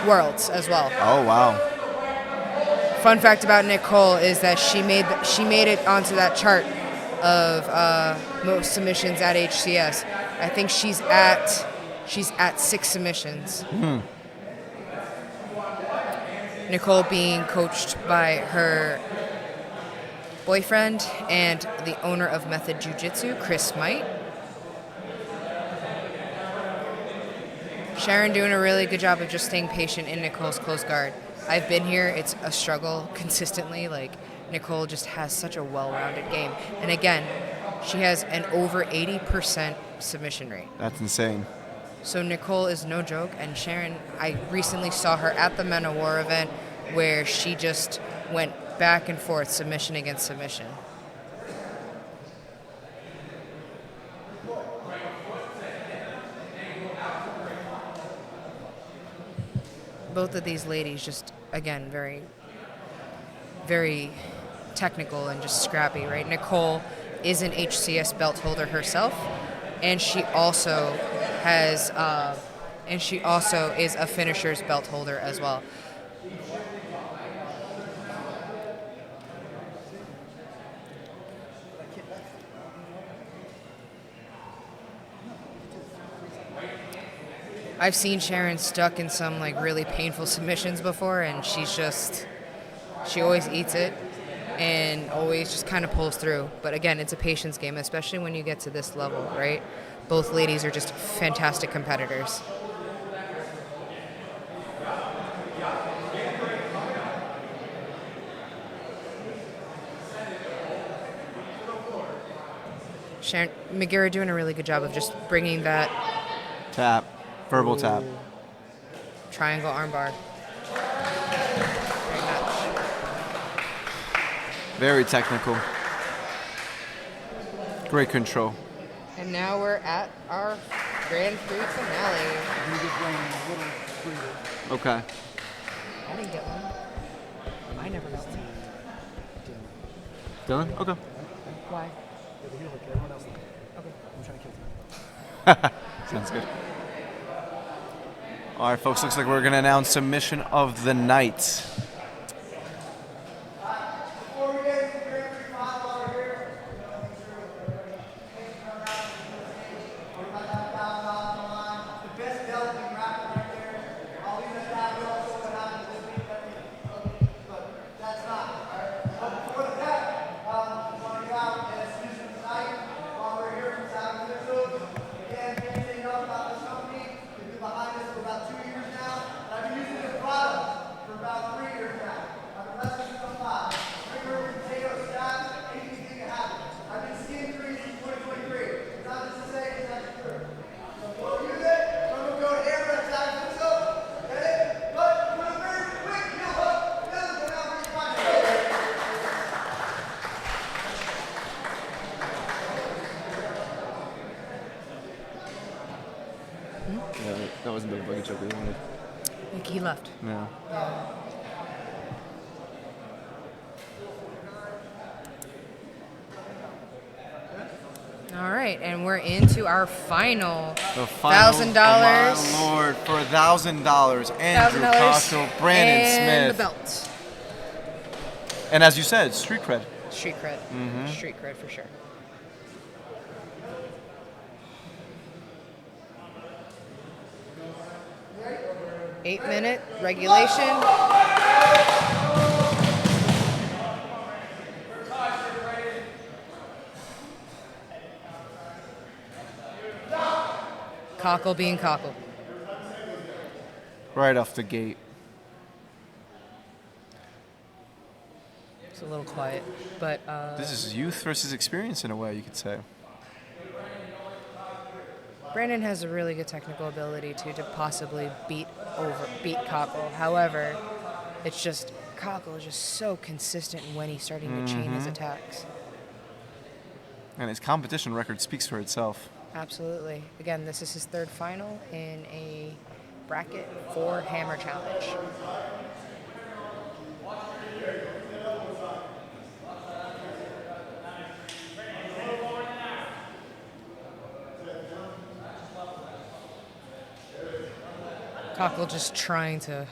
Worlds as well. Oh wow. Fun fact about Nicole is that she made it onto that chart of most submissions at HCS. I think she's at 6 submissions. Nicole being coached by her boyfriend and the owner of Method Jiu Jitsu, Chris Might. Sharon doing a really good job of just staying patient in Nicole's close guard. I've been here, it's a struggle consistently. Like, Nicole just has such a well-rounded game. And again, she has an over 80% submission rate. That's insane. So Nicole is no joke, and Sharon, I recently saw her at the Men of War event where she just went back and forth, submission against submission. Both of these ladies just, again, very, very technical and just scrappy, right? Nicole is an HCS belt holder herself, and she also has, and she also is a finisher's belt holder as well. I've seen Sharon stuck in some like really painful submissions before, and she always eats it and always just kind of pulls through. But again, it's a patience game, especially when you get to this level, right? Both ladies are just fantastic competitors. Sharon Magera doing a really good job of just bringing that Tap. Verbal tap. Triangle armbar. Very much. Very technical. Great control. And now we're at our Grand Prix finale. Okay. I didn't get one. I never got one. Dylan? Okay. Why? Sounds good. All right, folks. Looks like we're gonna announce submission of the night. That wasn't the buggy choke we wanted. Like he left. No. All right, and we're into our final The final, $1,000. Oh my Lord, for $1,000, Andrew Kochel, Brandon and Smith. the belt. And as you said, street cred. Street cred. Street cred for sure. Eight-minute regulation. Kochel being Kochel. Right off the gate. It's a little quiet, but This is youth versus experience in a way, you could say. Brandon has a really good technical ability to possibly beat Kochel. However, it's just Kochel is just so consistent when he's starting to chain his attacks. And his competition record speaks for itself. Absolutely. Again, this is his third final in a bracket for Hammer Challenge. Kochel just trying to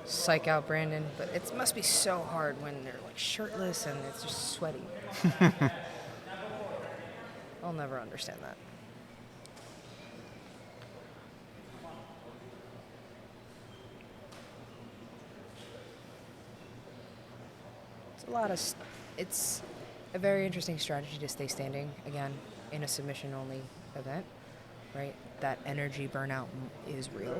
psych out Brandon, but it must be so hard when they're like shirtless and it's just sweaty. I'll never understand that. It's a very interesting strategy to stay standing again in a submission only event, right? That energy burnout is real.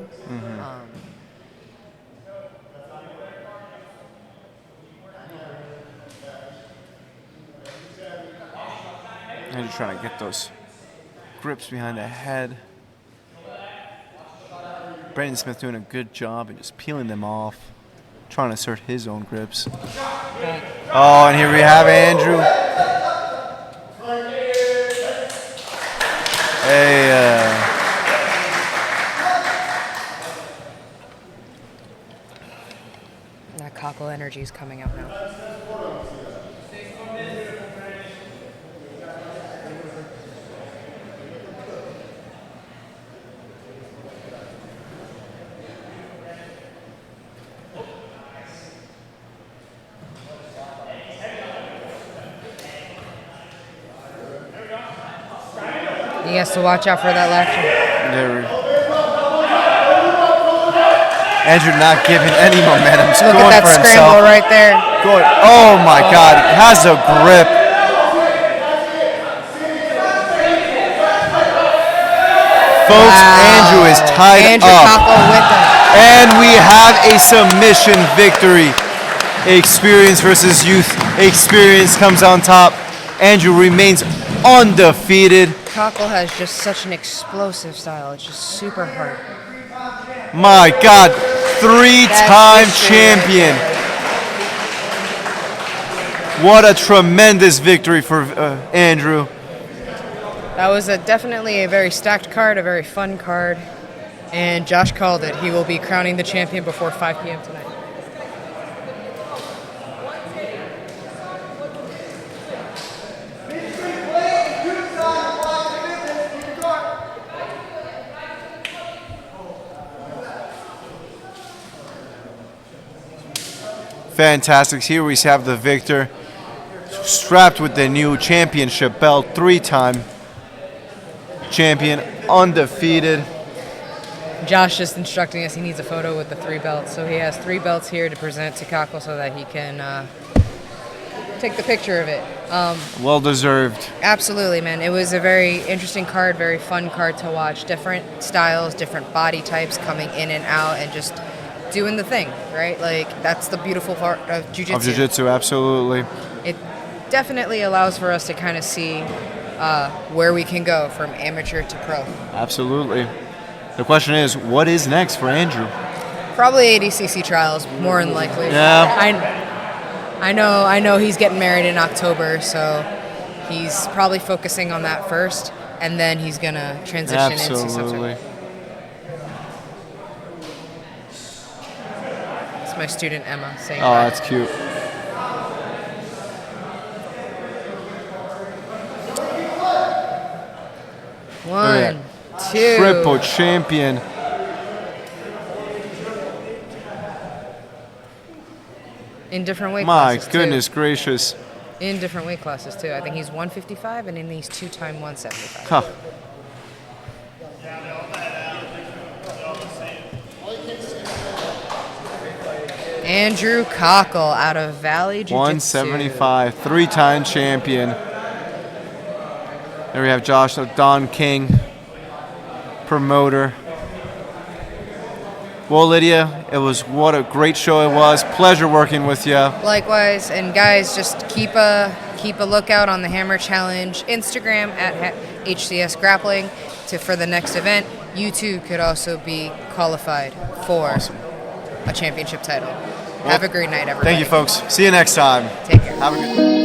And you're trying to get those grips behind the head. Brandon Smith doing a good job and just peeling them off, trying to assert his own grips. Oh, and here we have Andrew. That Kochel energy is coming out now. He has to watch out for that left hand. Andrew not giving any momentum. Just Look going at that for scramble himself. right there. Going, oh my God, has a grip. Folks, Andrew is tied Andrew up. Kochel with him. And we have a submission victory. Experience versus youth. Experience comes on top. Andrew remains undefeated. Kochel has just such an explosive style. It's just super hard. My God, three-time champion. What a tremendous victory for Andrew. That was definitely a very stacked card, a very fun card, and Josh called it. He will be crowning the champion before 5 p.m. tonight. Fantastic. Here we have the victor, strapped with the new championship belt, 3-time champion, undefeated. Josh just instructing us he needs a photo with the 3 belts, so he has 3 belts here to present to Kochel so that he can take the picture of it. Well deserved. Absolutely, man. It was a very interesting card, very fun card to watch. Different styles, different body types coming in and out, and just doing the thing, right? Like, that's the beautiful part of jiu-jitsu. Of jiu-jitsu, absolutely. It definitely allows for us to kind of see where we can go from amateur to pro. Absolutely. The question is, what is next for Andrew? Probably ADCC trials, more than likely. Yeah. I know he's getting married in October, so he's probably focusing on that first, and then he's gonna transition into some sort Absolutely. of... It's my student Emma saying Oh, that. that's cute. One, two. Triple champion. In different weight My classes, goodness too. gracious. In different weight classes, too. I think he's 155, and then he's 2-time 175. Huh. Andrew Kochel out of Valley Jiu-Jitsu. 175, 3-time champion. There we have Josh, Don King, promoter. Well, Lydia, what a great show it was. Pleasure working with you. Likewise, and guys, just keep a lookout on the Hammer Challenge Instagram at HCS Grappling for the next event. You too could also be qualified for a championship title. Have a great night, everybody. Thank you, folks. See you next time. Take care. Have a good